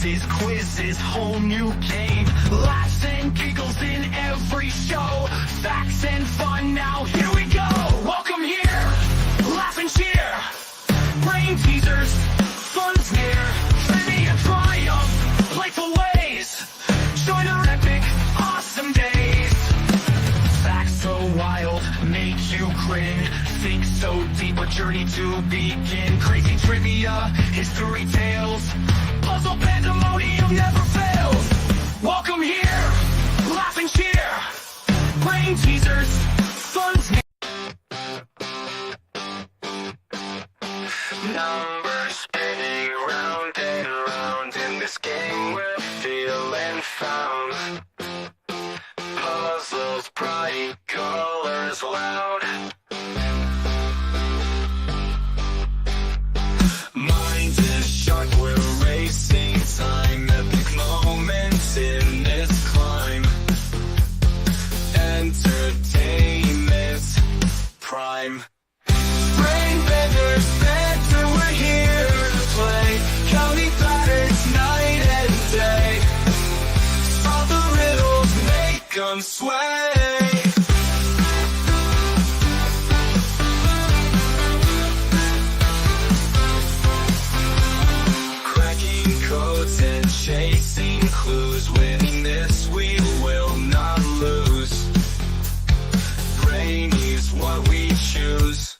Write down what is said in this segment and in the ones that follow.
versus quizzes, whole new game. Laughs and giggles in every show. Facts and fun, now here we go. Welcome here, laugh and cheer. Brain teasers, fun's near. Trivia triumph, playful ways. Join our epic, awesome days. Facts so wild, make you grin. Think so deep, a journey to begin. Crazy trivia, history tales. Puzzle pandemonium never fails. Welcome here, laugh and cheer. Brain teasers, fun's near. Numbers spinning round and round in this game we're feeling found. Puzzles bright, colors loud. Mind is sharp, we're racing time. Epic moments in this climb. Entertainment prime. Brain benders, better, we're here to play. Counting patterns night and day. Solve the riddles, make them sway. Cracking codes and chasing clues. Winning this we will not lose. Brain is what we choose.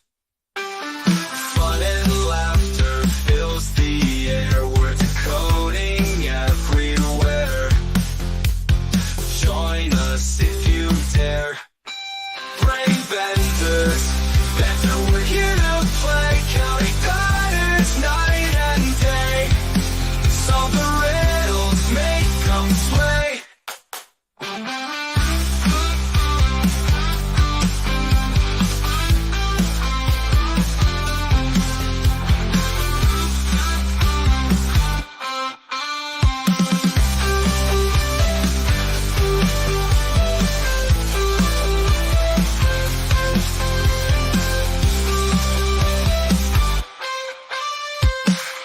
Fun and laughter fills the air. We're decoding everywhere. Join us if you dare. Brain benders, better, we're here to play. Counting patterns night and day. Solve the riddles, make them sway.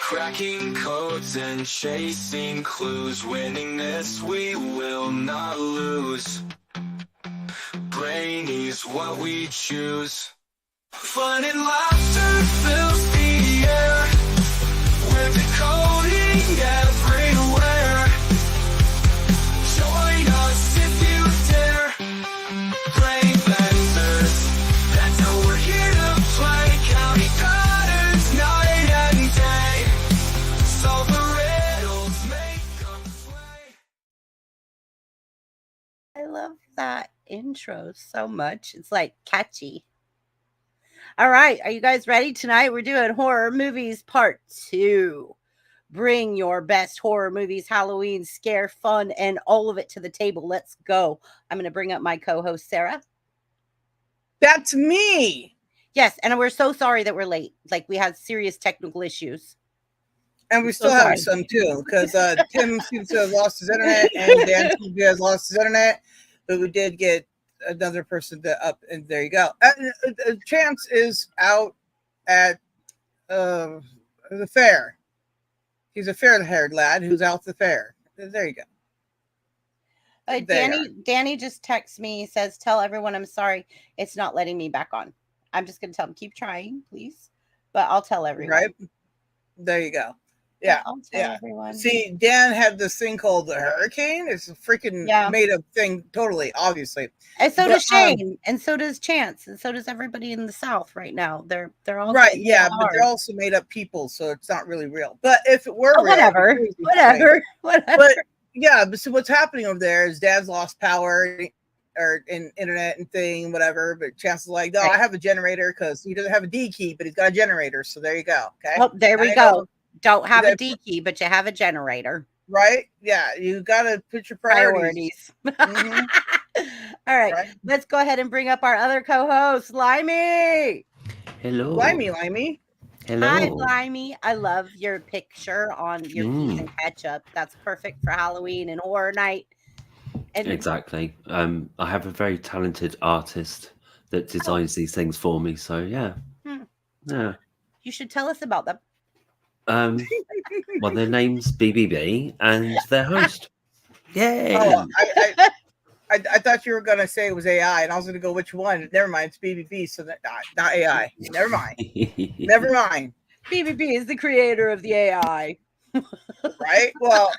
Cracking codes and chasing clues. Winning this we will not lose. Brainy's what we choose. Fun and laughter fills the air. We're decoding everywhere. Join us if you dare. Brain benders, that's how we're here to play. Counting patterns night and day. Solve the riddles, make them sway. I love that intro so much. It's like catchy. All right. Are you guys ready? Tonight we're doing horror movies part 2. Bring your best horror movies, Halloween, scare, fun, and all of it to the table. Let's go. I'm going to bring up my co-host, Sarah. That's me. Yes. And we're so sorry that we're late. Like, we had serious technical issues. And we So still have sorry. some too, because Tim seems to have lost his internet and Dan seems to have lost his internet. But we did get another person up, and there you go. Chance is out at the fair. He's a fair-haired lad who's out at the fair. There you go. Danny just texts me, says, tell everyone I'm sorry. It's not letting me back on. I'm just going to tell him, keep trying, please. But I'll tell everyone. Right? There you go. Yeah. I'll tell everyone. See, Dan had this thing called the hurricane. It's a freaking made up thing, totally, obviously. And so does Shane, and so does Chance, and so does everybody in the South right now. They're all right, yeah, but they're also made up people, so it's not really real. But if it were real, whatever. But yeah, but so what's happening over there is Dad's lost power or in internet and thing, whatever. But Chance is like, no, I have a generator because he doesn't have a D key, but he's got a generator. So there you go. Okay. Oh, there we go. Don't have a D key, but you have a generator. Right? Yeah, you got to put your priorities. Mm-hmm. All right. Let's go ahead and bring up our other co-host, Limey. Hello. Limey. Hello. Hi, Limey. I love your picture on your peas and ketchup. That's perfect for Halloween and horror night. And exactly. I have a very talented artist that designs these things for me. So yeah. Yeah. You should tell us about them. Well, their name's BBB and their host. Yay! Oh, I thought you were gonna say it was AI, and I was gonna go which one. Never mind, it's BBB, so that not AI. Never mind. Never mind. BBB is the creator of the AI. Right? Well,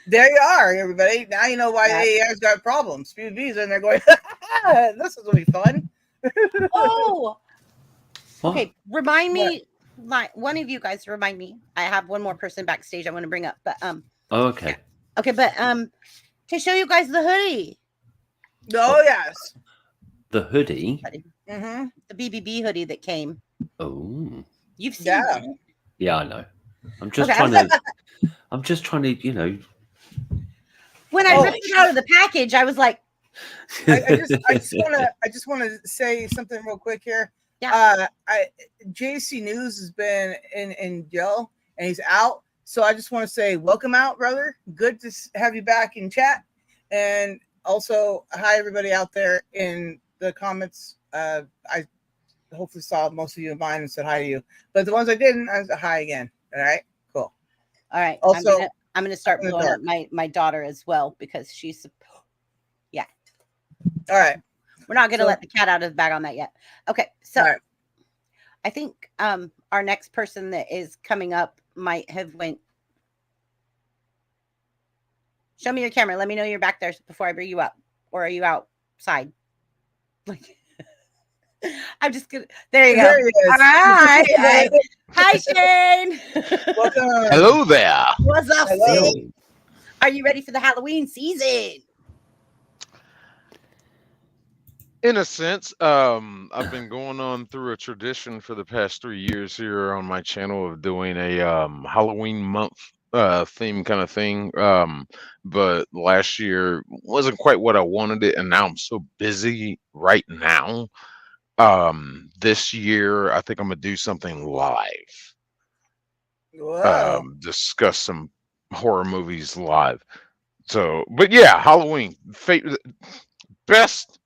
there you are, everybody. Now you know why Yeah. AI's got problems. BBB's in there going, this is gonna be fun. Oh, What? okay. Remind me, one of you guys remind me. I have one more person backstage I want to bring up, but Oh, okay. okay, but to show you guys the hoodie, Oh yes. The hoodie. Mm-hmm. the BBB hoodie that came. Oh, You've seen Yeah. it. yeah, I know. I'm just Okay. trying to. I'm just trying to, When I Oh. ripped it out of the package, I was like, I just want to say something real quick here. Yeah. JC News has been in jail and he's out. So I just want to say welcome out, brother. Good to have you back in chat. And also hi everybody out there in the comments. I hopefully saw most of you in mine and said hi to you. But the ones I didn't, I said hi again. All right, cool. all right. Also, I'm gonna start in the blowing dark. up my daughter as well because she's. All right. We're not gonna So- let the cat out of the bag on that yet. Okay, so All right. I think our next person that is coming up might have went. Show me your camera. Let me know you're back there before I bring you up. Or are you outside? Like, I'm just gonna. There you go. There he is. All right. Hi, Shane. Welcome. Hello there. What's up, Hello. Sid? Are you ready for the Halloween season? In a sense, I've been going on through a tradition for the past 3 years here on my channel of doing a Halloween month theme kind of thing. But last year wasn't quite what I wanted it, and now I'm so busy right now. This year I think I'm gonna do something live. Whoa. Discuss some horror movies live. So, but yeah, Halloween, best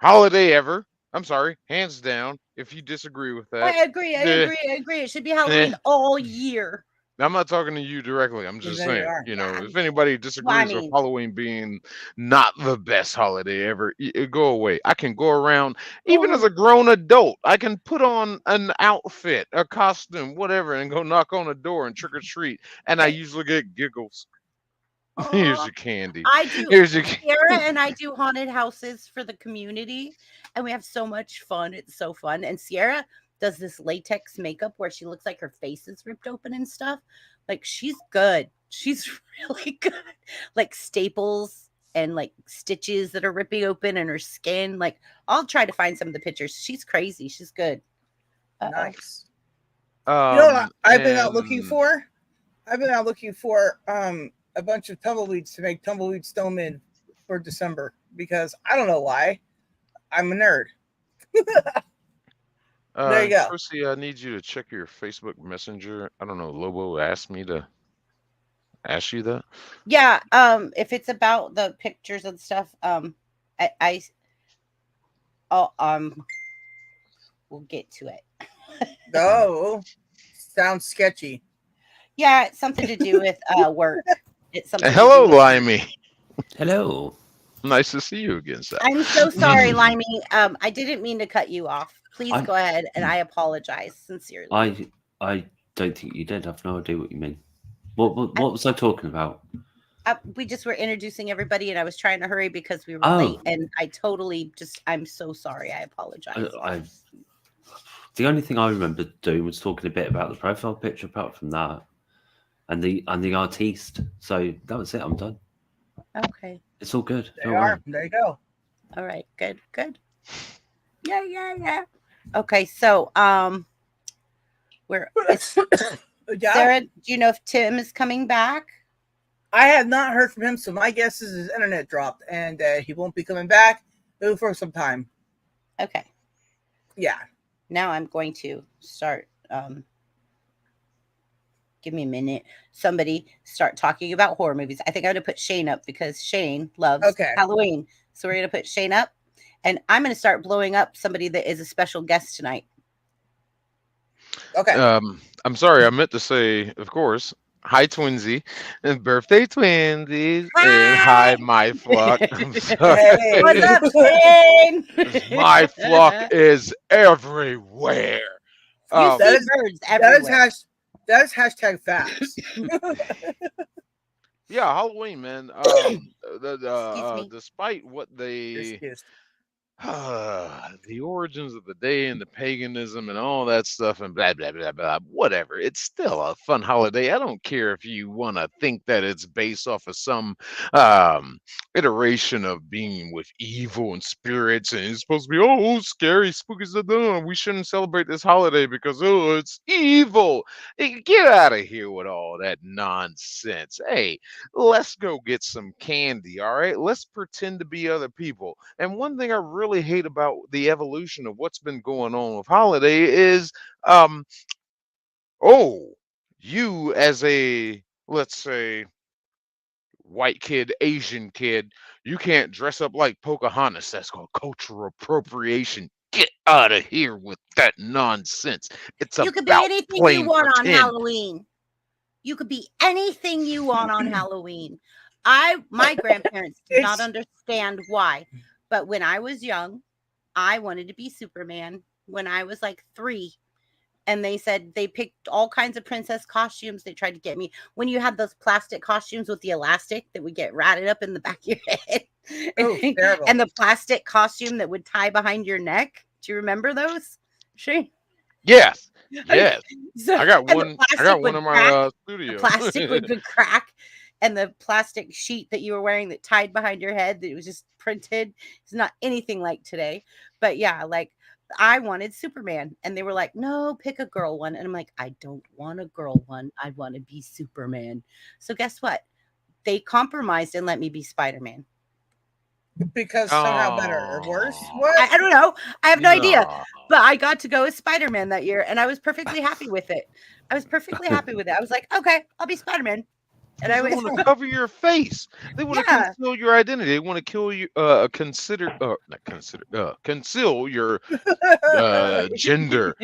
holiday ever. I'm sorry, hands down. If you disagree with that, I agree. I eh, agree. It should be Halloween all year. I'm not talking to you directly. I'm just There you saying, are. Yeah. if anybody disagrees with mean- Halloween being not the best holiday ever, go away. I can go around, even as a grown adult, I can put on an outfit, a costume, whatever, and go knock on a door and trick or treat. And I usually get giggles. Here's your candy. I do. Here's your Sarah and I do haunted houses for the community, and we have so much fun. It's so fun. And Sierra does this latex makeup where she looks like her face is ripped open and stuff. Like, she's good. She's really good. Like staples and like stitches that are ripping open in her skin. Like, I'll try to find some of the pictures. She's crazy. She's good. Uh-oh. Nice. You know what I've been out and- looking for? I've been out looking for a bunch of tumbleweeds to make tumbleweed snowmen for December because I don't know why. I'm a nerd. There you go. Percy, I need you to check your Facebook Messenger. I don't know. Lobo asked me to ask you that. Yeah, if it's about the pictures and stuff, we'll get to it. Oh, sounds sketchy. Yeah, it's something to do with work. It's something. Hello, to do with- Limey. Hello. Nice to see you again, Sal. I'm so sorry, Limey. I didn't mean to cut you off. Please I- go ahead, and I apologize sincerely. I don't think you did. I've no idea what you mean. What was I talking about? We just were introducing everybody, and I was trying to hurry because we were Oh. late, and I totally I'm so sorry. I apologize. The only thing I remember doing was talking a bit about the profile picture. Apart from that, and the artiste. So that was it. I'm done. Okay. It's all good. There Don't you worry. are. There you go. All right. Good. Yeah. Okay. So, where is Yeah, Sarah? Do you know if Tim is coming back? I have not heard from him, so my guess is his internet dropped and he won't be coming back for some time. Okay. Yeah. Now I'm going to start. Give me a minute. Somebody start talking about horror movies. I think I'm going to put Shane up because Shane loves Halloween. So we're going to put Shane up, and I'm going to start blowing up somebody that is a special guest tonight. Okay. I'm sorry, I meant to say, of course, hi Twinsy, and birthday twinsies, and hi Hi. my flock. I'm sorry. What's Hey. up, Shane? My flock is everywhere. You that see Um, is birds that is everywhere. that is hashtag facts. yeah, Halloween, man. Excuse me. Despite what You're they excused. the origins of the day and the paganism and all that stuff and blah blah blah blah whatever, it's still a fun holiday. I don't care if you want to think that it's based off of some um iteration of being with evil and spirits and it's supposed to be oh scary spooky stuff. No, we shouldn't celebrate this holiday because oh it's evil. Hey, get out of here with all that nonsense. Hey, let's go get some candy, all right? Let's pretend to be other people. And one thing I really hate about the evolution of what's been going on with holiday is um oh, you as a let's say white kid, Asian kid, you can't dress up like Pocahontas. That's called cultural appropriation. Get out of here with that nonsense. It's You could be about anything you playing want on pretend. Halloween. You could be anything you want on Halloween. My grandparents did not It's understand why, but when I was young, I wanted to be Superman when I was like 3. And they said they picked all kinds of princess costumes. They tried to get me when you had those plastic costumes with the elastic that would get ratted up in the back of your head. oh terrible. And the plastic costume that would tie behind your neck. Do you remember those? Shane? Yes. Yes. So, I got and the one plastic would in crack. my The studio. plastic would crack, and the plastic sheet that you were wearing that tied behind your head that was just printed is not anything like today. But yeah, like I wanted Superman, and they were like, "No, pick a girl one," and I'm like, "I don't want a girl one. I want to be Superman." So guess what? They compromised and let me be Spider-Man. Because somehow better or worse. Oh, What? I don't know. I have no idea. no. But I got to go as Spider-Man that year, and I was perfectly happy with it. I was perfectly happy with it. I was like, okay, I'll be Spider-Man. And I Because they went, want to cover your face. They want to yeah. conceal your identity. They want to kill you. Not consider. Conceal your gender.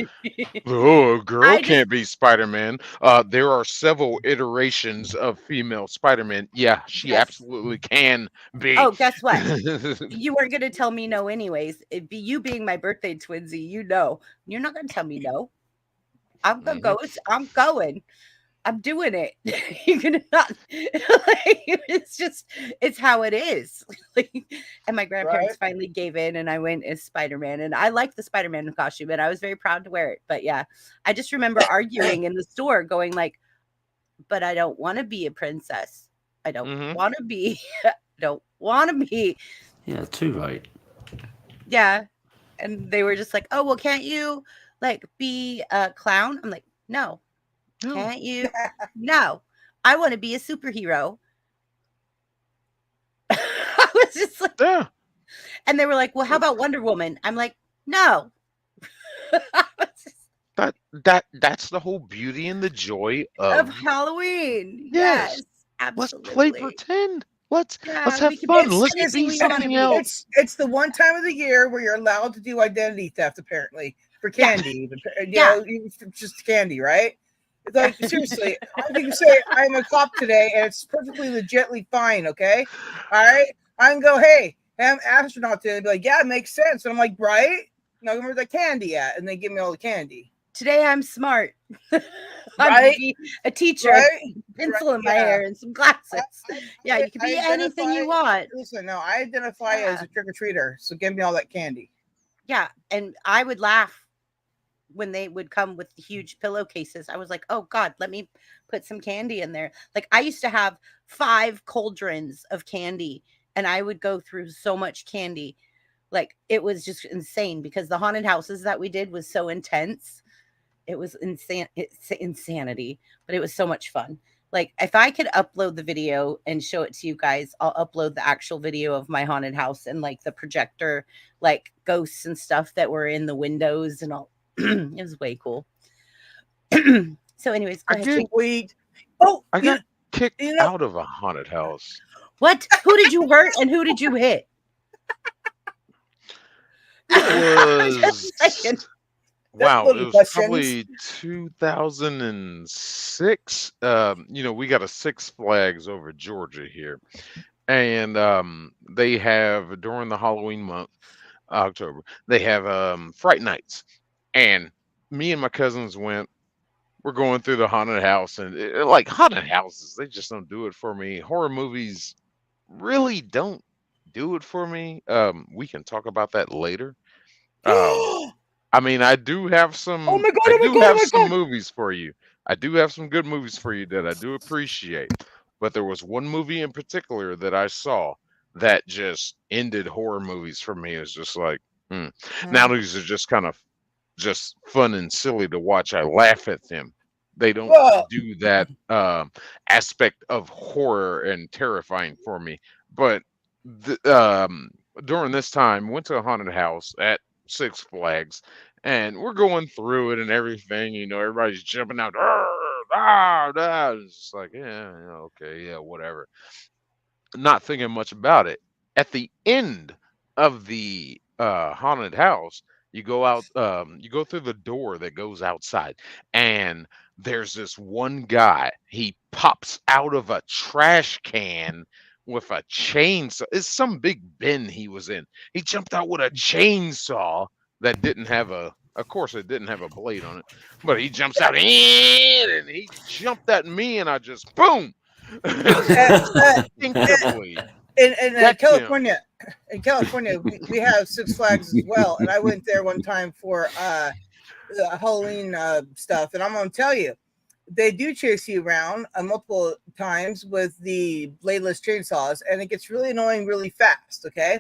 Oh, a girl I just, can't be Spider-Man. There are several iterations of female Spider-Man. Yeah, she yes. absolutely can be. Oh, guess what? You weren't going to tell me no anyways. It'd be you being my birthday twinsy. You know. You're not going to tell me no. I'm going to go. I'm going. I'm doing it. You're gonna not. Like, it's how it is. And my grandparents Right. finally gave in, and I went as Spider-Man. And I like the Spider-Man costume, and I was very proud to wear it. But yeah, I just remember arguing in the store, going like, "But I don't want to be a princess. I don't Mhm. want to be. I don't want to be." Yeah, too right. Yeah, and they were just like, "Oh well, can't you like be a clown?" I'm like, "No." No. Can't you? No, I want to be a superhero. I was just like, Yeah. and they were like, well, how about Wonder Woman? I'm like, no. I was just- That's the whole beauty and the joy of of Halloween. yes. Yes, Let's play absolutely. pretend. Let's Yeah, have we can be fun. as Let's anything be we want to something be. else. It's the one time of the year where you're allowed to do identity theft, apparently, for Yeah. candy. You Yeah. know, just candy, right? It's like seriously, I can say I'm a cop today, and it's perfectly legitly fine. Okay, all right. I can go, hey, I'm astronaut today. Be like, yeah, it makes sense. And I'm like, right? Now where's the candy at? And they give me all the candy. Today I'm smart. I'm Right? a teacher, Right? pencil in my Yeah. hair and some glasses. Yeah, you can be anything you want. Listen, no, I identify as a trick or treater, so give me all that candy. Yeah, and I would laugh when they would come with the huge pillowcases. I was like, oh God, let me put some candy in there. Like I used to have 5 cauldrons of candy, and I would go through so much candy. Like it was just insane because the haunted houses that we did was so intense. It was it's insanity, but it was so much fun. Like if I could upload the video and show it to you guys, I'll upload the actual video of my haunted house and like the projector, like ghosts and stuff that were in the windows and all. It was way cool. So anyways, go I ahead. did. Shane. Sweet. Oh, I got kicked you know- out of a haunted house. What? Who did you hurt and who did you hit? It Just saying. Wow, it Little was questions. probably 2006. We got a Six Flags over Georgia here, and they have during the Halloween month, October, they have Fright Nights, and me and my cousins went. We're going through the haunted house, and like haunted houses, they just don't do it for me. Horror movies really don't do it for me. We can talk about that later. Um, Oh I mean, I do have my god! I Oh my do god! Oh have my some god! movies for you. I do have some good movies for you that I do appreciate. But there was one movie in particular that I saw that just ended horror movies for me. It's just like, hmm. Now these are just kind of just fun and silly to watch. I laugh at them. They don't Well, do that aspect of horror and terrifying for me. But during this time, went to a haunted house at Six Flags, and we're going through it and everything. Everybody's jumping out. "Arr, ah, ah." It's just like, yeah, okay, yeah, whatever. Not thinking much about it. At the end of the haunted house, you go out, you go through the door that goes outside, and there's this one guy. He pops out of a trash can with a chainsaw. It's some big bin he was in. He jumped out with a chainsaw that didn't have of course, it didn't have a blade on it, but he jumps out in and he jumped at me, and I just boom. Instinctively. in That's him. California, we have Six Flags as well, and I went there one time for the Halloween stuff, and I'm gonna tell you, they do chase you around multiple times with the bladeless chainsaws, and it gets really annoying really fast. Okay,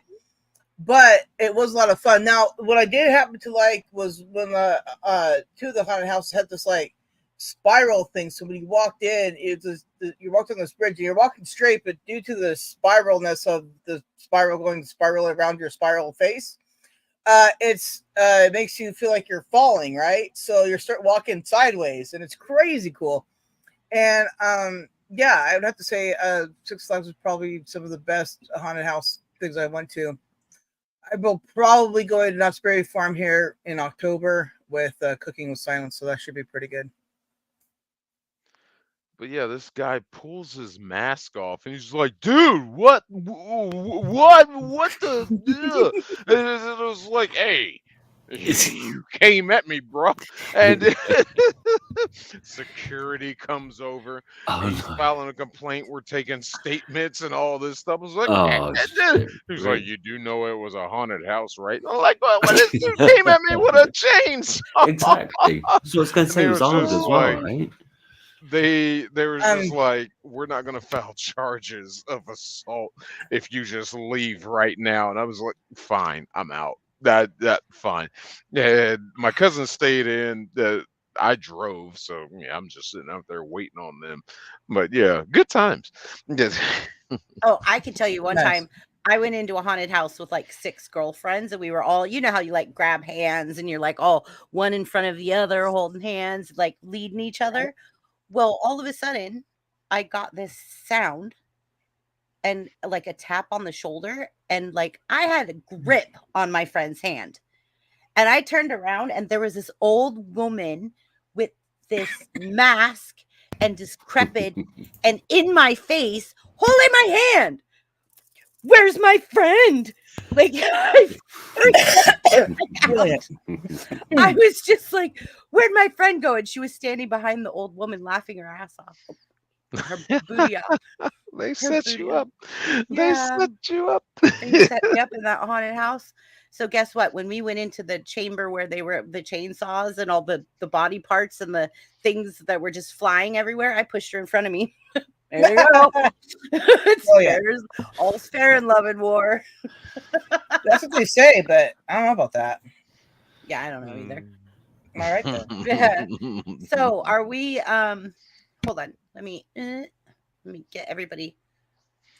but it was a lot of fun. Now, what I did happen to like was when two of the haunted houses had this like spiral thing. So when you walked in, you walked on this bridge and you're walking straight, but due to the spiralness of the spiral going to spiral around your spiral face, it makes you feel like you're falling, right? So you start walking sideways, and it's crazy cool. And yeah, I would have to say Six Flags was probably some of the best haunted house things I went to. I will probably go to Knott's Berry Farm here in October with Cooking with Silence, so that should be pretty good. But yeah, this guy pulls his mask off, and he's like, "Dude, what the?" And it was like, "Hey, you came at me, bro," and security comes over. Oh, He's no. filing a complaint. We're taking statements and all this stuff. I was like, Oh, shit. he's like, "You do know it was a haunted house, right?" I'm like, "Well, this dude came at me with a chainsaw." Exactly. So I was going to say, it it was was armed just as well, like- right? They were just like, "We're not gonna file charges of assault if you just leave right now." And I was like, "Fine, I'm out. That fine." And my cousin stayed in. I drove, so yeah, I'm just sitting out there waiting on them. But yeah, good times. Yes. Oh, I can tell you one Nice. time I went into a haunted house with like 6 girlfriends, and we were all, you know how you like grab hands and you're like all one in front of the other, holding hands, like leading each other. Well, all of a sudden, I got this sound and like a tap on the shoulder, and like I had a grip on my friend's hand. And I turned around, and there was this old woman with this mask and decrepit and in my face holding my hand. Where's my friend? Like I Brilliant. was just like, where'd my friend go? And she was standing behind the old woman laughing her ass off. Her booty out. They set you up. They Yeah. set you up. They set me up in that haunted house. So guess what? When we went into the chamber where they were the chainsaws and all the body parts and the things that were just flying everywhere, I pushed her in front of me. There you go. It's Oh, yeah. all's fair in love and war. That's what they say, but I don't know about that. Yeah, I don't know either. Am I right there? Yeah. So are we hold on. Let me get everybody.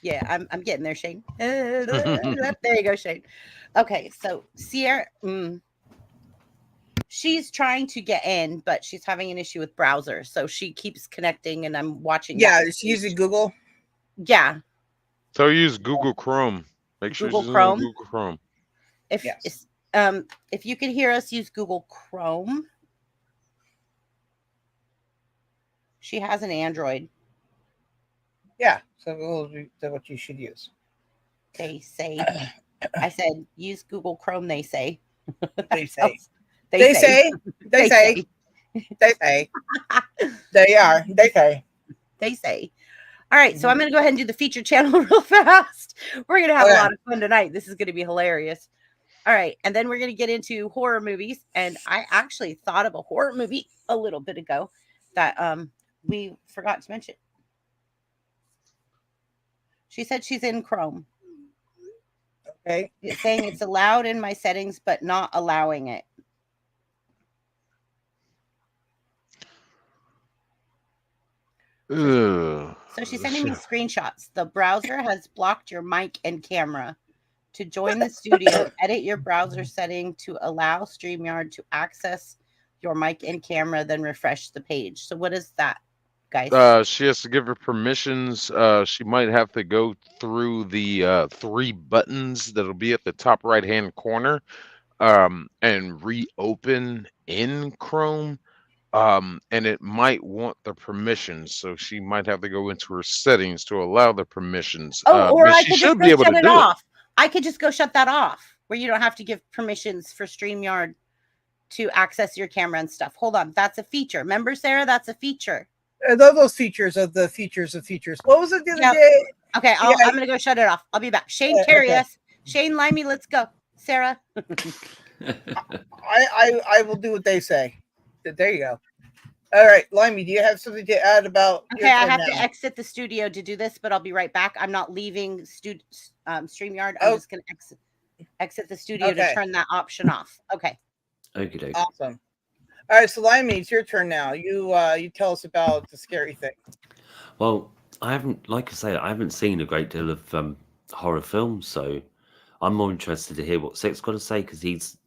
Yeah, I'm getting there, Shane. There you go, Shane. Okay, so Sierra, she's trying to get in, but she's having an issue with browser, so she keeps connecting, and I'm watching. Yeah, that. is she using Google? Yeah, So use Google Chrome. Make sure Google she's Chrome? using Google Chrome. if Yes. it's If you can hear us, use Google Chrome. She has an Android. Yeah, so that's what you should use. They say. I said use Google Chrome. They say. They say. They They say. say. They say. They say. They are. They say. They say. All right, so I'm going to go ahead and do the feature channel real fast. We're going to have a lot of fun tonight. This is going to be hilarious. All right, and then we're going to get into horror movies. And I actually thought of a horror movie a little bit ago that we forgot to mention. She said she's in Chrome. Okay. It's saying it's allowed in my settings, but not allowing it. Ugh. So she's sending me screenshots. The browser has blocked your mic and camera. To join the studio, edit your browser setting to allow StreamYard to access your mic and camera, then refresh the page. So what is that, guys? She has to give her permissions. She might have to go through the 3 buttons that'll be at the top right-hand corner, and reopen in Chrome. And it might want the permissions, so she might have to go into her settings to allow the permissions. Or but I she could should just be go able shut to it do it. off. I could just go shut that off, where you don't have to give permissions for StreamYard to access your camera and stuff. Hold on, that's a feature. Remember, Sarah? That's a feature. Those features of the features of features. What was it the other Yep. day? Okay, I'm gonna go shut it off. I'll be back. Shane, carry okay. us. Shane, Limey, let's go. Sarah. I will do what they say. There you go. All right, Limey, do you have something to add about? Okay, I have to exit the studio to do this, but I'll be right back. I'm not leaving StreamYard. I'm just gonna exit the studio to turn that option off. Okay. Okay. Awesome. All right, so Limey, it's your turn now. You tell us about the scary thing. Well, I haven't, like I say, I haven't seen a great deal of horror films, so I'm more interested to hear what Six got to say, because he's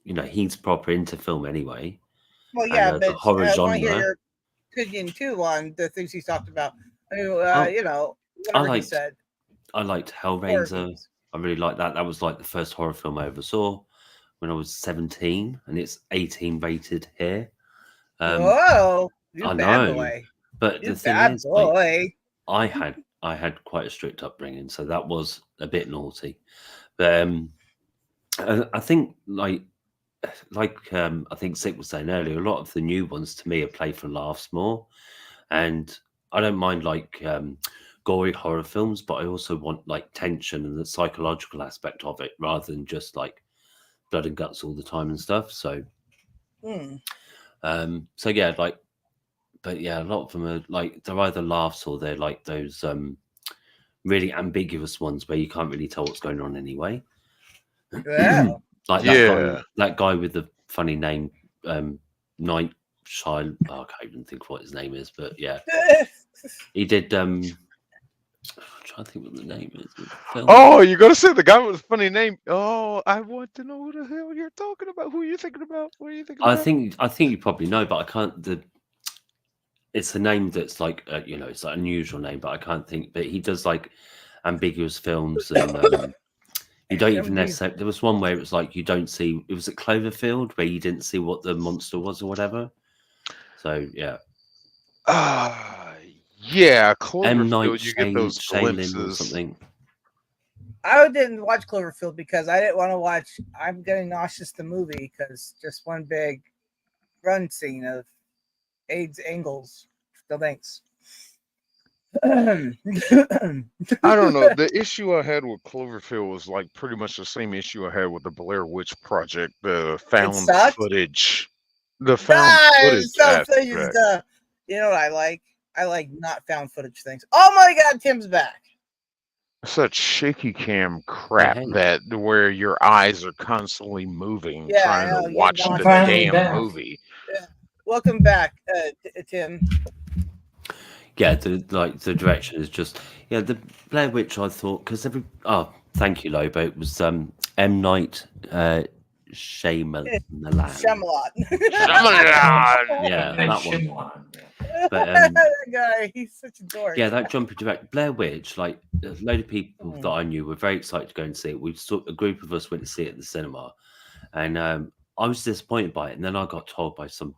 proper into film anyway. Well, yeah, and, but horror I want genre. to hear your opinion too on the things he's talked about. I mean, whatever he said. I liked Hellraiser. I really liked that. That was like the first horror film I ever saw when I was 17, and it's 18 rated here. Whoa, you I bad know, boy. but You the thing bad is, boy. like, I had quite a strict upbringing, so that was a bit naughty. But I think I think Sick was saying earlier, a lot of the new ones to me are play for laughs more, and I don't mind like gory horror films, but I also want like tension and the psychological aspect of it, rather than just like blood and guts all the time and stuff. So, so yeah, like, but yeah, a lot of them are like they're either laughs or they're like those really ambiguous ones where you can't really tell what's going on anyway. Yeah. Like that guy with the funny name, Night Shy. Oh, I can't even think what his name is, but yeah, he did. I'm trying to think what the name is. Of the film. Oh, you're gonna say the guy with a funny name? Oh, I want to know who the hell you're talking about. Who are you thinking about? What are you thinking about? I think you probably know, but I can't. It's a name that's like it's like an unusual name, but I can't think. But he does like ambiguous films, and you don't even necessarily. There was one where it was like you don't see. It was at Cloverfield where you didn't see what the monster was or whatever. So yeah. Yeah, M. Night Cloverfield. You get those glimpses. or something. I didn't watch Cloverfield because I didn't want to watch. I'm getting nauseous the movie because just one big run scene of AIDS angles. Still thanks. I don't know. The issue I had with Cloverfield was like pretty much the same issue I had with the Blair Witch Project. The found footage. The found footage. Aspect. You know what I like? I like not found footage things. Oh my God, Tim's back. Such shaky cam crap that where your eyes are constantly moving, trying to watch the damn movie. Yeah. Welcome back, Tim. Yeah, the direction is just the Blair Witch. I thought because thank you, Lobo. It was M. Night Shyamalan. Yeah, that one. But that guy, he's such a dork. Yeah, that jumpy direct Blair Witch. Like a load of people that I knew were very excited to go and see it. A group of us went to see it at the cinema, and I was disappointed by it. And then I got told by some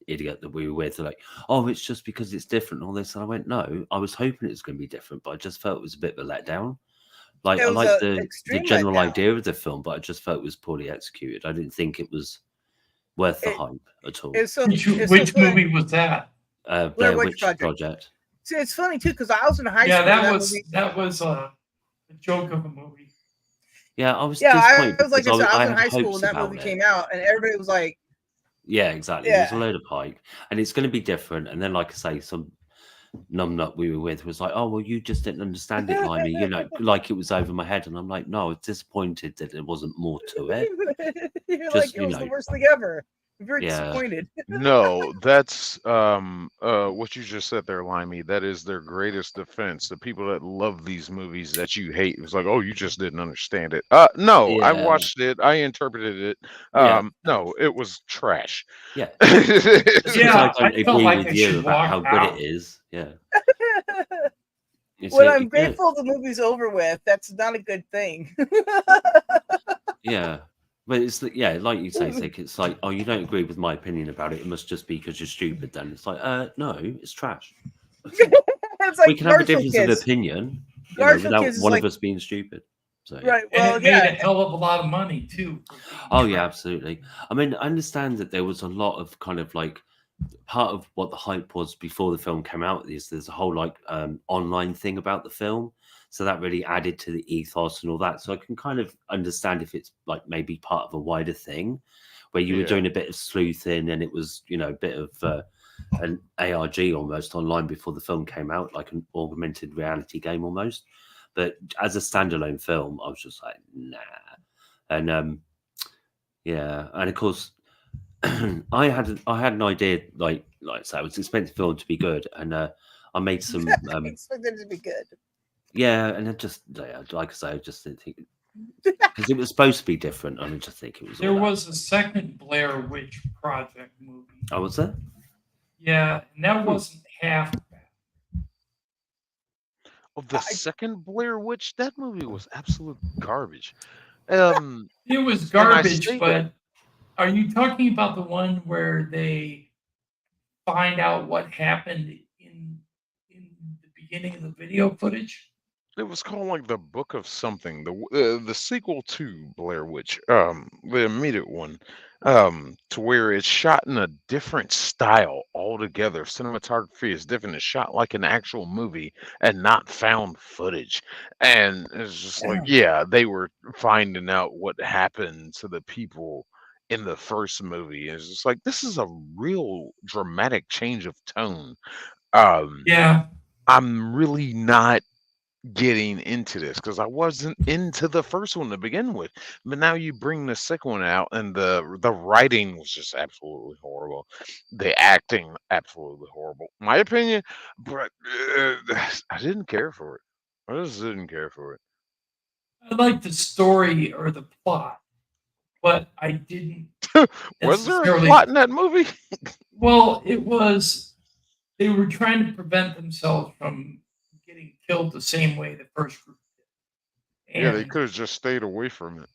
idiot that we were with, like, "Oh, it's just because it's different," and all this. And I went, "No, I was hoping it was going to be different, but I just felt it was a bit of a letdown. Like, It I was like a the extreme general letdown. idea of the film, but I just felt it was poorly executed. I didn't think it was worth the It- hype at all. It's so Which it's so funny. movie was that? Blair Witch Witch Project. Project. See, it's funny too because I was in high Yeah, school. when that was a joke of a movie. Yeah, I was Yeah, I disappointed was like, because I was in had high school hopes when that about movie it. came out, and everybody was like, Yeah, exactly. There's a Yeah. load of hype, and it's going to be different. And then, like I say, some numbnut we were with was like, "Oh, well, you just didn't understand it, Limey. You know, like it was over my head." And I'm like, "No, I was disappointed that there wasn't more to it." You're Just, like, it you was the know. worst thing ever. I'm very Yeah. disappointed. No, that's what you just said there, Limey. That is their greatest defense. The people that love these movies that you hate, it's like, oh, you just didn't understand it. No, I Yeah. watched it, I interpreted it. Yeah. No, it was trash. Yeah. Just because Yeah, I I don't felt agree like with I you should about how walk good out. it is. Yeah. It's When it- I'm yeah, grateful the movie's over with, that's not a good thing. Yeah. But it's yeah, like you say, Zick, it's like, oh, you don't agree with my opinion about it. It must just be because you're stupid. Then it's like, no, it's trash. It's like We can have a Marshall difference Kids. of opinion, Marshall without Kids is one like- of us being stupid. So, Right. And Well, it made a yeah. hell of a lot of money too. Oh yeah, absolutely. I mean, I understand that there was a lot of kind of like part of what the hype was before the film came out is there's a whole like online thing about the film. So that really added to the ethos and all that. So I can kind of understand if it's like maybe part of a wider thing where you were Yeah. doing a bit of sleuthing and it was, you know, a bit of an ARG almost online before the film came out, like an augmented reality game almost. But as a standalone film, I was just like, nah. And yeah, and of course, I had an idea like I said, I was expecting the film to be good, and I made some I expected it to be good. yeah, and I just like I say, I just didn't think because it was supposed to be different, and I just think it was. There all that. was a second Blair Witch Project movie. Oh, was there? Yeah, and that wasn't half bad. Of the second Blair Witch, that movie was absolute garbage. It was And I garbage, say but are you talking about the one where they find out what happened in the beginning of the video footage? It was called like the Book of Something, the sequel to Blair Witch, the immediate one, to where it's shot in a different style altogether. Cinematography is different. It's shot like an actual movie and not found footage. And it's just like, yeah, they were finding out what happened to the people in the first movie. And it's just like this is a real dramatic change of tone. Yeah, I'm really not getting into this because I wasn't into the first one to begin with. But now you bring the second one out, and the writing was just absolutely horrible. The acting absolutely horrible. My opinion, but I didn't care for it. I just didn't care for it. I like the story or the plot, but I didn't. Was there a necessarily- plot in that movie? Well, it was. They were trying to prevent themselves from getting killed the same way the first group did. Yeah, they And could have just stayed away from it.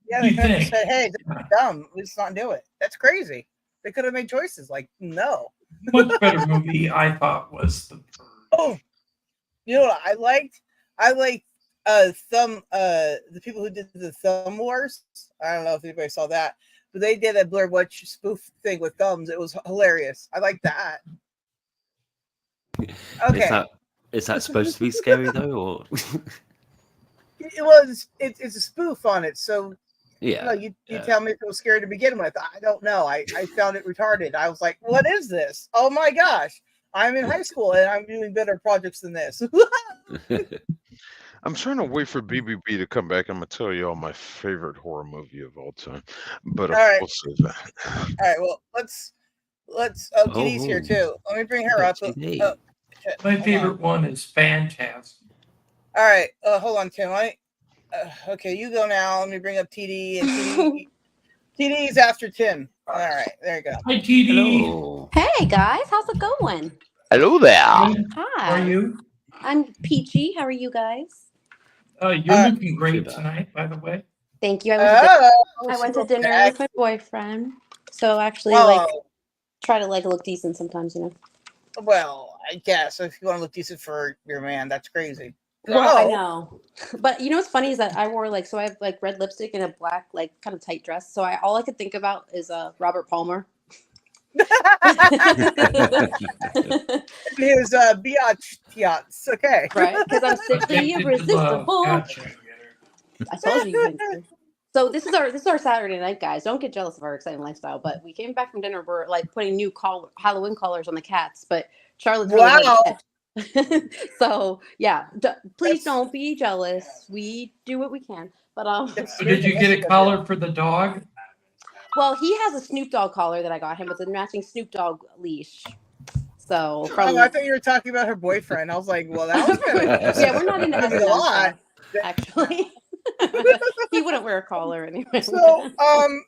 Yeah, they You could have think? said, "Hey, this is dumb. Let's not do it." That's crazy. They could have made choices like, "No." much better movie I thought was The Purge. Oh, you know what I liked? I liked the people who did the Thumb Wars. I don't know if anybody saw that, but they did a Blair Witch spoof thing with thumbs. It was hilarious. I like that. Okay, Is that supposed to be scary though, or it was. It's a spoof on it. So yeah? you yeah. tell me if it was scary to begin with. I don't know. I found it retarded. I was like, "What is this? Oh my gosh! I'm in high school and I'm doing better projects than this." I'm trying to wait for BBB to come back. I'm gonna tell you all my favorite horror movie of all time, but All right. we'll save that. All right. Well, let's. Oh, Kitty's here Oh. too. Let me bring her up. TD. Oh, My hold on. favorite one is Phantasm. All right. Hold on, Tim. Okay, you go now. Let me bring up TD. And TD is after Tim. All right. There you go. Hi, TD. Hello. Hey guys, how's it going? Hello there. How Hi. are you? I'm peachy. How are you guys? You're looking great bad. tonight, by the way. Thank you. I Oh, went to so dinner back- with my boyfriend. So actually, like, Oh, try to like look decent sometimes, you know. well, I guess if you want to look decent for your man, that's crazy. Well, I Oh, know, but you know what's funny is that I wore like, so I have like red lipstick and a black like kind of tight dress. So all I could think about is Robert Palmer. his biatch tiats. Okay. Right, because I'm simply Addicted to love. irresistible. Gotcha. Get her. I told you. So this is our Saturday night, guys. Don't get jealous of our exciting lifestyle. But we came back from dinner. We're like putting new Halloween collars on the cats, but Charlotte's really Wow. upset. So yeah, please That's- don't be jealous. We do what we can. But That's- So did you get a collar for the dog? well, he has a Snoop Dogg collar that I got him with a matching Snoop Dogg leash. So from Oh, I thought you were talking about her boyfriend. I was like, well, that was kind of yeah, we're not into That's a S&M lot. stuff, actually. He wouldn't wear a collar anyway. So, I'm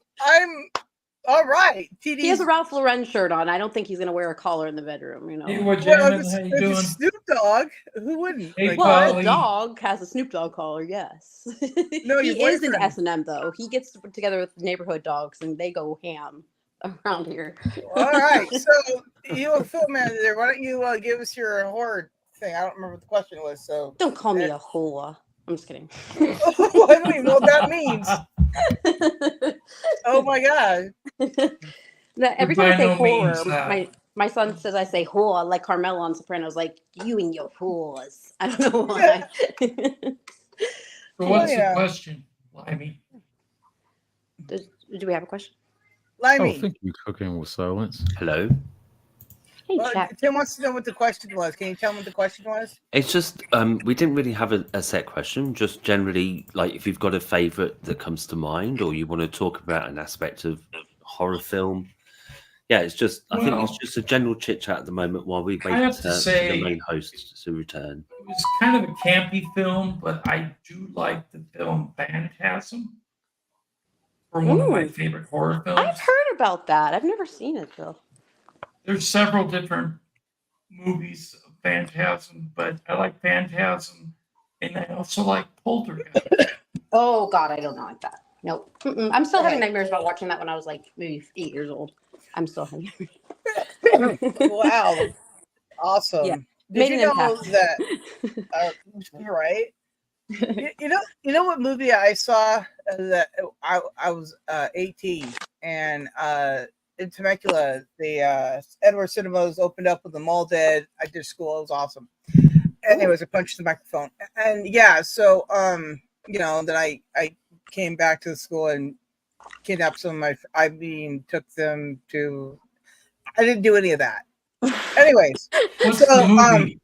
all right. TD. He has a Ralph Lauren shirt on. I don't think he's gonna wear a collar in the bedroom. You know. Hey, what, Well, Janet? if How it's, you if doing? it's Snoop Dogg, who wouldn't? Hey, Like, Well, Polly. the dog has a Snoop Dogg collar. Yes. No, he your is into boyfriend. S&M though. He gets together with neighborhood dogs and they go ham around here. all right. So, you a film manager. Why don't you give us your horror thing? I don't remember what the question was. So, Don't call me a whore. I'm just kidding. I don't even know what that means. Oh my god. Every By time I say no horror, means, my son says I say whore like Carmela on Sopranos, like you and your whores. I don't know why. So what's Yeah. the question, Limey? do we have a question? Oh, Limey. thank you, Cooking with Silence. Hello. Hey, Well, chat. Tim wants to know what the question was. Can you tell him what the question was? It's just we didn't really have a set question. Just generally, like if you've got a favorite that comes to mind, or you want to talk about an aspect of horror film. Yeah, it's just I think it's Well, just a general chit chat at the moment while we I wait have to for say- the main host to return. it was kind of a campy film, but I do like the film Phantasm. For one of my Ooh. favorite horror films. I've heard about that. I've never seen it though. There's several different movies of Phantasm, but I like Phantasm, and I also like Poltergeist. Oh God, I don't like that. Nope. I'm still having Right. nightmares about watching that when I was like maybe 8 years old. I'm still having. Wow. Awesome. Yeah. Did Made you an know impact. that you're right? You know what movie I saw that I was 18 and in Temecula the Edward Cinemas opened up with the Mall Dead. I did school. It was awesome. Anyways, I punched the microphone and yeah. So you know then I came back to the school and kidnapped some of took them to. I didn't do any of that. Anyways, What's So, the movie?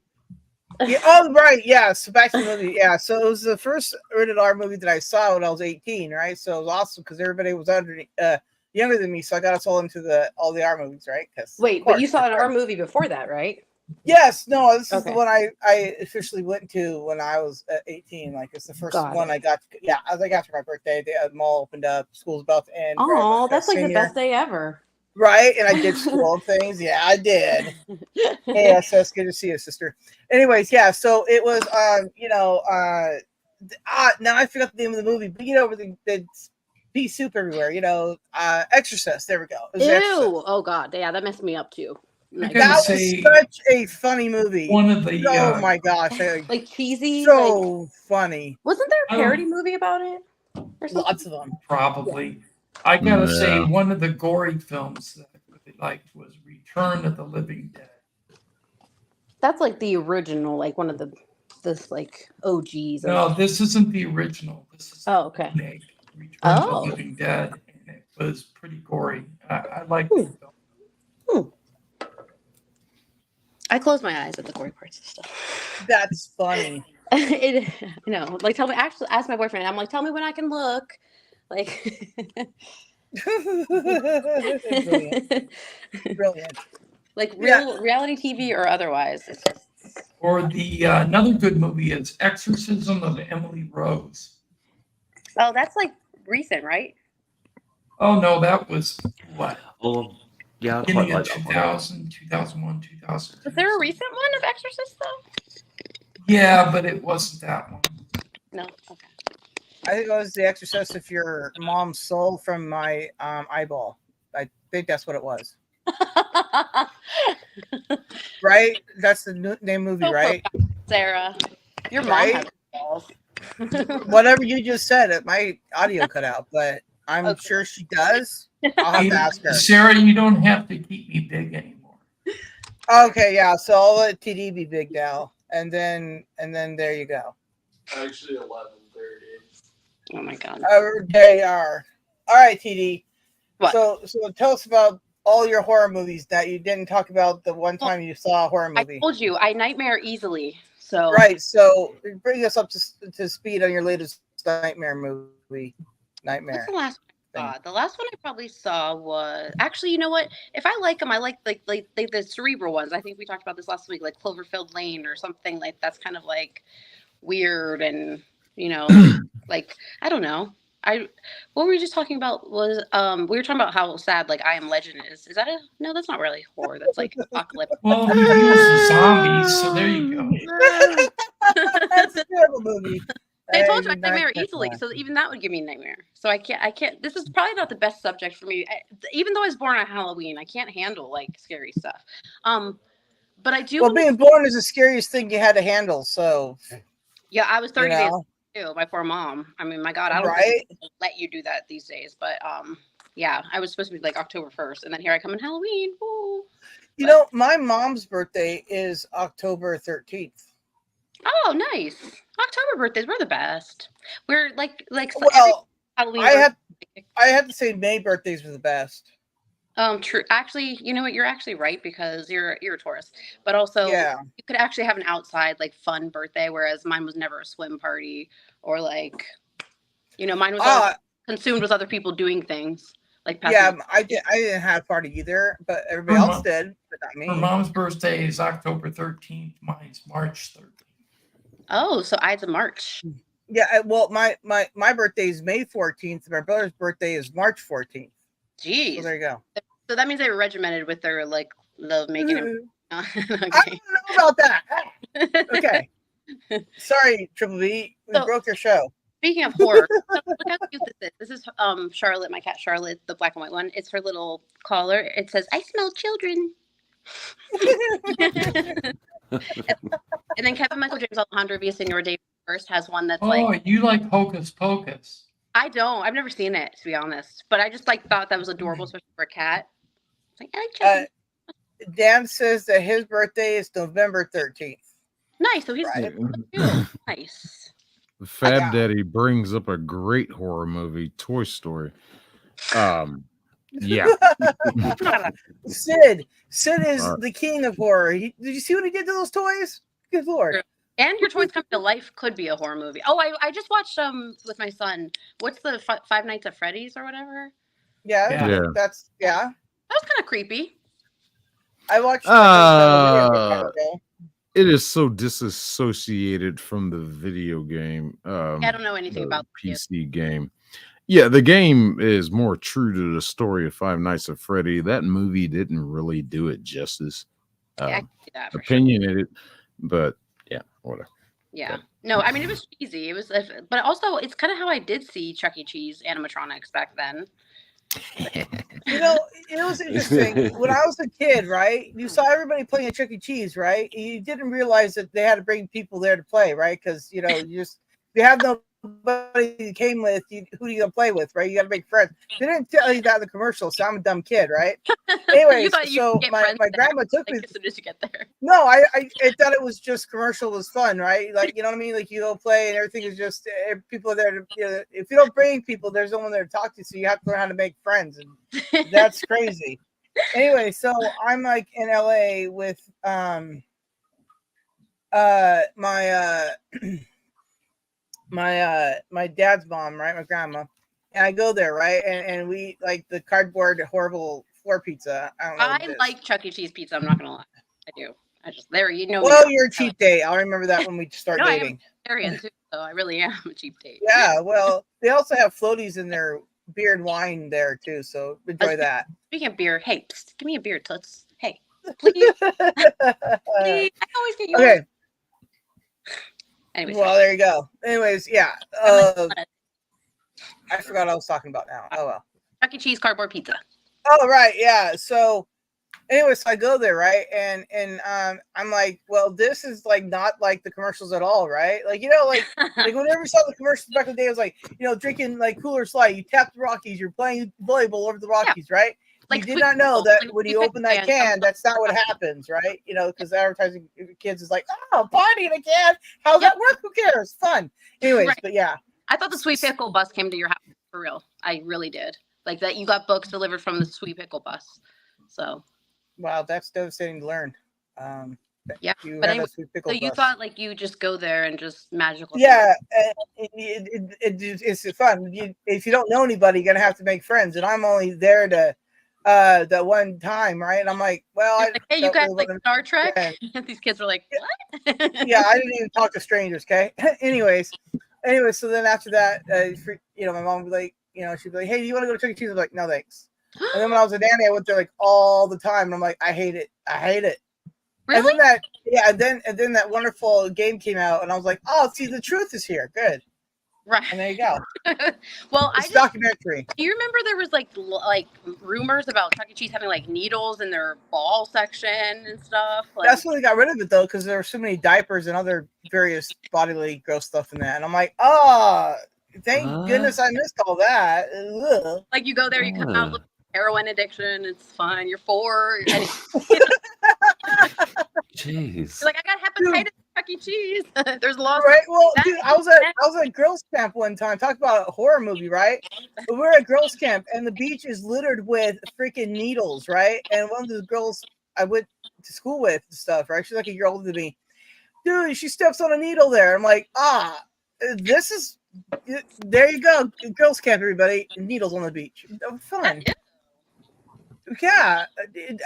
yeah, oh right, yeah. So back to the movie, yeah. So it was the first rated R movie that I saw when I was 18, right? So it was awesome because everybody was younger than me, so I got us all into all the R movies, right? Wait, but you saw an R movie before that, right? Yes, no, this is the Okay. one I officially went to when I was 18. Like it's the first Got one it. I got. Yeah, I was like after my birthday, the mall opened up, school's about to end. Oh, that's like the senior, best day ever. right? And I did school and things. Yeah, I did. ASS, good to see you, sister. Anyways, yeah, so it was now I forgot the name of the movie, but you know, where the pea soup everywhere, Exorcist. There we go. It was Exorcist. Ew! Oh God, yeah, that messed me up too. Like, gotta That was say, such a funny movie. One of the Oh my gosh, like cheesy. so like, funny. wasn't there I a don't- parody movie about it? Or something? Lots of them. probably. I gotta say, Yeah. one of the gory films that I really liked was Return of the Living Dead. That's like the original, like one of this like OGs. No, this isn't the original. This is Oh, okay. the remake, Return Oh. of the Living Dead, and it was pretty gory. I like Hmm. the film. I close my eyes at the gory parts and stuff. That's funny. Like tell me. Actually, ask my boyfriend. I'm like, tell me when I can look. Like, Brilliant. Brilliant. like Yeah. reality TV or otherwise. It's just, Or the another good movie is Exorcism of Emily Rose. oh, that's like recent, right? Oh no, that was what? Oh, yeah, I quite Beginning of like that one. 2000, 2001, 2002. Was there a recent one of Exorcist though? Yeah, but it wasn't that one. No. Okay. I think it was The Exorcist of Your Mom's Soul from my eyeball. I think that's what it was. Right? That's the name movie, So right? Sarah, your mom Right? has balls. Whatever you just said, my audio cut out, but I'm Okay. sure she does. I'll have to ask her. Sarah, you don't have to keep me big anymore. Okay, yeah. So I'll let TD be big now, and then there you go. Actually, 11:30. Oh my god. They are. All right, TD. What? So tell us about all your horror movies that you didn't talk about the one time you saw a horror I movie. told you I nightmare easily. So Right. So bring us up to speed on your latest nightmare movie. Nightmare. what's the last one I thing. saw? The last one I probably saw was actually, you know what? If I like them, I like the cerebral ones. I think we talked about this last week, like Cloverfield Lane or something like that's kind of like weird and like I don't know. What were we just talking about was we were talking about how sad like I Am Legend is. Is that no? That's not really horror. That's like apocalypse. Well, he deals with zombies, so there you go. That's a terrible movie. I told you I did not nightmare catch easily, that. so even that would give me a nightmare. So I can't. This is probably not the best subject for me. Even though I was born on Halloween, I can't handle like scary stuff. But I do. Well, being born is the scariest thing you had to handle. So Yeah, I was 30 you days know, too. My poor mom. I mean, my God, I don't right? think they let you do that these days. But yeah, I was supposed to be like October 1st, and then here I come in Halloween. Woo. You know, my mom's birthday is October 13th. Oh, nice. October birthdays, we're the best. We're like so every Well, Halloween. I have to say May birthdays were the best. True. Actually, you know what? You're actually right because you're a Taurus, but also Yeah. you could actually have an outside like fun birthday, whereas mine was never a swim party or like, mine was always consumed with other people doing things like. Yeah, I didn't have a party either, but everybody Her else mom- did, but not me. Her mom's birthday is October 13th. Mine's March 13th. Oh, so Ides of March. Yeah, well, my birthday is May 14th. My brother's birthday is March 14th. Jeez. So there you go. So that means they were regimented with their like love making. I Okay. don't know about that. Okay. Sorry, Triple B. We So- broke your show. Speaking of horror, look how cute this is. This is Charlotte, my cat Charlotte, the black and white one. It's her little collar. It says, "I smell children." And then Kevin Michael James Alejandro Villaseñor David first has one that's Oh, like you like Hocus Pocus. I don't. I've never seen it to be honest, but I just like thought that was adorable, especially for a cat. It's like I like children. Dan says that his birthday is November 13th. Nice. So he's Right. nice. Fab Yeah. Daddy brings up a great horror movie, Toy Story. Yeah. Sid is All right. the king of horror. Did you see what he did to those toys? Good lord. And Your Toys Come to Life could be a horror movie. Oh, I just watched with my son. What's the Five Nights at Freddy's or whatever? Yeah, Yeah. that's That was kind of creepy. I watched. It is so disassociated from the video game. I don't know anything the about the PC game. Yeah, the game is more true to the story of Five Nights at Freddy. That movie didn't really do it justice. Yeah, I can see that for sure. Opinionated, but yeah, whatever. Yeah. No, I mean it was cheesy. It was, but also it's kind of how I did see Chuck E. Cheese animatronics back then. You know, it was interesting. When I was a kid, right? You saw everybody playing at Chuck E. Cheese, right? You didn't realize that they had to bring people there to play, right? Because you have nobody you came with. Who are you gonna play with, right? You got to make friends. They didn't tell you that in the commercial, so I'm a dumb kid, right? Anyways, thought you so could get my friends there, grandma took me. Like as soon as you get there. No, I thought it was just commercial was fun, right? Like, you know what I mean? Like you go play and everything is just people are there to, if you don't bring people, there's no one there to talk to, so you have to learn how to make friends, and that's crazy. Anyway, so I'm like in LA with my dad's mom, right? My grandma. And I go there, right? And we like the cardboard horrible floor pizza. I don't know. what it I is. like Chuck E. Cheese pizza. I'm not gonna lie. I do. I just there. You know. Well, me you're a now. cheap date. I'll remember that when we start No, I am dating. vegetarian too, so I really am a cheap date. Yeah, well, they also have floaties in their beer and wine there too, so enjoy that. Speaking of beer, hey, psst, give me a beer, Toots. Hey, please, please. I always get yours. Okay, Anyways, well, there you go. Anyways, yeah. I'm I forgot what I was talking about now. Oh well. Chuck E. Cheese cardboard pizza. Oh right, yeah. So anyway, so I go there, right? And I'm like, well, this is like not like the commercials at all, right? Like, you know, like whenever you saw the commercials back in the day, it was like, you know, drinking like Cooler Slide, you tap the Rockies, you're playing volleyball over the Rockies, right? Like you did Sweet not know Pickle, that like when you Sweet open that Pickle can, that's not what happens, right? You know, because advertising kids is like, oh, party in a can. How's that work? Who cares? Fun. Anyways, Right. but yeah. I thought the Sweet Pickle bus came to your house for real. I really did. Like that, you got books delivered from the Sweet Pickle bus. So. Wow, that's devastating to learn. Yeah, you but have anyway, a Sweet Pickle so you bus. thought like you just go there and just magical. Yeah, it's fun. If you don't know anybody, you're gonna have to make friends. And I'm only there to that one time, right? And I'm like, well, Like, hey, you guys like Star Trek? Yeah. These kids were like, what? Yeah, I didn't even talk to strangers. Okay. Anyways, so then after that, you know, my mom would be like, you know, she'd be like, hey, do you want to go to Chuck E. Cheese? I'm like, no, thanks. And then when I was a nanny, I went there like all the time, and I'm like, I hate it. Really? And then and then that wonderful game came out, and I was like, oh, see, the truth is here. Good. Right. And there you go. Well, It's a documentary. do you remember there was like rumors about Chuck E. Cheese having like needles in their ball section and stuff? Like, That's when they got rid of it though, because there were so many diapers and other various bodily gross stuff in that. And I'm like, oh, thank goodness I missed all that. Ugh. like you go there, you come out with heroin addiction. It's fine. You're 4. And Jeez. you're like, I got hepatitis at Chuck E. Cheese. There's laws. Right. Well, dude, I was at girls' camp one time. Talk about a horror movie, right? But we're at girls' camp, and the beach is littered with freaking needles, right? And one of the girls I went to school with and stuff, right? She's like a year older than me. Dude, she steps on a needle there. I'm like, this is. There you go, girls' camp, everybody. Needles on the beach. Fun. Yeah,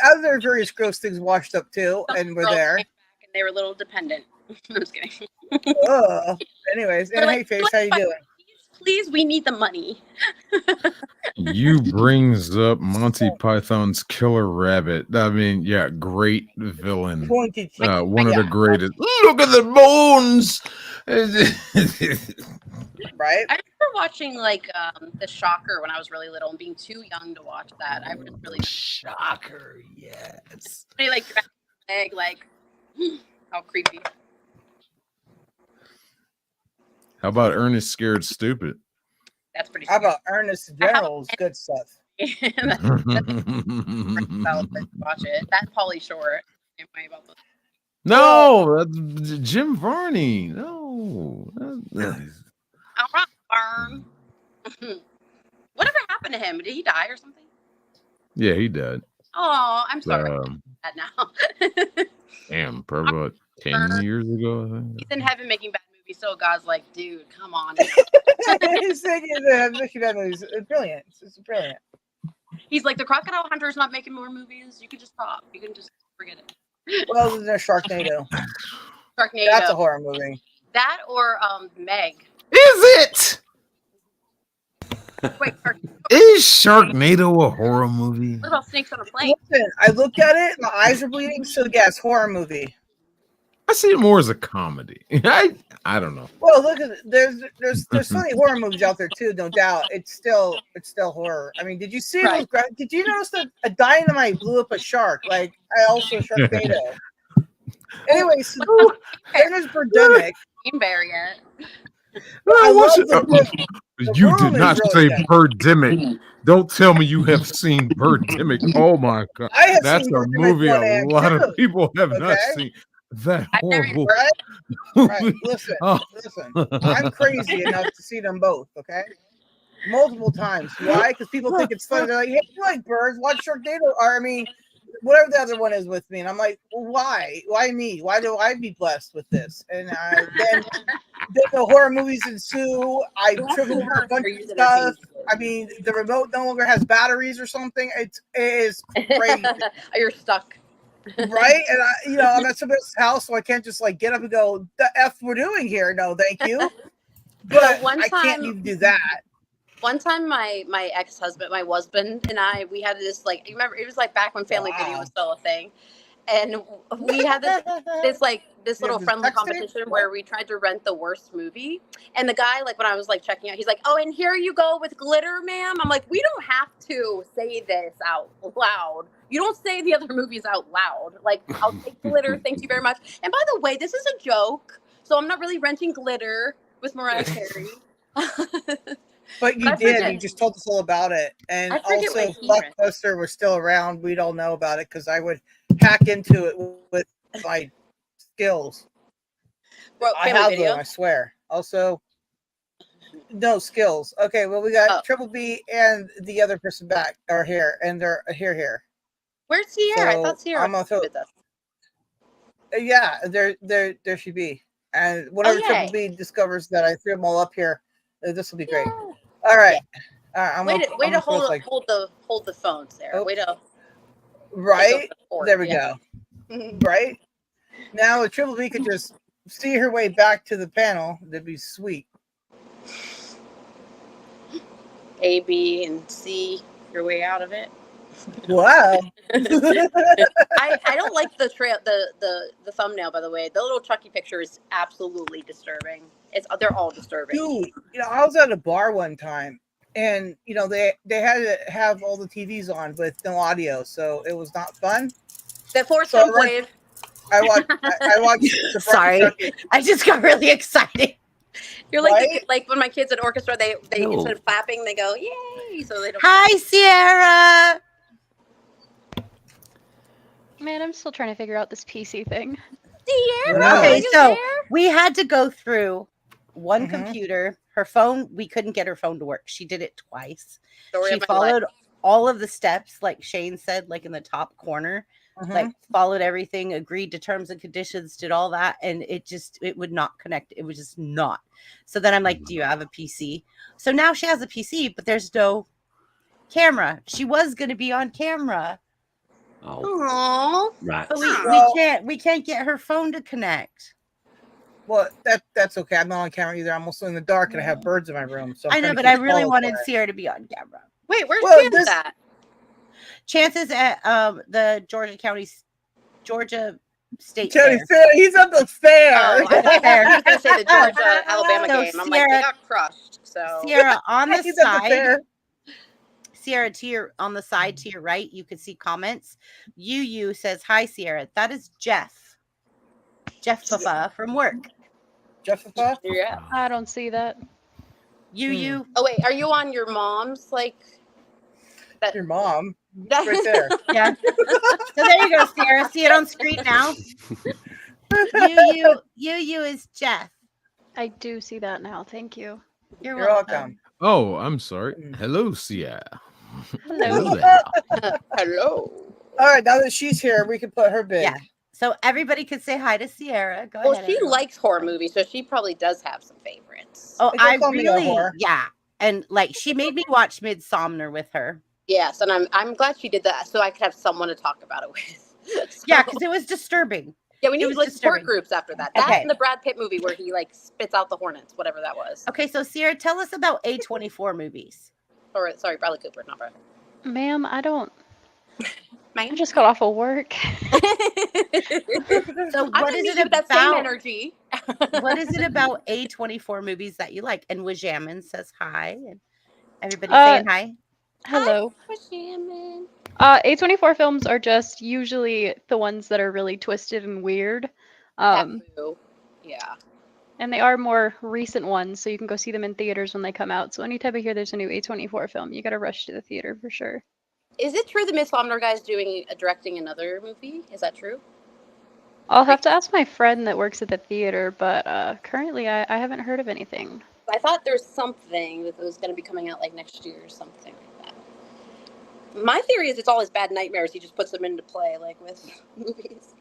other various gross things washed up too, and we're there. And they were a little dependent. I'm just kidding. Anyways, They're and like, hey, Face, how you doing? Please, we need the money. You brings up Monty Python's Killer Rabbit. I mean, yeah, great villain. Pointed. One of the greatest. Look at the bones. Right? I remember watching like The Shocker when I was really little and being too young to watch that. I was really Shocker, yes. They like grabbed my leg, like how creepy. How about Ernest Scared Stupid? That's pretty. How about Ernest General's good stuff? that's watch it. That Pauly Shore. Same way about the. No, that's Jim Varney. No. All right, Barn. Whatever happened to him? Did he die or something? Yeah, he died. Oh, I'm sorry. That now. Damn, probably about 10 years ago, I think. He's in heaven making bad movies, so God's like, dude, come on. He's thinking that movies. It's brilliant. It's brilliant. He's like, the Crocodile Hunter's not making more movies. You can just stop. You can just forget it. Well, there's Sharknado. Sharknado. That's a horror movie. That or Meg. Is it? Wait, Is Sharknado a horror movie? what about Snakes on a Plane? Listen, I looked at it, my eyes are bleeding, so yes, horror movie. I see it more as a comedy. I don't know. Well, look at there's funny horror movies out there too, no doubt. It's still horror. I mean, did you see Right. did you notice that a dynamite blew up a shark? Like I also Sharknado. Anyway, so there's Birdemic. Green Bear yet. I love You world did is not really say good. Birdemic. Don't tell me you have seen Birdemic. Oh my god. I have That's seen a Birdemic movie 1 a and lot 2, of people have not okay? seen. That I've never horrible. Right? Listen, Oh. listen. I'm crazy enough to see them both, okay? Multiple times. Why? Because people think it's funny. They're like, hey, you like birds, watch Sharknado. Or I mean, whatever the other one is with me. And I'm like, well, why? Why me? Why do I be blessed with this? And then the horror movies ensue. I tripled a bunch of stuff. I mean, the remote no longer has batteries or something. It is crazy. You're stuck. Right? And I'm at somebody's house, so I can't just like get up and go, the F we're doing here. No, thank you. But one I can't time- even do that. One time, my ex-husband, my husband, and we had this like, you remember, it was like back when Family Video was still a thing, and we had this this You little have this friendly texting? competition where we tried to rent the worst movie. And the guy, like when I was like checking out, he's like, "Oh, and here you go with glitter, ma'am." I'm like, "We don't have to say this out loud. You don't say the other movies out loud. Like, I'll take glitter, thank you very much. And by the way, this is a joke, so I'm not really renting glitter with Mariah Carey." But you I did. forget. You just told us all about it. And I forget also, what if he read. Blockbuster was still around, we'd all know about it because I would hack into it with my skills. Well, I family have video. them, I swear. Also, no skills. Okay, well, we got Oh. Triple B and the other person back are here, and they're here. Where's Sierra? I So, thought Sierra I'm gonna was throw- with us. Yeah, there she be. And whenever yay. Triple B discovers that I threw them all up here, this will be great. Yay. All right. All right, Way to I'm gonna post, like, hold the phone, Sarah. Oh. Way to right. forward, There we yeah. go. Right now, if Triple B could just see her way back to the panel, that'd be sweet. A, B, and C your way out of it. Wow. I don't like the trail the thumbnail, by the way. The little Chucky picture is absolutely disturbing. They're all disturbing. Dude, I was at a bar one time, and they had to have all the TVs on with no audio, so it was not fun. The Forrest So I Gump went- wave. I watched the Sorry. Chucky. I just got really excited. You're like Right? like when my kids at orchestra, they No. instead of clapping, they go yay. So they don't. Hi, Sierra. Man, I'm still trying to figure out this PC thing. Sierra, Wow. are Okay, you so there? we had to go through one Mhm. computer. Her phone, we couldn't get her phone to work. She did it twice. Story She of my life. followed all of the steps, like Shane said, like in the top corner, Mhm. like followed everything, agreed to terms and conditions, did all that, and it would not connect. It was just not. So then I'm like, do you have a PC? So now she has a PC, but there's no camera. She was going to be on camera, Oh, Aww. rats. but Well- we can't get her phone to connect. Well, that's okay. I'm not on camera either. I'm also in the dark, and I have birds in my room. So I'm I know, trying to but I keep really all wanted quiet. Sierra to be on camera. Wait, where's Well, Chance this- at? Chances at the Georgia State Tony Fair. Fair, he's at the fair. Oh, I thought Fair. you were going to say the Georgia Alabama So game. I'm like, they Sierra- got crushed. So Sierra on the He's at the side. fair. Sierra on the side to your right, you can see comments. You says hi, Sierra. That is Jeff. Jeff Papa from work. Jessica, yeah. I don't see that. You. Oh wait, are you on your mom's like? That your mom, right there. Yeah. So there you go, Sierra. See it on screen now. You is Jeff. I do see that now. Thank you. You're You're welcome. welcome. Oh, I'm sorry. Mm. Hello, Sierra. Hello. there. Hello. All right, now that she's here, we can put her big. Yeah. So everybody could say hi to Sierra. Go Well, ahead. she everyone. likes horror movies, so she probably does have some favorites. Oh, Don't I call me a really, whore. yeah. And like she made me watch Midsomner with her. Yes, and I'm glad she did that, so I could have someone to talk about it with. So- Yeah, because it was disturbing. yeah, we it need was like support disturbing. groups after that. That's Okay. in the Brad Pitt movie where he like spits out the hornets, whatever that was. Okay, so Sierra, tell us about A24 movies. Or sorry, Bradley Cooper, not Brad. Ma'am, I don't. I Man. just got off of work. So I'm what gonna is meet it you with that same about? energy. What is it about A24 movies that you like? And Wajamin says hi, and everybody Uh, saying hi. Hello. Shaman. A24 films are just usually the ones that are really twisted and weird. Taboo. Yeah. And they are more recent ones, so you can go see them in theaters when they come out. So anytime I hear there's a new A24 film, you gotta rush to the theater for sure. Is it true the Miss Somner guy's directing another movie? Is that true? I'll have to ask my friend that works at the theater, but currently I haven't heard of anything. I thought there's something that was going to be coming out like next year or something like that. My theory is it's all his bad nightmares. He just puts them into play, like with movies.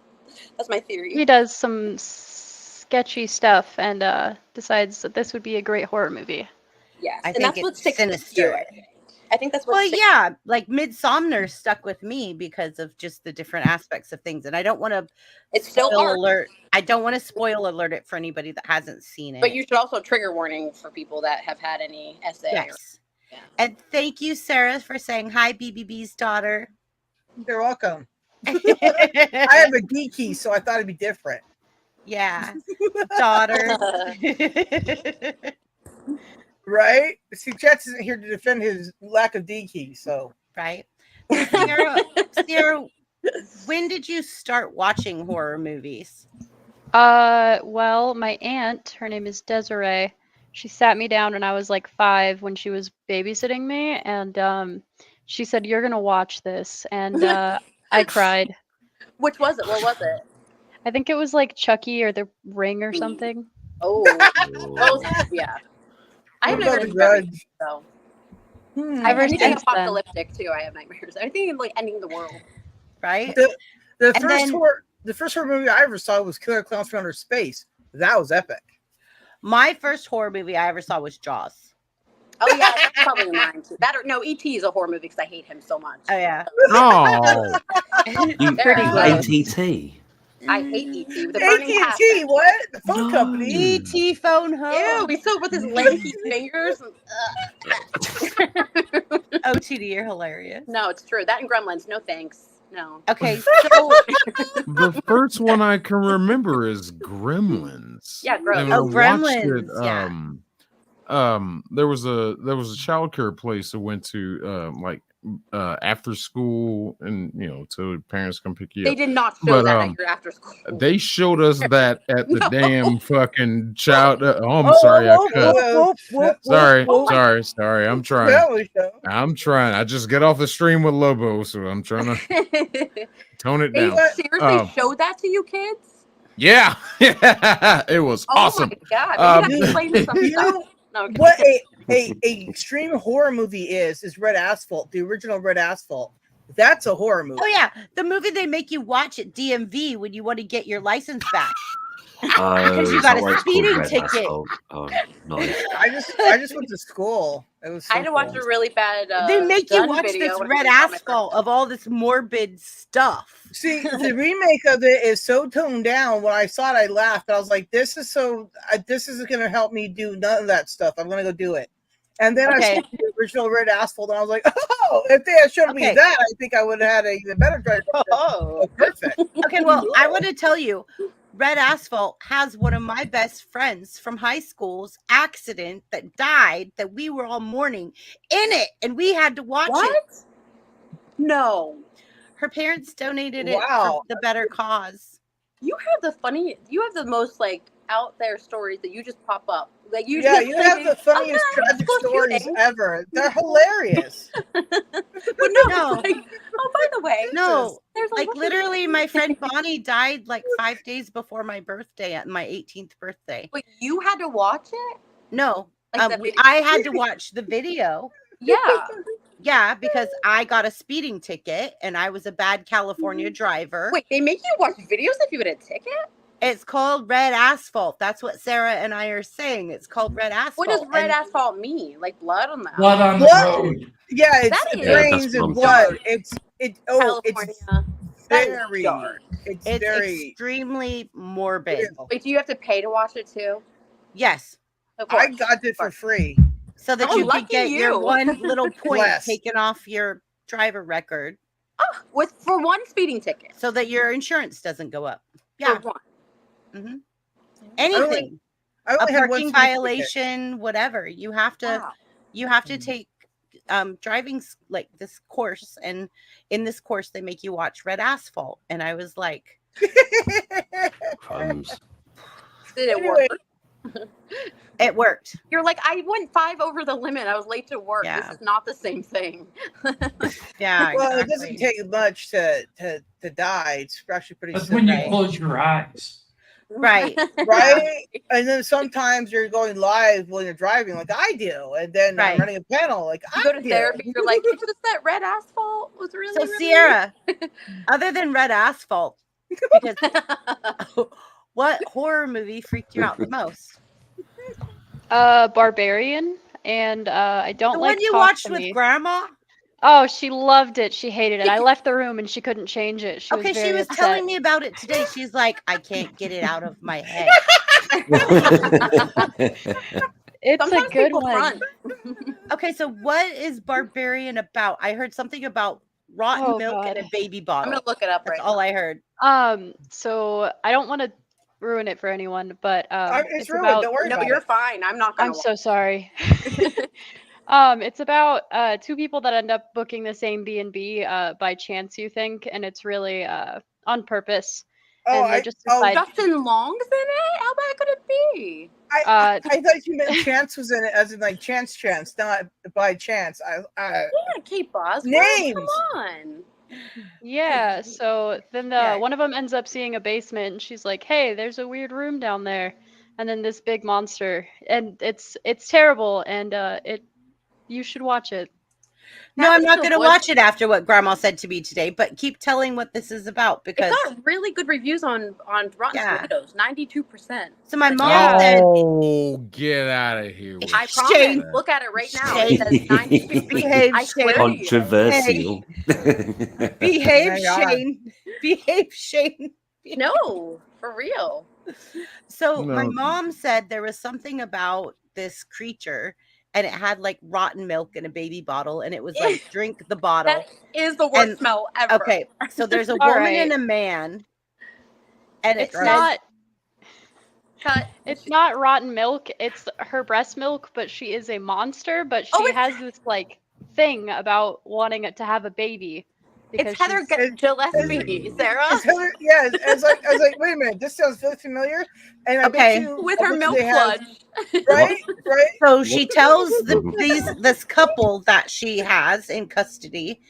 That's my theory. He does some sketchy stuff and decides that this would be a great horror movie. Yes, I and think that's what it's sticks with you. sinister. I think that's what. Well, sticks- yeah, like Midsomner stuck with me because of just the different aspects of things, and I don't want to. It's still art. alert. I don't want to spoil alert it for anybody that hasn't seen it. But you should also trigger warning for people that have had any essay. yes. Yeah. And thank you, Sarah, for saying hi, BBB's daughter. You're welcome. I have a D key, so I thought it'd be different. Yeah, daughter. Right? See, Jets isn't here to defend his lack of D key, so. Right. Sierra, when did you start watching horror movies? Well, my aunt, her name is Desiree. She sat me down when I was like 5 when she was babysitting me, and she said, "You're gonna watch this," and I cried. Which was it? What was it? I think it was like Chucky or The Ring or something. Oh, those, yeah. I have What about nightmares The about it, Grudge? so. Ever Anything since then. apocalyptic too, I have nightmares. Anything like ending the world. Right. The And first then- horror movie I ever saw was Killer Clowns from Outer Space. That was epic. My first horror movie I ever saw was Jaws. Oh yeah, that's probably mine too. That or no, E.T. is a horror movie because I hate him so much. Oh yeah. Oh, You Pretty gross. ATT. I hate E.T. with a burning AT&T, passion. what? The phone No. company. E.T. phone Ew, home. he's so with his lanky fingers. OTD, you're hilarious. No, it's true. That and Gremlins. No thanks. No. Okay, so the first one I can remember is Gremlins. Yeah, gross. And Oh, I watched Gremlins, yeah. There was a childcare place I went to, like after school, and so parents come pick you They up. did not show But, that at your after school. They showed us that at the No. damn fucking child. I'm sorry, I cut. Sorry. I'm trying. Family show. I just get off the stream with Lobo, so I'm trying to tone it They down. seriously showed that to you kids? Yeah, it was awesome. Oh my god! Maybe Um, that explains some You stuff. know No, okay. what a extreme horror movie is Red Asphalt, the original Red Asphalt. That's a horror movie. oh yeah, the movie they make you watch at DMV when you want to get your license back. Because you is got that a why it's called speeding Red ticket. Asphalt? Oh, nice. I just went to school. It was. So I had to watch cool. a really bad. They make you gun watch video this when I red was on my first asphalt time. of all this morbid stuff. See, the remake of it is so toned down. When I saw it, I laughed. I was like, "This is so. This isn't going to help me do none of that stuff. I'm going to go do it." And then Okay. I saw the original Red Asphalt, and I was like, "Oh, if they had shown me Okay. that, I think I would have had a even better driver." Oh, Perfect. Okay, well, I want to tell you, Red Asphalt has one of my best friends from high school's accident that died that we were all mourning in it, and we had to watch it. what? No. Her parents donated it Wow. for the better cause. You have the most like out there stories that you just pop up. Like you Yeah, just you have the funniest tragic school stories shooting. ever. They're hilarious. But no, No. like, oh by the way, No, there's like what's literally, my friend Bonnie died like 5 days before my birthday, at my 18th birthday. Wait, you had to watch it? No, Like the video? I had to watch the video. Yeah. Yeah, because I got a speeding ticket and I was a bad California driver. Wait, they make you watch videos if you get a ticket? It's called Red Asphalt. That's what Sarah and I are saying. It's called Red Asphalt. What does red and- asphalt mean? Like blood on the Blood on the What? road. Yeah, it's That is- brains that's and from blood. It's California. That is very dark. it's It's very extremely morbid. real. Wait, do you have to pay to watch it too? Yes. Of I course. got it Of for course. free. So that Oh, you could lucky get your you. one little point Bless. taken off your driver record Oh, for one speeding ticket. so that your insurance doesn't go up. For Yeah. one. hmm Anything. I A only had one parking speeding ticket. violation, whatever. You have to Wow. you have to take driving like this course, and in this course they make you watch Red Asphalt, and I was like, Crumbs. Did it Anyway. work? it worked. You're like, I went 5 over the limit. I was late to work. Yeah. This is not the same thing. Yeah, Well, it exactly. doesn't take much to die. It's actually pretty That's when you simple. close your eyes. Right. Right? And then sometimes you're going live when you're driving, like I do, and then Right. I'm running a panel, like You I go to do. therapy, you're like, it's just that red asphalt was really, So really Sierra, other than Red Asphalt, because what horror movie freaked you out the most? Barbarian, and I don't The like one you Talk watched to with Me. Grandma? Oh, she loved it. She hated it. I left the room and she couldn't change it. She Okay, was she very was upset. telling me about it today. She's like, I can't get it out of my head. It's Sometimes a good people one. front. Okay, so what is Barbarian about? I heard something about rotten Oh, milk in God. a baby I'm bottle. gonna look it up That's right all now. I heard. So I don't want to ruin it for anyone, but It's it's ruined. about. Don't worry No, about you're it. fine. I'm not gonna I'm so sorry. It's about two people that end up booking the same B&B by chance, you think, and it's really on purpose. Oh, And they just decide. Justin Long's in it? How bad could it be? I thought you meant Chance was in it, as in like Chance, not by chance. Yeah, Kate Bosworth. Names. Come on. Yeah, so then Yeah. one of them ends up seeing a basement, and she's like, "Hey, there's a weird room down there," and then this big monster, and it's terrible, and you should watch it. No, I'm Happens not to going to avoid- watch it after what Grandma said to me today, but keep telling what this is about because. It's got really good reviews on Rotten Yeah. Tomatoes, 92%. So my Like, mom yeah. said, Oh, get out of here! With I that. promise. Look at it right now. Shane. It says 92%. Behave, I swear Shane. to you. Controversial. behave, Hang on. Shane. Behave, Shane. No, for real. So my No. mom said there was something about this creature and it had like rotten milk in a baby bottle and it was like drink the bottle. That is the worst And- smell ever. Okay, so there's a All woman right. and a man and it It's says not. Cut. It's not rotten milk. It's her breast milk, but she is a monster. But she Oh, it's- has this like thing about wanting it to have a baby. because It's Heather she's- Gillespie, Sarah. It's Heather, yeah, I was like, wait a minute, this sounds really familiar. And I bet Okay. you, With I her bet you milk they have- sludge. right, right. So she tells this couple that she has in custody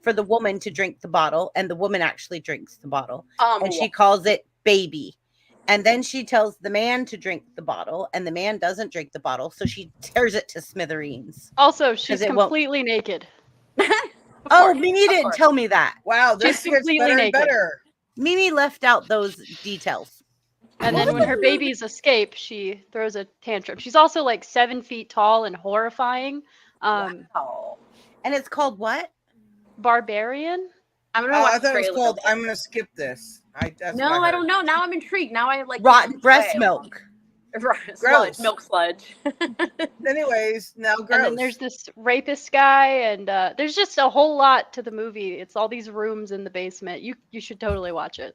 for the woman to drink the bottle, and the woman actually drinks the bottle, and she calls it baby. And then she tells the man to drink the bottle, and the man doesn't drink the bottle, so she tears it to smithereens. Also, she's it won't- completely naked. Oh, Mimi didn't tell me that. Wow, this She's gets completely better and naked. better. Mimi left out those details. And then when her babies escape, she throws a tantrum. She's also like 7 feet tall and horrifying. Wow. And it's called what? Barbarian? I'm gonna Oh, watch I thought it was trailer. called I'm gonna skip this. That's No, what I heard. don't know. Now I'm intrigued. Now I like Rotten breast Wait. milk. Sludge, Gross. milk sludge. Anyways, now gross. And then there's this rapist guy, and there's just a whole lot to the movie. It's all these rooms in the basement. You should totally watch it.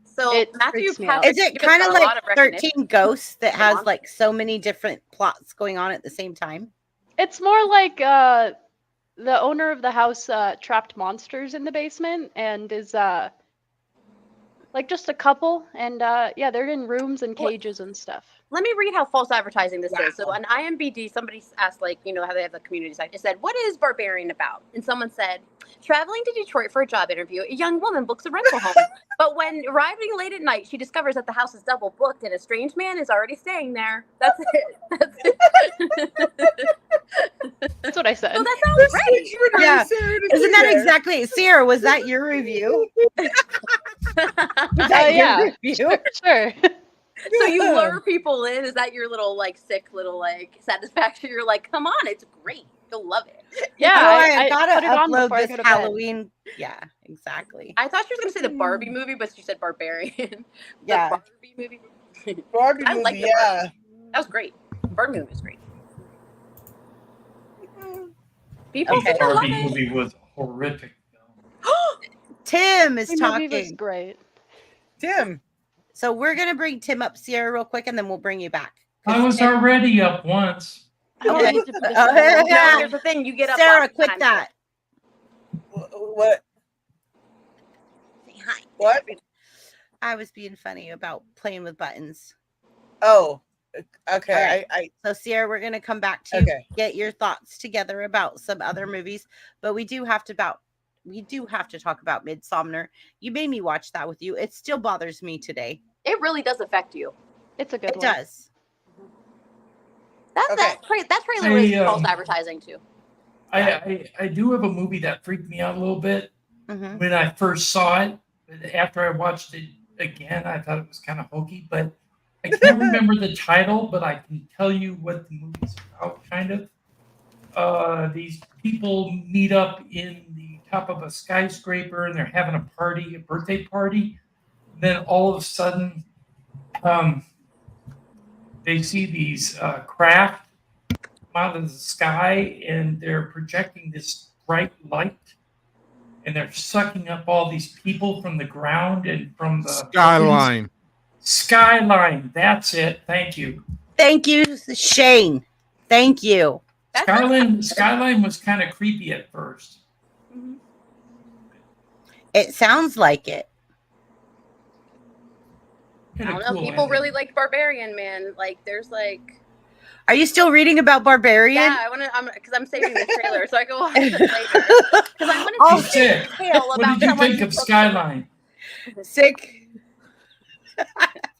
So It Matthew freaks me out. Is it Patrick kind of got a lot like of recognition. 13 Ghosts that has Monster. like so many different plots going on at the same time? It's more like the owner of the house trapped monsters in the basement and is like just a couple, and yeah, they're in rooms and What? cages and stuff. Let me read how false advertising this is. So Wow. on IMDb, somebody asked, like, you know, how they have the community site. It said, "What is Barbarian about?" And someone said, "Traveling to Detroit for a job interview, a young woman books a rental home. But when arriving late at night, she discovers that the house is double booked and a strange man is already staying there." That's it. That's it. That's what I said. So that sounds great. Yeah. Isn't that exactly Sierra? Was that your review? Was that your yeah. review? Sure. So you lure people in? Is that your little like sick little like satisfaction? You're like, come on, it's great. You'll love it. Yeah, Oh, I gotta put it on upload before I this go to bed. Halloween. Yeah, exactly. I thought she was gonna say the Barbie movie, but she said Barbarian. The Yeah. Barbie movie. Barbie I movie, like the yeah. That was great. Barbie movie was great. People Okay. seem to love Barbie it. movie was horrific. Though. Tim is The movie was talking. great. Tim. So we're gonna bring Tim up, Sierra, real quick, and then we'll bring you back. I was already up once. You Okay. need to put this Oh, on. yeah. No, here's the thing: you get up. Sarah, last quit time. that. What? Say hi. What? I was being funny about playing with buttons. Oh, okay. All right. I So Sierra, we're gonna come back to Okay. get your thoughts together about some other movies, but we do have to talk about Midsomner. You made me watch that with you. It still bothers me today. It really does affect you. It's a good It one. does. That's Okay. that's really Hey, false advertising too. I do have a movie that freaked me out a little bit Mhm. when I first saw it. But after I watched it again, I thought it was kind of hokey. But I can't remember the title, but I can tell you what the movie's about, kind of. These people meet up in the top of a skyscraper and they're having a party, a birthday party. Then all of a sudden, they see these craft come out of the sky and they're projecting this bright light. and they're sucking up all these people from the ground and from the Skyline. Skyline. That's it. Thank you. Thank you, Shane. Thank you. Skyline was kind of creepy at first. It sounds like it. I Kinda don't know. cool, People ain't it? really liked Barbarian, man. Like, there's like, Are you still reading about Barbarian? yeah, because I'm saving the trailer so I can watch it later. Because I want Oh, to see sick. a tale What about did you someone think who of took- Skyline? Sick.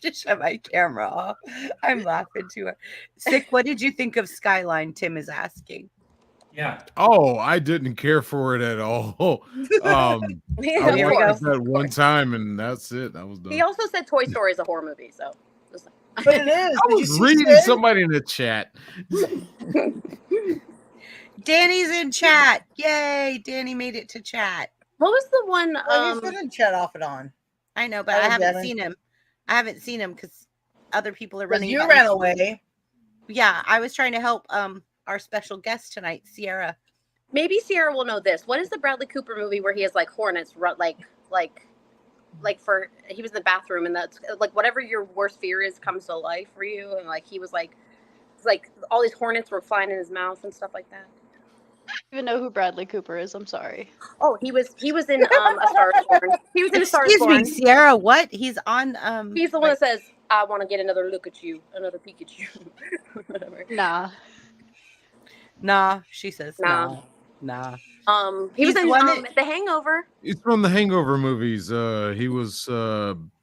Just shut my camera off. I'm laughing too hard. Sick. What did you think of Skyline? Tim is asking. Yeah. Oh, I didn't care for it at all. I Yeah, Here we watched go. that one time and that's it. That was done. He also said Toy Story is a horror movie, so. But it is. I Did you was see reading Sid? somebody in the chat. Danny's in chat. Yay. Danny made it to chat. What was the one? Well, he's been in chat off and on. I know, but That I was haven't Devin. seen him. I haven't seen him because other people are Because running. you about ran him. away. Yeah, I was trying to help our special guest tonight, Sierra. Maybe Sierra will know this. What is the Bradley Cooper movie where he has like hornets run like for he was in the bathroom and that's like whatever your worst fear is comes to life for you and like he was like it's like all these hornets were flying in his mouth and stuff like that. I don't even know who Bradley Cooper is. I'm sorry. Oh, he was in A Star Is Born. He was in A Star Is Excuse me, Born. Sierra. What? He's on He's the one that says, "I want to get another look at you, another peek at you." Whatever. Nah. Nah, she says Nah. nah. He was He's in the one that- The Hangover. It's from the Hangover movies. He was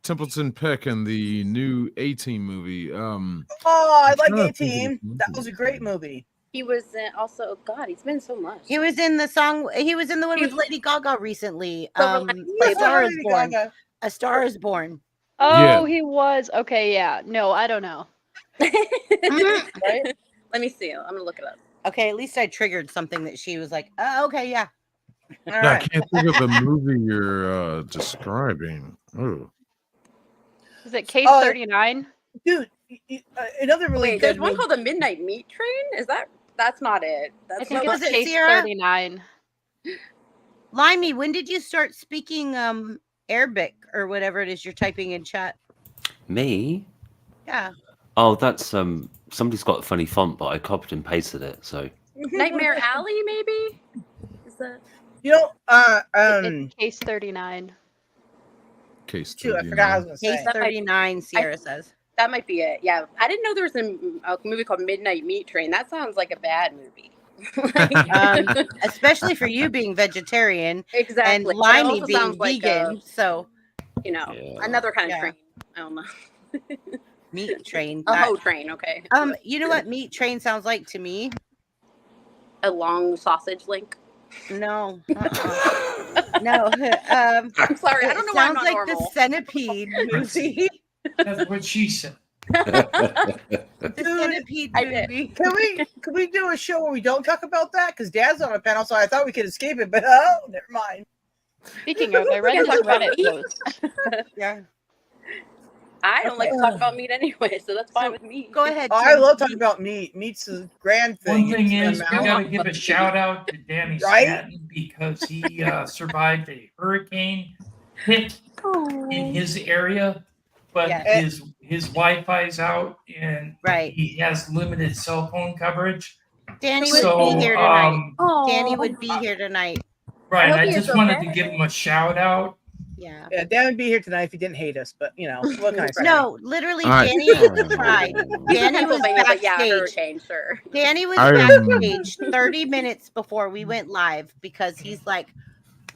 Templeton Peck in the new A-Team movie. Oh, I like trying to think of A-Team. the That movie. was a great movie. He was also. Oh God, he's been so much. He was in the song. He was in the one with Lady Gaga recently. Silver Linings A Playbook. Star is Lady Born. Gaga. A Star is Born. Oh, Yeah. he was. Okay, yeah. No, I don't know. Right? Let me see. I'm gonna look it up. Okay, at least I triggered something that she was like, oh, okay, yeah. All I right. can't think of the movie you're describing. Oh, Is it Case Oh, 39? Dude, another really Wait, there's good one movie. called The Midnight Meat Train. Is that? That's not it. I That's think not was it's it Case Sierra? 39. Limey, when did you start speaking Arabic or whatever it is you're typing in chat? Me? Yeah. Oh, that's somebody's got a funny font, but I copied and pasted it. So Nightmare Alley, maybe. Is that? You know, It's Case 39. Case shoot, I forgot I was 39. gonna Case say. That might- 39, Sierra says. That might be it. Yeah, I didn't know there was a movie called Midnight Meat Train. That sounds like a bad movie. Especially for you being vegetarian Exactly. and But it Limey also being sounds like vegan. So, Yeah. another kind of Yeah. train. I don't know. meat train. A not- hoe train. Okay. you know what meat train sounds like to me? A long sausage link. No. No. I'm sorry. I don't know why I'm sounds not like normal. the Centipede movie. That's what she said. The Dude, Centipede I did. movie. Can we do a show where we don't talk about that? Because Dad's on a panel, so I thought we could escape it, but oh, never mind. Speaking of, I read Yeah, this talk about Reddit meat. post. Yeah. I don't like to talk about meat anyway, so that's fine So, with me. Go ahead. Oh, I Tim. love talking about meat. Meat's a grand thing. One thing It's is, in we the got to mouth. give a shout out to Danny Right? Stanton because he survived a hurricane hit in his area, but Yes. his Wi-Fi's out and Right. he has limited cell phone coverage. Danny would So, be here tonight. Oh, Danny would be here tonight. Right, hope I he is just wanted okay. to give him a shout out. Yeah. Yeah, Dan would be here tonight if he didn't hate us, but you know, what can I say? No, literally, All right. Danny tried. He's in Danny was Pennsylvania, but yeah, backstage. hurricane, sure. Danny was I am- backstage 30 minutes before we went live because he's like,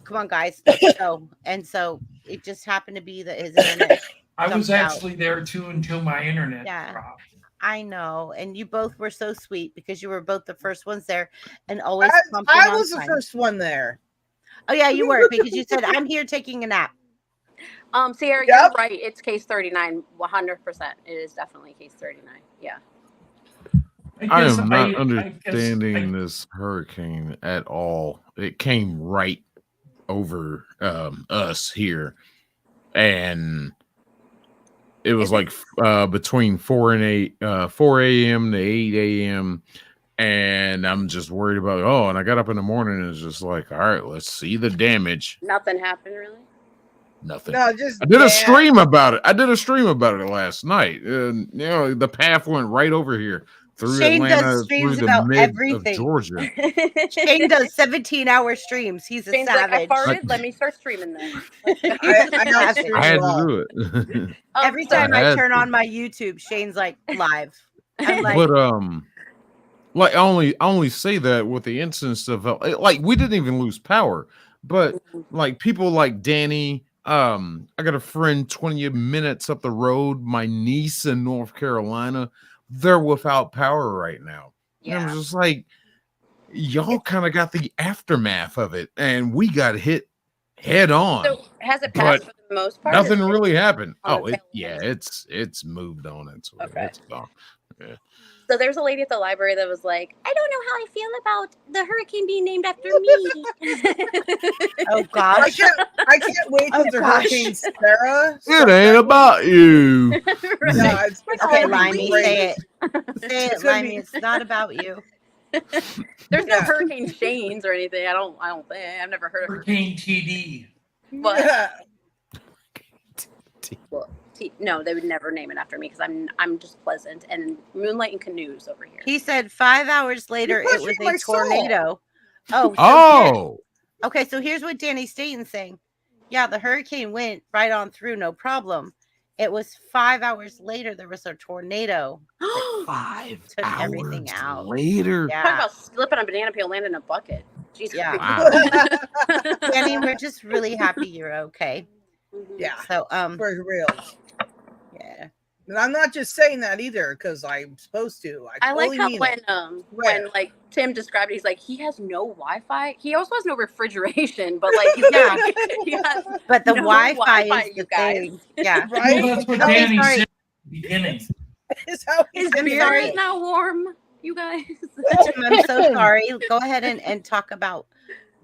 "Come on, guys, let's go." And so it just happened to be that his internet. I was Jumped out. actually there too until my internet Yeah. dropped. I know, and you both were so sweet because you were both the first ones there, and always pumping I on was the time. first one there. Oh yeah, you were because you said, "I'm here taking a nap." Sierra, Yep. you're right. It's case 39, 100%. It is definitely case 39. Yeah. I guess am not I guess understanding this hurricane at all. It came right over us here, and it was like between 4 and 8, 4 a.m. to 8 a.m. And I'm just worried about, oh, and I got up in the morning and it's just like, all right, let's see the damage. Nothing happened really. Nothing. No, just I did a Dan. stream about it last night. And you know, the path went right over here through Shane does Atlanta, through streams the about mid everything. of Georgia. Shane does 17-hour streams. He's a Shane's like, I savage. farted. Let me start streaming then. I know stream I had well. to do it. Every So- time I I had turn to. on my YouTube, Shane's like live. I'm like, But like I only say that with the instance of like we didn't even lose power, but like people like Danny, I got a friend 20 minutes up the road, my niece in North Carolina, they're without power right now. And I'm Yeah. just like, y'all kind of got the aftermath of it, and we got hit head on. So has it passed But for the most part? Nothing Is it- really happened. on Oh, the it tail yeah, end? it's moved on. It's Okay. it's gone. Yeah. So there's a lady at the library that was like, I don't know how I feel about the hurricane being named after me. oh I gosh. can't wait Oh, till the gosh. Hurricane Sarah. It ain't about you. No, Right. it's Okay, gonna be Limey, great. say it. Say It's it, gonna Limey. be- It's not about you. There's no Yeah. Hurricane Shanes or anything. I don't think. I've never heard of her. Hurricane TD. What? Yeah. Well, no, they would never name it after me because I'm just pleasant and moonlight and canoes over here. He said 5 hours later it was crushing my a soul. tornado. Oh, so Oh, okay. So here's what Danny Staten's saying. Yeah, the hurricane went right on through, no problem. It was 5 hours later there was a tornado. 5 Took hours everything out. later. Talk Yeah, about slipping a banana peel, land in a bucket. Jesus. Yeah. Wow. Danny, we're just really happy you're okay. Mhm. Yeah, So for real. yeah. And I'm not just saying that either because I'm supposed to. I like totally how mean when it. when like Tim described it, he's like he has no Wi-Fi. He also has no refrigeration, but like he's Yeah. he has But the no Wi-Fi is you the guys. thing. Yeah. Right? Well, that's what Oh, Danny sorry. said at the beginning. Is how His I'm beard sorry. is now warm, you guys. I'm so sorry. Go ahead and talk about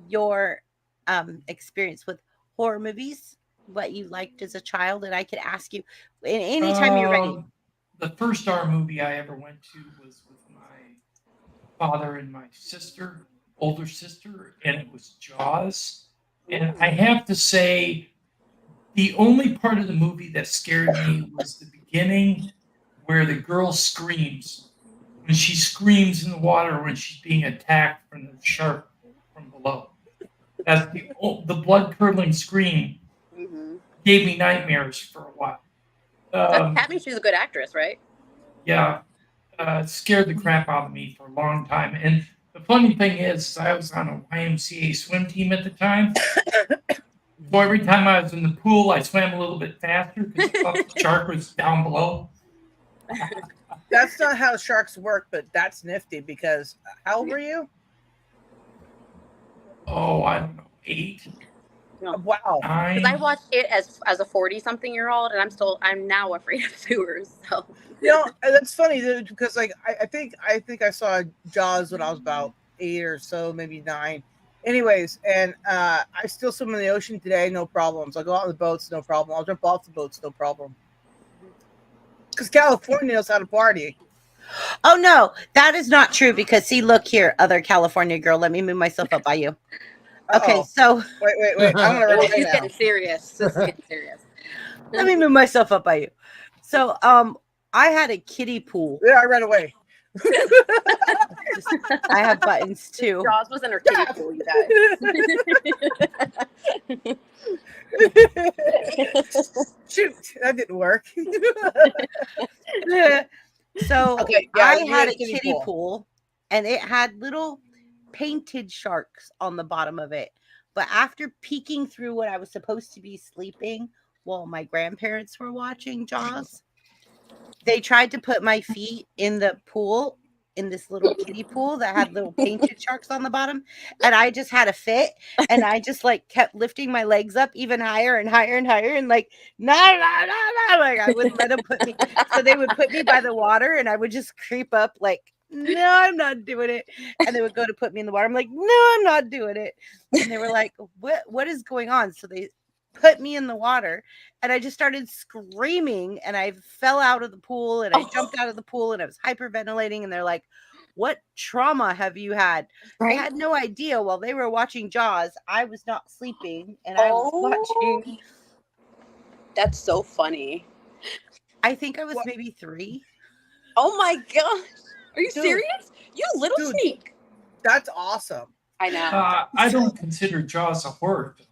your experience with horror movies, what you liked as a child, and I could ask you anytime you're ready. The first horror movie I ever went to was with my father and my sister, older sister, and it was Jaws. And I have to say, the only part of the movie that scared me was the beginning where the girl screams. When she screams in the water when she's being attacked from the shark from below. That's the blood curdling scream Mm-hmm. gave me nightmares for a while. That means she's a good actress, right? Yeah, it scared the crap out of me for a long time. And the funny thing is, I was on a YMCA swim team at the time. So every time I was in the pool, I swam a little bit faster because I thought the shark was down below. That's not how sharks work, but that's nifty because how old were you? Oh, I don't know, 8, Wow. 9. Because I watched it as a 40-something-year-old, and I'm now afraid of sewers. So You know, that's funny because like I think I saw Jaws when I was about 8 or so, maybe 9. Anyways, and I still swim in the ocean today, no problems. I go out on the boats, no problem. I'll jump off the boats, no problem. Because California knows how to party. Oh no, that is not true because see, look here, other California girl. Let me move myself up by you. Okay, Uh-oh. so Wait. I'm gonna run this away is now. getting serious. This is getting serious. let me move myself up by you. So I had a kiddie pool. Yeah, I ran away. I have buttons too. Jaws was in her kiddie pool, you guys. Shoot, that didn't work. So Okay, yeah, I you had had a a kiddie kiddie pool. pool and it had little painted sharks on the bottom of it. But after peeking through what I was supposed to be sleeping while my grandparents were watching Jaws, they tried to put my feet in the pool, in this little kiddie pool that had little painted sharks on the bottom. And I just had a fit. And I just like kept lifting my legs up even higher and higher and higher. And like, no. Like I wouldn't let them put me. So they would put me by the water and I would just creep up like, no, I'm not doing it. And they would go to put me in the water. I'm like, no, I'm not doing it. And they were like, what is going on? So they put me in the water and I just started screaming and I fell out of the pool and I jumped out of the pool and I was hyperventilating and they're like, What trauma have you had? I Right? had no idea. While they were watching Jaws, I was not sleeping and I was watching. That's so funny. I think I was What? maybe 3. Oh my gosh. Are you Dude. serious? You little Dude. sneak. That's awesome. I know. I don't consider Jaws a horror film.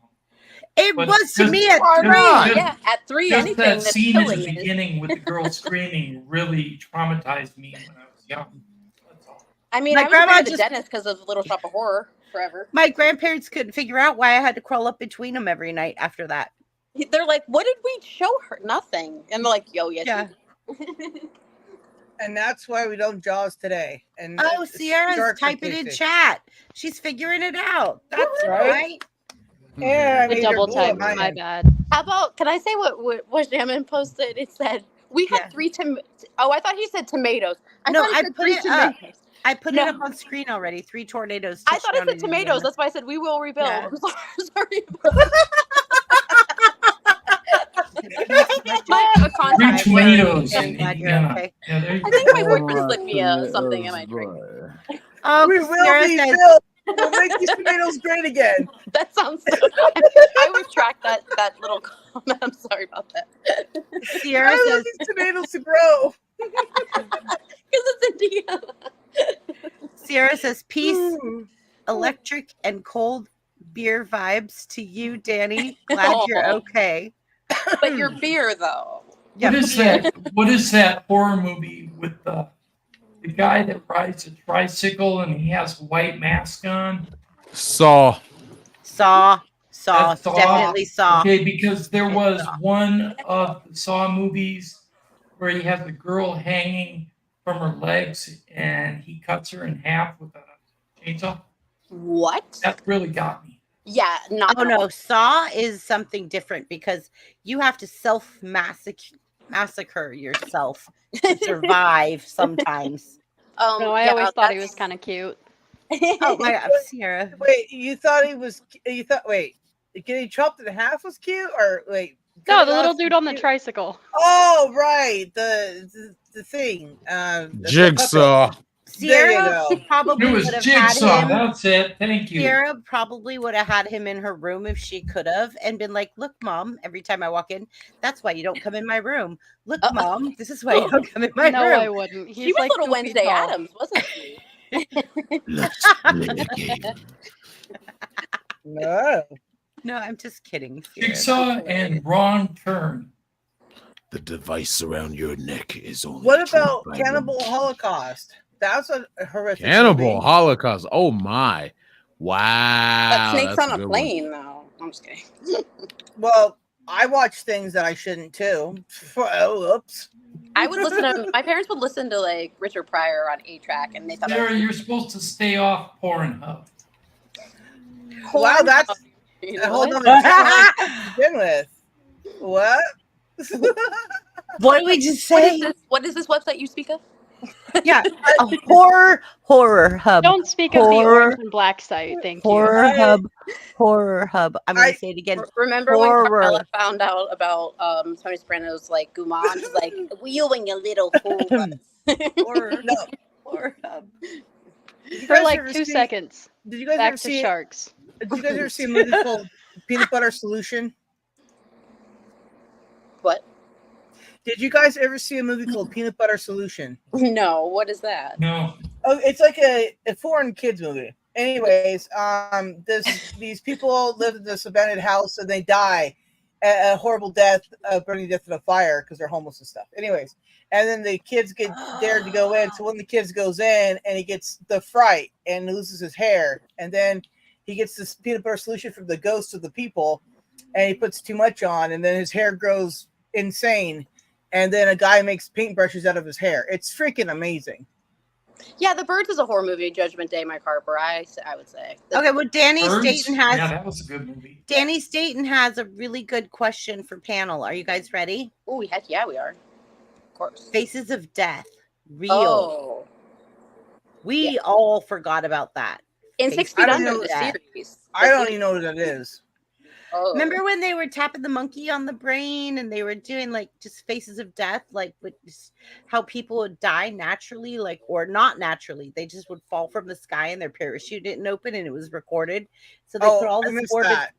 It But was to just- me at All 3. right, Just- yeah, at 3, Just anything that that's scene at killing the is. beginning with the girl screaming really traumatized me when I was young. That's all. I mean, My I was grandma afraid of the just- dentist because of Little Shop of Horror forever. My grandparents couldn't figure out why I had to crawl up between them every night after that. They're like, "What did we show her? Nothing." And they're like, "Yo, yes, Yeah. And that's why we don't Jaws today. And Oh, it's Sierra's sharks are typing in tasty. chat. She's figuring it out. That's Right? right. Yeah, I The mean, you're double cool at type. my My end. bad. How about? Can I say what Jamin posted? It said we had Yeah. 3 Oh, I thought he said tomatoes. No, thought he I said put 3 it up. tomatoes. I put No. it up on screen already. 3 tornadoes. I thought it touchdown said in tomatoes. Indiana. That's why I said we will rebuild. Yeah. I'm sorry. Three My contact. tomatoes I'm in glad you're Indiana. okay. Yeah, there you I go. think my boyfriend slipped me something in my drink. Oh, We will Sierra be says, built. We'll make these tomatoes great again. That sounds so I retract that little comment. I'm sorry about that. Because Sierra I says, want these tomatoes to grow. it's Indiana. Sierra says, peace, Ooh. electric, and cold beer vibes to you, Danny. Glad you're okay. But your beer, though. Yeah, What is that? What is that horror movie with the guy that rides a tricycle and he has a white mask on? Saw. Saw, That's Saw. definitely saw. Okay, because there It's was Saw. one of the Saw movies where he has a girl hanging from her legs and he cuts her in half with a chainsaw. What? That really got me. Yeah, not. Oh no, Saw is something different because you have to massacre yourself to survive sometimes. No, I yeah, always thought he was that's- kind of cute. Oh my God, Sierra. Wait, you thought he was? You thought? Wait, getting chopped in half was cute, or wait? No, cutting the little off dude on the cute? tricycle. Oh, right, the thing. The Jigsaw. There you Sierra go. probably It was would have had Jigsaw. him. That's it. Thank you. Sierra probably would have had him in her room if she could have and been like, look, Mom, every time I walk in, that's why you don't come in my room. Look, Mom, this is why you don't come in my No, room. I wouldn't. He's She was like little 2 feet Wednesday tall. Adams, wasn't she? Let's play the game. No. No, I'm just kidding. Sierra. Jigsaw That's and hilarious. Wrong Turn. The device around your neck is only. What about 25 Cannibal inches. Holocaust? That's a horrific. Cannibal movie. Holocaust. Oh my. Wow. That snake's that's on a good one. plane, though. I'm just kidding. Well, I watch things that I shouldn't too. Oh, oops. I would listen to my parents would listen to like Richard Pryor on 8-Track, and they thought that Sarah, was you're supposed to stay off Pornhub. Wow, that's You a know whole what? nother topic to begin with. What? What did we just What say? is this? What is this website you speak of? Yeah, a horror hub. Don't speak of the Horror- orange and black site. Thank you. Horror hub. I'm gonna I- say it again. Remember when Horror. Carmela found out about Tony Soprano's like Guman? She's like, "You and your little fool." Horror, No. horror hub. Did you For guys like ever 2 see- seconds. Did you guys Back ever to see? sharks. Did you guys ever see a movie called Peanut Butter Solution? What? Did you guys ever see a movie called Peanut Butter Solution? No. What is that? No. Oh, it's like a foreign kids movie. Anyways, these people live in this abandoned house and they die a horrible death, burning death in a fire because they're homeless and stuff. Anyways, and then the kids get dared to go in. So one of the kids goes in and he gets the fright and loses his hair, and then he gets this peanut butter solution from the ghost of the people, and he puts too much on, and then his hair grows insane, and then a guy makes paintbrushes out of his hair. It's freaking amazing. Yeah, The Birds is a horror movie. Judgment Day, Mike Harper. I would say. Okay, well, Danny Birds? Staten has Yeah, that was a good movie. Danny Staten has a really good question for panel. Are you guys ready? Oh, heck yeah, we are. Of course. Faces of Death. Real. Oh, We yeah. all forgot about that. in Faces 6 Feet I don't Under know the that. series. I don't even know what that is. Oh. Remember when they were tapping the monkey on the brain and they were doing like just faces of death, like with just how people would die naturally, like or not naturally. They just would fall from the sky and their parachute didn't open and it was recorded. So they put all I this missed morbid. that.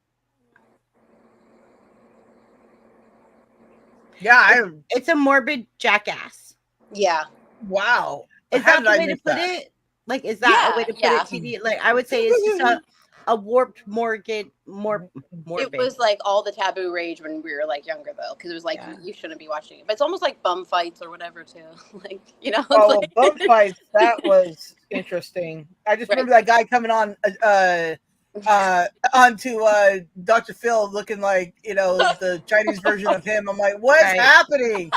Yeah, It's a morbid jackass. Yeah. wow. Is How that did the I way to miss put that? it? Like, is that a way to put Yeah. it? TD? Like, I would say it's just a warped, morbid. It was like all the taboo rage when we were like younger though, because it was like Yeah. you shouldn't be watching it. But it's almost like bum fights or whatever too. Like it's Oh, like, bum fights. That was interesting. I just remember that guy coming on onto Dr. Phil looking like the Chinese version of him. I'm like, what's Right. happening?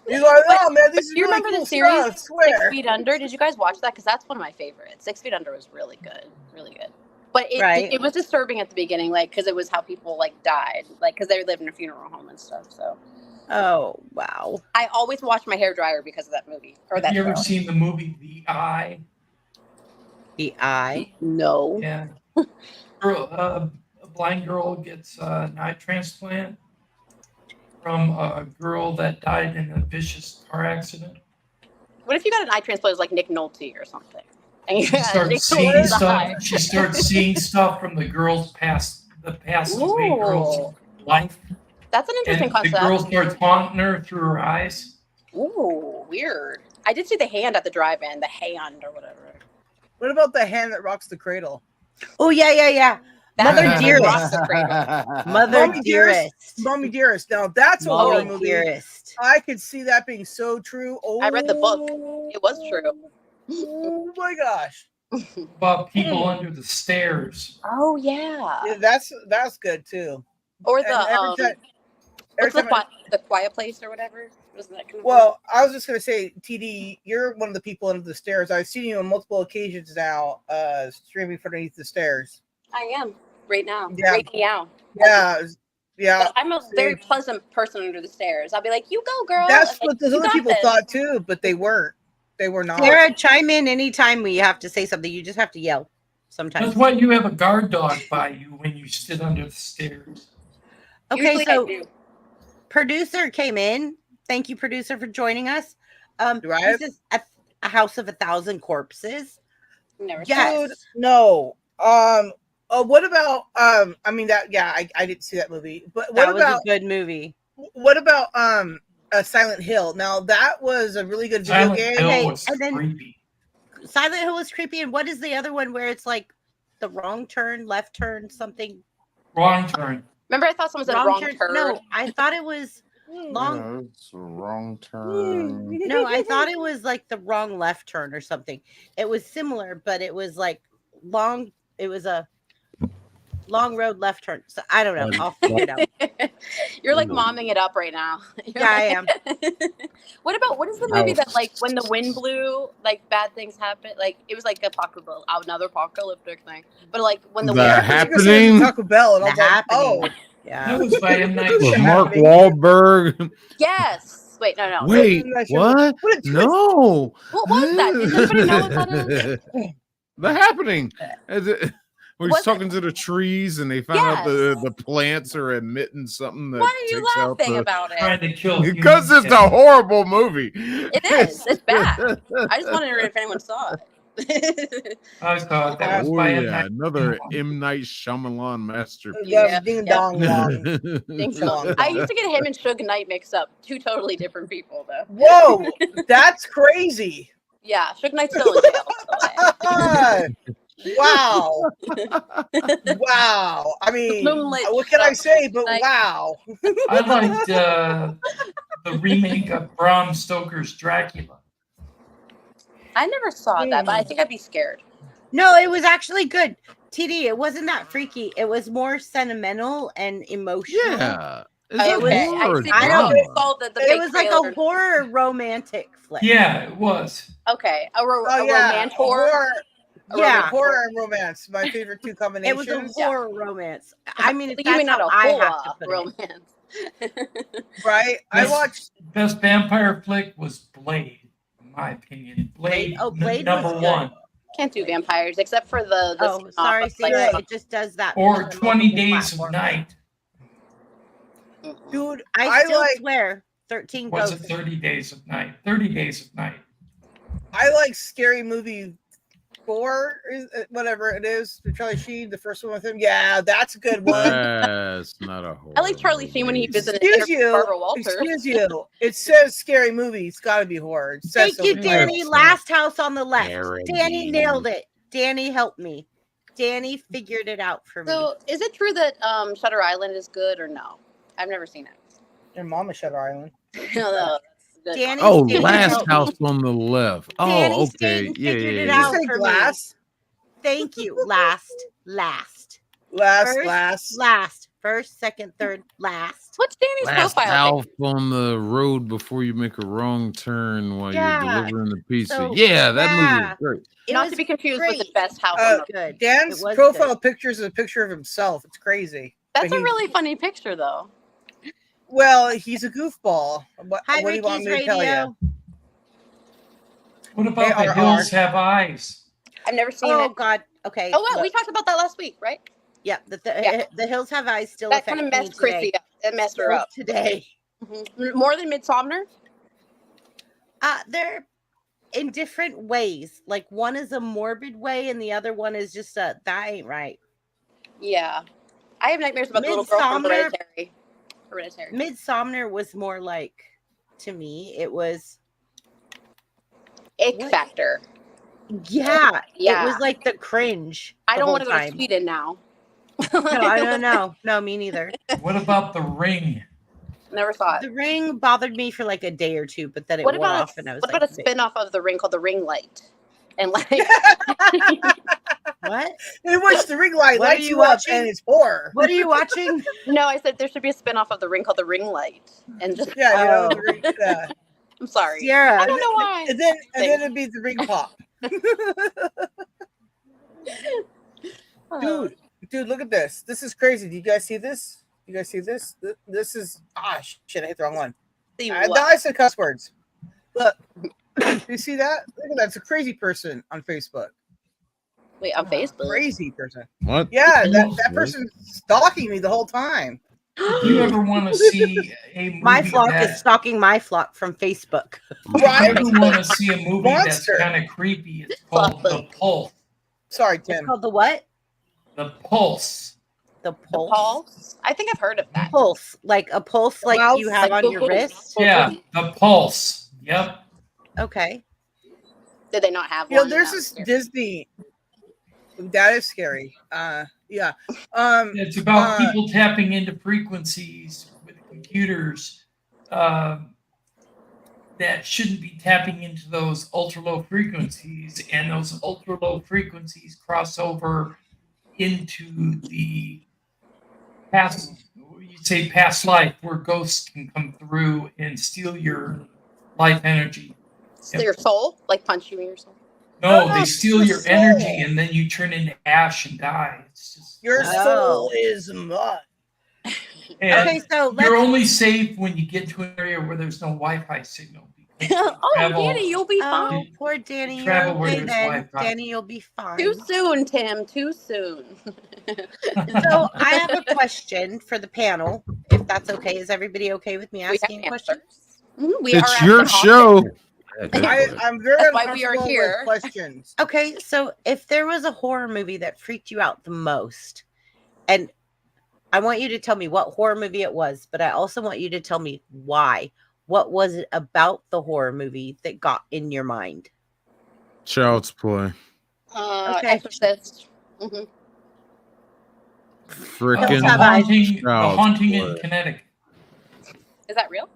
He's like, oh man, this is Do you really remember cool the series stuff, I swear. 6 Feet Under? Did you guys watch that? Because that's one of my favorites. 6 Feet Under was really good, really good. But Right. it was disturbing at the beginning, like because it was how people like died, like because they lived in a funeral home and stuff. So Oh wow! I always watch my hair dryer because of that movie or that Have you ever show. seen the movie The Eye? The eye. No. Yeah. A blind girl gets an eye transplant from a girl that died in a vicious car accident. What if you got an eye transplant as like Nick Nolte or something? And you She got Nick starts seeing Nolte's stuff. eye. She starts seeing stuff from the girl's past, the passed away Ooh. girl's life. That's an And interesting the girl concept. starts haunting her through her eyes. Ooh, weird. I did see the hand at the drive-in, the hand or whatever. What about the hand that rocks the cradle? Oh yeah. That Mother one Dearest. rocks the cradle. Mother Mommy Dearest. Mommy Dearest. Now that's a horror Mommy movie. Dearest. I could see that being so true. Oh, I read the book. It was true. Oh my gosh. About people under the stairs. Oh yeah. Yeah, that's good too. Or And the every what's the time the Quiet Place or whatever? Wasn't that kind of well, I was just gonna say, TD, you're one of the people under the stairs. I've seen you on multiple occasions now, streaming from underneath the stairs. I am right now. Yeah. Right now. Yeah. But I'm a very pleasant person under the stairs. I'll be like, "You go, girl." That's Like, what those "You other got people this." thought too, but they weren't. They were not. Sarah, chime in anytime we have to say something. You just have to yell sometimes. That's why you have a guard dog by you when you sit under the stairs. Okay, Usually I so do. producer came in. Thank you, producer, for joining us. Right? This is a House of 1,000 Corpses. Never Yes. saw it. Dude, no. What about I mean that I didn't see that movie. But That what was about a good movie. Silent Hill? Now that was a really good video Silent game. Hill Okay, was and then- creepy. Silent Hill was creepy. And what is the other one where it's like the wrong turn, left turn, something? Wrong turn. Remember, I thought someone said wrong turn. No, I thought it was long. Yeah, it's a wrong turn. No, I thought it was like the wrong left turn or something. It was similar, but it was like long. It was a long road left turn. So I don't know. I'll figure it out. You're like momming it up right now. You're Yeah, I like- what is the movie that like when the wind blew, like bad things happen? Like it was like another apocalyptic thing. But like when the The wind Happening? Taco Bell, and I was The like, Happening. oh, Yeah. That was by M. Night With Mark Shyamalan. Wahlberg. Yes. Wait, no. Wait, What? what? What a twist. No. What was that? Does anybody know what that is? The Happening. When he's What's talking to the trees and they found out Yes. the plants are emitting something that Why are you takes out laughing the... about Trying it? to kill Because humans. it's a horrible movie. It is. It's bad. I just wanted to know if anyone saw it. I saw it. That was Oh by M. yeah, Night another Shyamalan. M. Night Shyamalan masterpiece. Yeah. Ding dong long. Think so. I used to get him and Suge Knight mixed up. Two totally different people, though. Whoa, that's crazy. Yeah, Suge Knight's still in jail. Wow. Wow. I mean, Moonlit what can I stuff. say? But Like- wow. I liked the remake of Bram Stoker's Dracula. I never saw that, but I think I'd be scared. No, it was actually good. TD, it wasn't that freaky. It was more sentimental and emotional. Yeah. It's Okay, a was- horror I don't- drama. saw the It big was like trailer. a horror romantic flick. Yeah, it was. Okay, a Oh, romantic horror. Yeah. Horror and romance. My favorite two It combinations. was a horror romance. I mean, if you that's mean not how a I full have to put it. romance. Right? I Yes. watched Best vampire flick was Blade, in my opinion. Blade, Oh, Blade number was good. one. Can't do vampires except for the Oh, spin-off sorry, of, like, Sarah. It just does that. Or because on 20 multiple Days of platforms. Night. Dude, I still like swear, 13 Was it ghosts. 30 Days of Night? 30 Days of Night. I like Scary Movie 4, whatever it is. The Charlie Sheen, the first one with him. Yeah, that's a good one. That's not a horror. I like Charlie Sheen when he movie. visited Excuse you. Barbara Walters. Excuse you. It says Scary Movie. It's got to be horror. It says Thank you, so. Danny. Yes. Last house on the left. Parody. Danny nailed it. Danny helped me. Danny figured it out for me. So, is it true that Shutter Island is good or no? I've never seen it. Your mama Shutter Island. No, that's good. Danny Oh, Staten Last helped me. House on the left. Oh, Danny okay. Staten Yeah, figured yeah, it yeah. out Did you say for me. glass? Thank you. Last. First, second, third, last. What's Danny's Last profile? house on the road before you make a wrong turn while Yeah. you're delivering the pizza. So, yeah, that movie yeah. is great. It Not was to be confused with the great. best house on the Good. Dan's It was profile good. picture is a picture of himself. It's crazy. That's But a he- really funny picture, though. Well, he's a goofball. What Hi, do you want Ricky's me to tell you? Radio. What about The ARR. Hills Have Eyes? I've never seen Oh it. God. Okay. Oh, wow, we look. talked about that last week, right? Yeah. Yeah. The Hills Have Eyes still That affect kind of me messed Chrissy today. up. It messed her Still up. today. Mhm. More than Midsommar? They're in different ways. Like one is a morbid way, and the other one is just a that ain't right. Yeah. I have nightmares about the little girl from Midsommar- Hereditary. Midsommar was more like, to me, it was Ick What? factor. yeah. Yeah. It was like the cringe. I the don't whole want to go to time. Sweden now. No, I don't know. No, me neither. What about The Ring? Never saw it. The Ring bothered me for like a day or two, but then it What wore about off, and I was what like, about a spin-off of The Ring called The Ring Light? And like what? In which the ring light What are lights you you up watching? and it's horror. What are you watching? no, I said there should be a spin-off of The Ring called The Ring Light. And just Yeah, you know, Oh. the ring, yeah. I'm sorry. Sierra. I don't know why. And then it'd be the ring pop. Oh. Dude, look at this. This is crazy. Do you guys see this? You guys see this? This is shit. I hit the wrong one. See I what? said cuss words. Look, you see that? Look at that. It's a crazy person on Facebook. Wait, on Facebook? Crazy person. What? Yeah, that person's stalking me the whole time. If you ever want to see a movie My flock that, is stalking my flock from Facebook. if Right? you ever want to see a movie Monster. that's kind of creepy, it's called The Pulse. Sorry, It's Tim. called the what? The Pulse. The The pulse. Pulse? I think I've heard of that. Pulse, like a pulse, like Pulse, you have like on your boom, boom. wrist. Yeah, The Pulse. Yep. Okay. Did they not have You know, one? there's No. this Disney. That is scary. Yeah. It's about Uh, people tapping into frequencies with computers that shouldn't be tapping into those ultra low frequencies, and those ultra low frequencies cross over into the past. You say past life, where ghosts can come through and steal your life energy. Steal your soul? Like punch you in your soul? No, No, they it's steal the your energy, soul. and then you turn into ash and die. It's just Your Oh. soul is mud. and Okay, so you're let's. only safe when you get to an area where there's no Wi-Fi signal. because you Oh, travel- Danny, you'll be Oh, fine. poor Danny. You're travel where okay there's then. Wi-Fi. Danny, you'll be fine. Too soon, Tim. Too soon. So I have a question for the panel, if that's okay. Is everybody okay with me We have asking a question? answers. We It's are your asking show. Yeah, go for it. I'm very That's why we are uncomfortable here. with questions. Okay, so if there was a horror movie that freaked you out the most, and I want you to tell me what horror movie it was, but I also want you to tell me why. What was it about the horror movie that got in your mind? Child's Play. Okay. Exorcist. hmm Frickin' Have eyes. The Child's haunting in Play. Connecticut. Is that real?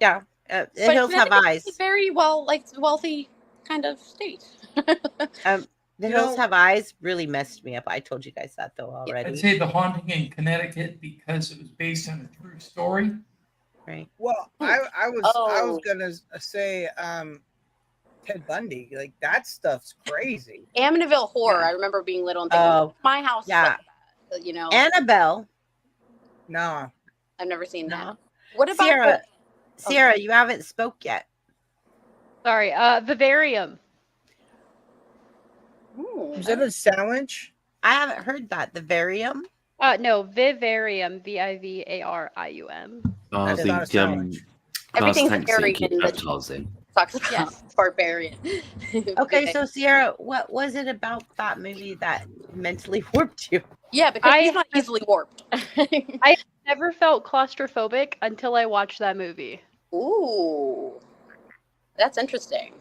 Yeah, the But Hills Have Connecticut is Eyes. a very wealthy kind of state. The You Hills know- Have Eyes really messed me up. I told you guys that though I'd already. say The Haunting in Connecticut because it was based on a true story. Right. Well, I was Oh. gonna say Ted Bundy. Like that stuff's crazy. Amityville Horror. Yeah. I remember being little and thinking, Oh, my house is yeah. like that. You know, Annabelle. Nah. I've never seen that. No. What about Sierra. the- Sierra, you haven't spoke yet. Sorry, Vivarium. Was that a sandwich? I haven't heard that. The Varium. No, Vivarium, Vivarium. I That's not a think sandwich. Class Everything's Tanks very keep in the- advertising. Talks about Yes. barbarian. Okay, so Sierra, what was it about that movie that mentally warped you? yeah, because I he's not easily warped. Never felt claustrophobic until I watched that movie. Ooh, that's interesting.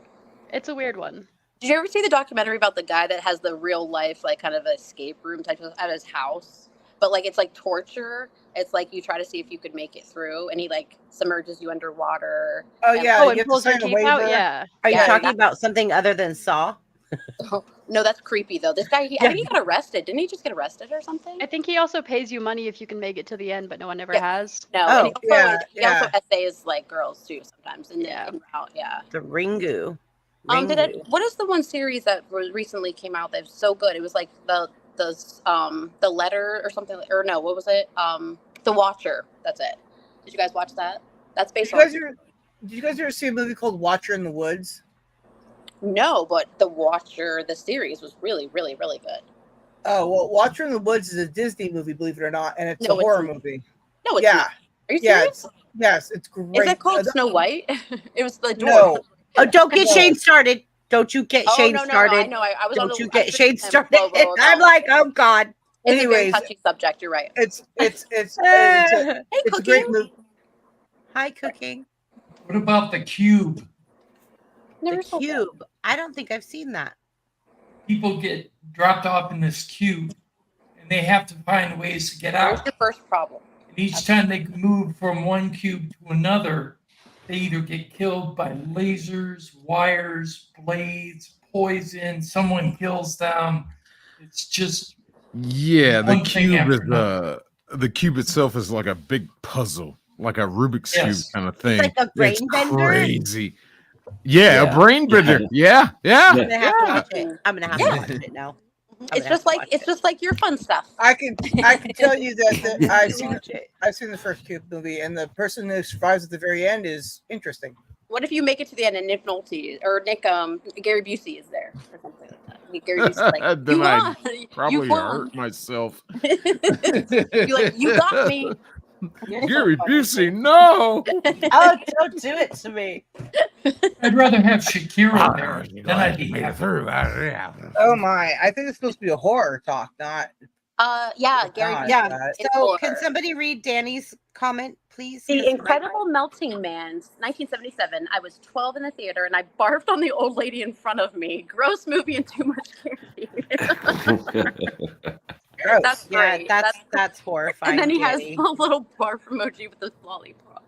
It's a weird one. Did you ever see the documentary about the guy that has the real life, like kind of escape room type of at his house? But like it's like torture. It's like you try to see if you could make it through, and he like submerges you underwater. Oh And- yeah, Oh, you and have to pulls your sign a teeth out? waiver. Yeah. Are you Yeah, talking that- about something other than Saw? No, that's creepy though. This guy, I think he got arrested. Didn't he just get arrested or something? I think he also pays you money if you can make it to the end, but no one ever Yeah. has. No, Oh, and he also yeah. essays like girls too sometimes. And Yeah. yeah. The Ringu. Did what is the one series that recently came out that was so good? It was like the letter or something, or no, what was it? The Watcher. That's it. Did you guys watch that? That's Did based you, on. did you guys ever see a movie called Watcher in the Woods? No, but the Watcher, the series was really, really, really good. Oh well, Watcher in the Woods is a Disney movie, believe it or not, and it's No, a it's horror not. movie. No, it's Yeah, not. Are you yeah, serious? yes, it's great. Is it called Snow White? It was the dwarf. No, Oh, don't get No. Shane started. Don't you get Oh, Shane no, I started. know. I was on Don't the, you I get was Shane with him. started. Whoa, I'm no. like, oh God. It's a very anyways, touchy subject. You're right. it's Hey, it's a cooking. great movie. Hi, Cooking. What about the Cube? Never The saw that. Cube. I don't think I've seen that. People get dropped off in this cube, and they have to find ways to get Where's out. the first problem? And each time they move from one cube to another, they either get killed by lasers, wires, blades, poison. Someone kills them. It's just Yeah, the One thing cube after is another. the cube itself is like a big puzzle, like a Rubik's Yes. cube kind of thing. like a brain It's bender? crazy. Yeah, Yeah. a brain bender. Yeah, yeah. I'm gonna have to yeah. watch it. I'm gonna have Yeah. to watch it now. It's gonna just have to like watch it's just like your fun stuff. I can tell you that Watch it. I've seen the first Cube movie, and the person who survives at the very end is interesting. What if you make it to the end and Nick Nolte or Gary Busey is there or something like that? Gary Busey's like, Then you I won. Probably you won. hurt myself. You're like, you got me. Gary Busey, no. Oh, don't do it to me. I'd rather have Shakira there than I'd be happy. Oh my! I think it's supposed to be a horror talk, not. Yeah, Gary God. Busey. Yeah. It's So, can horror. somebody read Danny's comment, please? The 'Cause my- Incredible Melting Man, 1977. I was 12 in the theater and I barfed on the old lady in front of me. Gross movie and too much candy. Gross. That's Yeah, great. that's horrifying. and then he has Danny. a little barf emoji with this lollipop.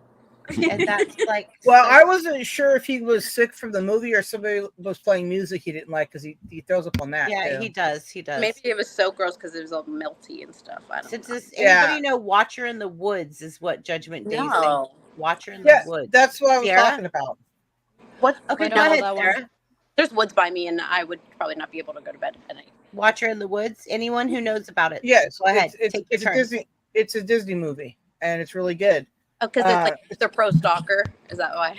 And that's like. Well, so- I wasn't sure if he was sick from the movie or somebody was playing music he didn't like because he throws up on that. Yeah, too. he does. He does. Maybe it was so gross because it was all melty and stuff. I don't Since know. this, Yeah. anybody know Watcher in the Woods is what Judgment Day is saying. No. Watcher in Yeah, the Woods. that's what I was Sierra? talking about. What? Okay, I go don't know ahead, that one. Sarah. There's woods by me and I would probably not be able to go to bed at night. Watcher in the Woods. Anyone who knows about it? Yes, Go ahead. It's, Take it's your a turn. Disney. It's a Disney movie, and it's really good. Oh, because it's like they're pro stalker. Is that why?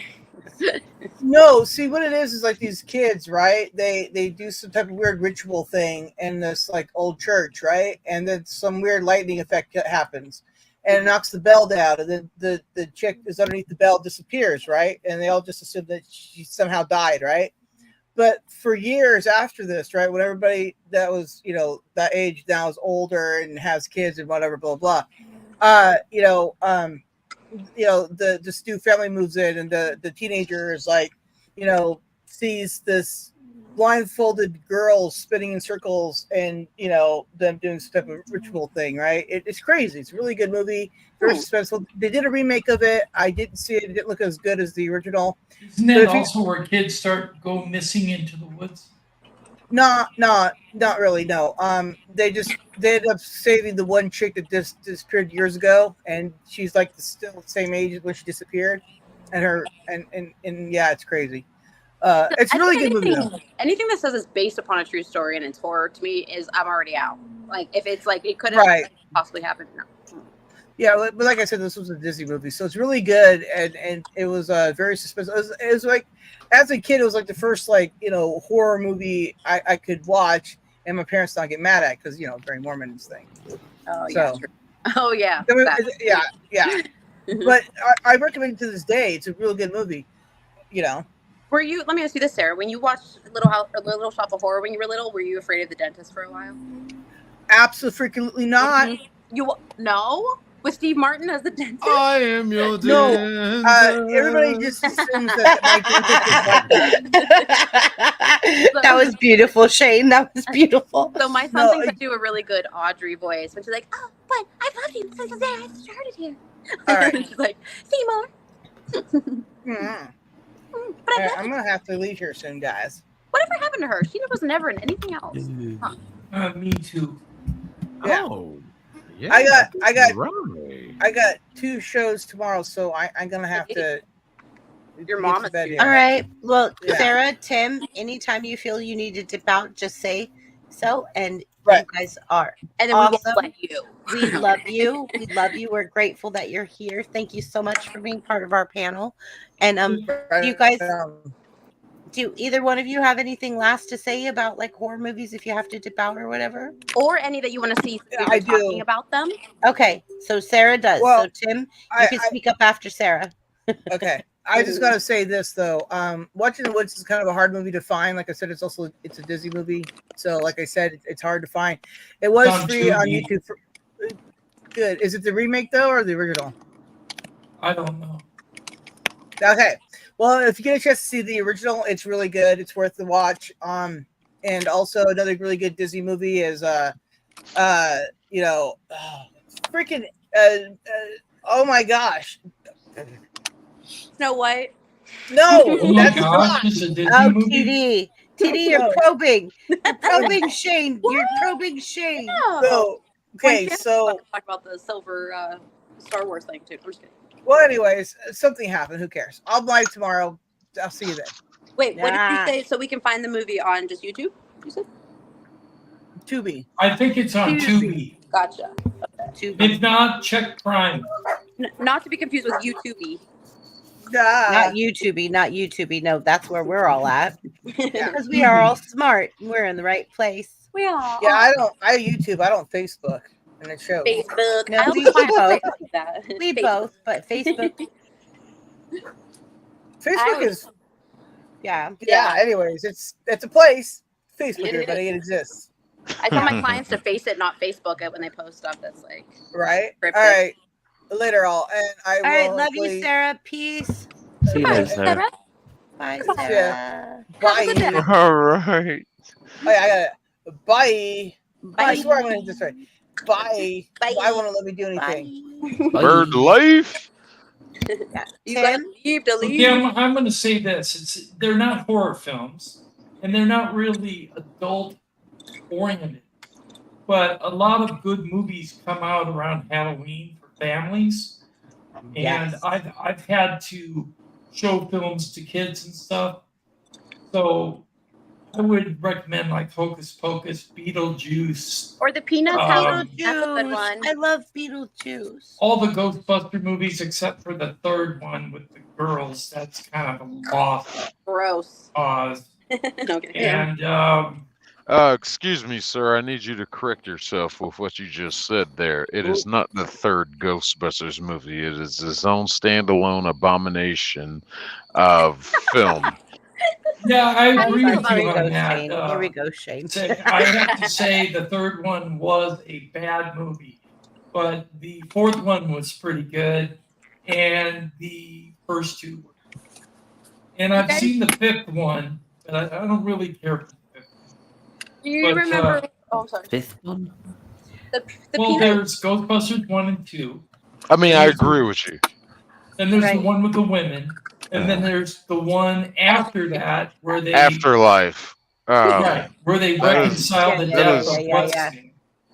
No, see what it is like these kids, right? They do some type of weird ritual thing in this like old church, right? And then some weird lightning effect happens, and it knocks the bell down, and then the chick is underneath the bell disappears, right? And they all just assume that she somehow died, right? But for years after this, right, when everybody that was that age now is older and has kids and whatever, blah blah, the Stu family moves in, and the teenager is like, sees this blindfolded girl spinning in circles, and them doing some type of ritual thing, right? It's crazy. It's a really good movie, very suspenseful. They did a remake of it. I didn't see it. It didn't look as good as the original. Isn't But that if you- also where kids start go missing into the woods? Not really. No. They ended up saving the one chick that disappeared years ago, and she's like still the same age as when she disappeared, and yeah, it's crazy. It's a really good movie. Though. Anything that says it's based upon a true story and it's horror to me is I'm already out. Like if it's like it could have Right. possibly happened. No. Yeah, but like I said, this was a Disney movie, so it's really good, and it was very suspenseful. It was like, as a kid, it was like the first horror movie I could watch, and my parents not get mad at because very Mormons thing. Oh yeah. So- True. Oh yeah. I mean, that. yeah. But I recommend it to this day. It's a real good movie. Were you? Let me ask you this, Sarah. When you watched Little Shop of Horror when you were little, were you afraid of the dentist for a while? Absolutely not. Mhm. You no with Steve Martin as the dentist. I am your No, dancer. Everybody just assumes that my dentist is like that. That was beautiful, Shane. That was beautiful. So my son No, thinks I do a really good Audrey voice when she's like, "Oh, but I love you because I started here." All right. And she's like, "Seymour." Mhm. But All right, I'm gonna have to leave here soon, guys. whatever happened to her? She was never in anything else. Me too. Yeah. Oh, yeah. I got right. I got 2 shows tomorrow, so I'm gonna have to. Your get mom to is bed too. here. All right. Well, Yeah. Sarah, Tim, anytime you feel you need to dip out, just say so. And Right. you guys are. And then Awesome. we won't let you. We love you. We love you. We're grateful that you're here. Thank you so much for being part of our panel. And you guys- do either one of you have anything last to say about like horror movies if you have to dip out or whatever? Or any that you want to see. Yeah, we I were talking do. about them. Okay, so Sarah does. Well, so Tim, you I- can speak up after Sarah. Okay. I just gotta say this though. Watching the Woods is kind of a hard movie to find. Like I said, it's a Disney movie. So like I said, it's hard to find. It was On free on Tubi. YouTube. Good. Is it the remake though or the original? I don't know. Okay. Well, if you get a chance to see the original, it's really good. It's worth the watch. And also another really good Disney movie is freaking oh my gosh. Snow White. No, Oh my that's gosh, not. it's a Disney Oh, movie. TD, you're No. probing. You're probing Shane. You're probing Shane. No. So okay, When so talk about the silver Star Wars thing too. I'm just kidding. well, anyways, something happened. Who cares? I'll live tomorrow. I'll see you then. Wait, what did Ah. you say? So we can find the movie on just YouTube? You said? Tubi. I think it's on Tubi. Gotcha. If not, check Prime. Not to be confused with YouTube. Not YouTubey, not YouTubey. No, that's where we're all at. Yeah. Because we are all smart. We're in the right place. We are. Yeah, I YouTube. I don't Facebook, and it shows. Facebook. No, I we also find both. like that. We Facebook. both, but Facebook, Facebook was- is yeah. yeah. Anyways, it's a place. Facebook, It everybody, is. it exists, I tell my clients to face it, not Facebook it when they post stuff that's like. right? Cryptic. All right. Later, all, and I All will. right, love you, hopefully- Sarah. Peace. See you Bye, later, Sarah. Sarah. Bye, Bye. Sarah. Bye. Have a good day. All right. Oh, yeah, I got it. Bye. Bye. I swear I'm gonna hit this right. Bye. Bye. Why won't it let me do anything? Bye. Bird life. You gotta Tim? leave to leave. Okay, I'm going to say this: they're not horror films, and they're not really adult oriented. But a lot of good movies come out around Halloween for families, and Yes. I've had to show films to kids and stuff. So I would recommend like Hocus Pocus, Beetlejuice, Or the Peanuts house. That's a good Beetlejuice. one. I love Beetlejuice. all the Ghostbuster movies except for the third one with the girls. That's kind of a lost Gross. cause. Okay. And Excuse me, sir. I need you to correct yourself with what you just said there. It is not the third Ghostbusters movie. It is its own standalone abomination of film. yeah, I How do agree you with feel you about on that. Shane. Here we go, Shane. I have to say the third one was a bad movie, but the fourth one was pretty good, and the first two were. And I've Okay. seen the fifth one, but I don't really care for the fifth one. Do you But, remember? Oh, I'm sorry. Fifth one? The Well, Peanuts. there's Ghostbusters 1 and 2. I mean, I agree with you. Then there's Right. the one with the women, and then there's the one after that where they Afterlife. right, where they That is- reconcile the Yeah, death yeah, of yeah, what's yeah. his name.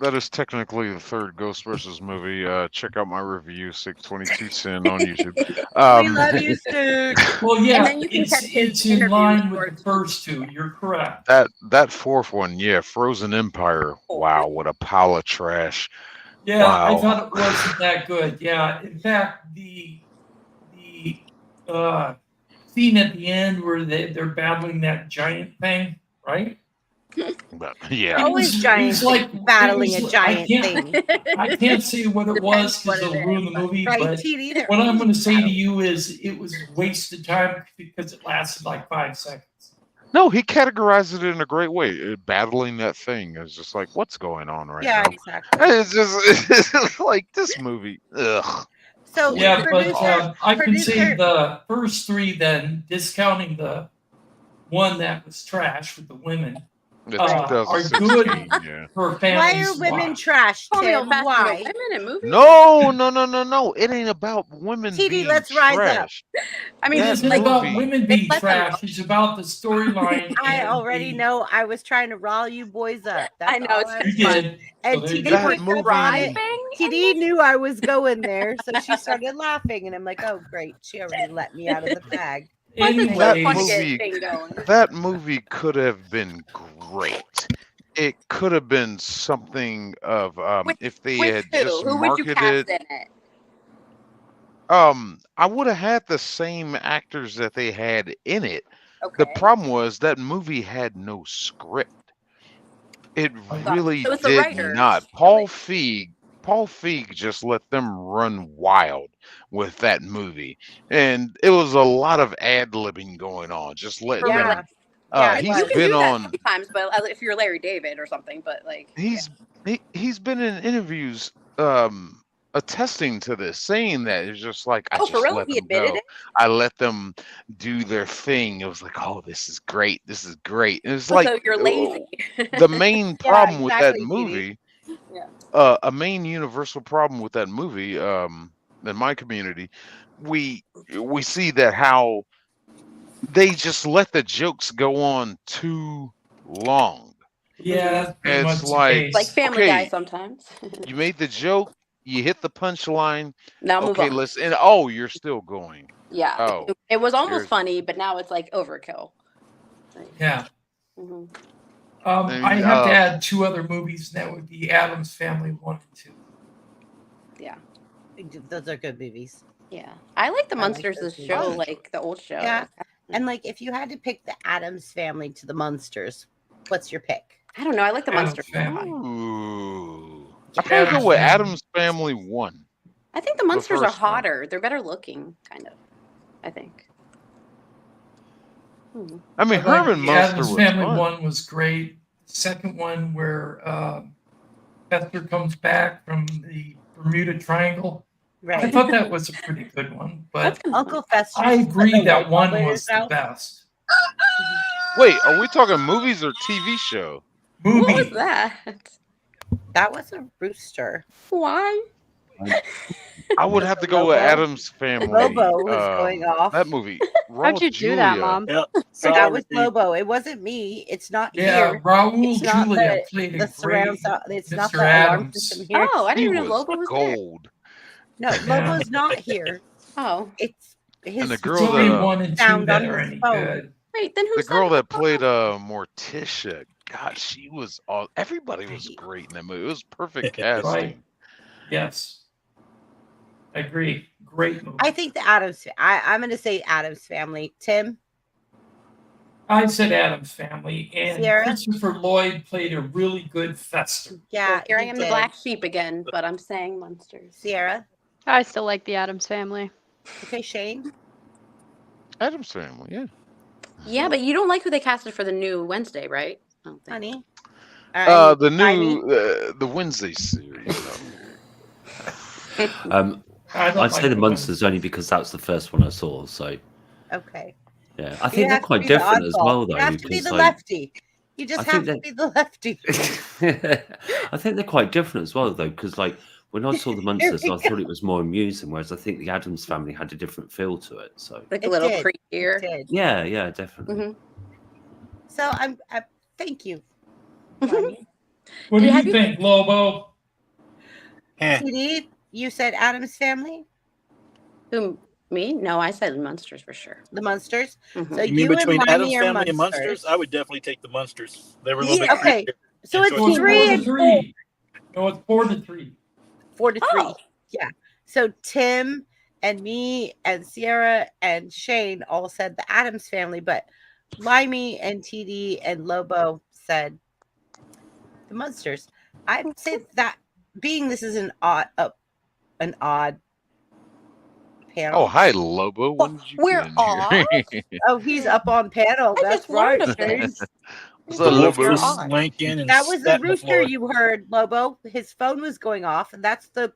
That is technically the third Ghostbusters movie. Check out my review, 622 Sin on YouTube. We love you, Stu. Well, yeah, then you can catch his it's in interview line with towards- the first two. You're correct. That fourth one, yeah, Frozen Empire. Wow, what a pile of trash. Yeah, I Wow. thought it wasn't that good. Yeah, in fact, the scene at the end where they're battling that giant thing, right? But They're yeah, always giants battling a giant thing. I can't say what it was Depends what because it'll it ruin is, the movie. Right, But TD, they're what I'm going to always say to battling. you is it was wasted time because it lasted like 5 seconds. no, he categorized it in a great way. Battling that thing is just like, what's going on right Yeah, now? exactly. It's just like this movie. Ugh. So Yeah, but producer, I can say producer, the first 3 then, discounting the one that was trash with the women, The are good 2016, yeah. for why families are to women watch. trash, Homeo Tim? fashion Why? women in movies. No. It ain't about women TD, being let's rise up. trash. I mean, It That isn't like about movie- women being let them trash. It's about the storyline. I and already the- know. I was trying to rile you boys up. That's I know, all it's I You was doing. did. And So there you TD go. That picked movie- up on it. Driving. TD knew I was going there, so she started laughing, and I'm like, "Oh, great! She already let me out of the bag." Anyways, That Fun to get movie- thing going. That movie could have been great. It could have been something of if they had With who? just Who would you marketed. cast in it? I would have had the same actors that they had in it. Okay. The problem was that movie had no script. It really So it's the did writers, not. really. Paul Feig just let them run wild with that movie, and it was a lot of ad libbing going on. Just letting Yeah. them. Yeah, He's You can been do that on. sometimes, but if you're Larry David or something, but like He's been in interviews attesting to this, saying that it's just like I Oh, for just real? let He them admitted go. it? I let them do their thing. It was like, oh, this is great. This is great. And it's So like you're lazy. the main Yeah, problem with that exactly, Dee Dee. movie. Yeah. A main universal problem with that movie, in my community, we see that how they just let the jokes go on too long. yeah, that's pretty much It's the like, case. Like Family Guy okay, sometimes. you made the joke, you hit the punchline. Now move Okay, on. let's and oh, you're still going. Yeah. Oh, It was almost you're- funny, but now it's like overkill. Yeah. Mhm. I have to add 2 other movies, and that would be Addams Family 1 and 2. Yeah. Those are good movies. Yeah. I like the I like Munsters, those the movies. show, like the old show. Yeah. And like, if you had to pick the Addams Family to the Munsters, what's your pick? I don't know. I like the Addams Munsters. Family. Ooh. I probably Addams go with Family. Adam's Family 1. I think the Munsters are first one. hotter. They're better looking, kind of. I think. I mean, I like Herman the Munster Addams was Family fun. 1 was great. Second one where Fester comes back from the Bermuda Triangle. I Right. thought that was a pretty good one, but Uncle Fester. I agree that one was the best. Wait, are we talking movies or TV show? What was Movie. that? That was a rooster. Why? I would have to go with Lobo. Adam's Family. Lobo was going off. That movie. How'd you do that, Mom? Yep. That was Sorry. Lobo. It wasn't me. It's not Yeah, here. Raul It's not Julia played the a surround great sound. It's not Mr. the alarm Adams. system here. Oh, I He didn't even know was Lobo was there. gold. No, Yeah. Lobo's not here. Oh, It's his. And the It's girl only that 1 and 2 sound that on are his any phone. good. wait. Then who The said girl that Lobo? played Morticia. God, she was all. Everybody was great in that movie. It was perfect casting. Right. Yes. I agree. Great movie. I think the Adams. I'm going to say Adams Family. Tim. I said Adams Family, and Sierra? Christopher Lloyd played a really good Fester. Yeah. Well, here I he am, the did. black sheep again, but I'm saying Munsters. Sierra. I still like the Addams Family. Okay, Shane. Adam's Family, yeah. Yeah, but you don't like who they casted for the new Wednesday, right? I don't think. Honey. All right, The Tiny. new the Wednesday series. Um, I don't I'd say like the the Monsters only because that's the first one I saw. So Okay. yeah, I You think they're have to quite be the different as oddball. well, though. You have to be because, the like, lefty. You just I have think to be the lefty. I think they're quite different as well, though, because like when I saw the Monsters, we I thought it was more amusing, whereas I think the Addams Family had a different feel to it. So Like It a little did. creepier. Did. yeah, definitely. Mhm. So I'm thank you. What do Have you you- think, Lobo? Eh. TD, you said Adams Family, Who? Me? No, I said Munsters for sure. the Munsters. Mhm. So You mean between and Adams Limey are Family and Munsters. Munsters? I would definitely take the Munsters. They were a little Yeah, bit okay. creepier. So And it's so it's 3 4 to and 3. No, it's 4 to 3. 4 to 3. Oh. Yeah. So Tim and me and Sierra and Shane all said the Adams Family, but Limey and TD and Lobo said The Munsters. I'd say that being this is an odd panel. Oh, hi, Lobo. When did you We're get in odd? here? Oh, he's up on panel. I That's just learned right. of this. What's The up, wolf Lobo? just odd. swank in and That was the sat in the rooster floor. you heard, Lobo. His phone was going off, and that's the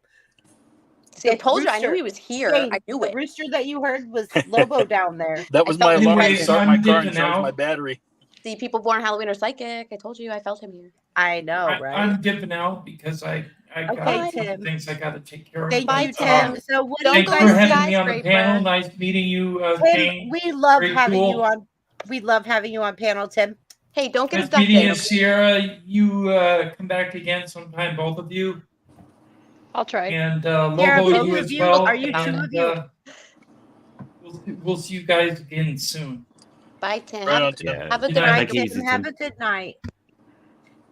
See, I the told you I knew rooster. he was here. Shane, I knew the it. rooster that you heard was Lobo down there. That I was felt my his alarm to Anyway, presence. start my I'm car and dipping charge out. my battery. See, people born Halloween are psychic. I told you I felt him here. I know, right? I'm dipping out because I got Okay, a couple Tim. things I got to take care of. Thank Bye, you, but, Tim. So what do Don't you Thanks go for guys to think? having me on the panel. skyscraper. Nice meeting you, Tim, Jane. we love Very having you cool. on. We love having you on panel, Tim. Hey, don't get Nice stuck meeting there. you, Sierra. You come back again sometime, both of you. I'll try. And Sierra, Lobo, both you of as you? well. Are you two and, of you? we'll see you guys again soon. Bye, Tim. Right on, Tim. Yeah. Have a Good good Good night. night, Take it easy, Tim. Have Tim. a good night.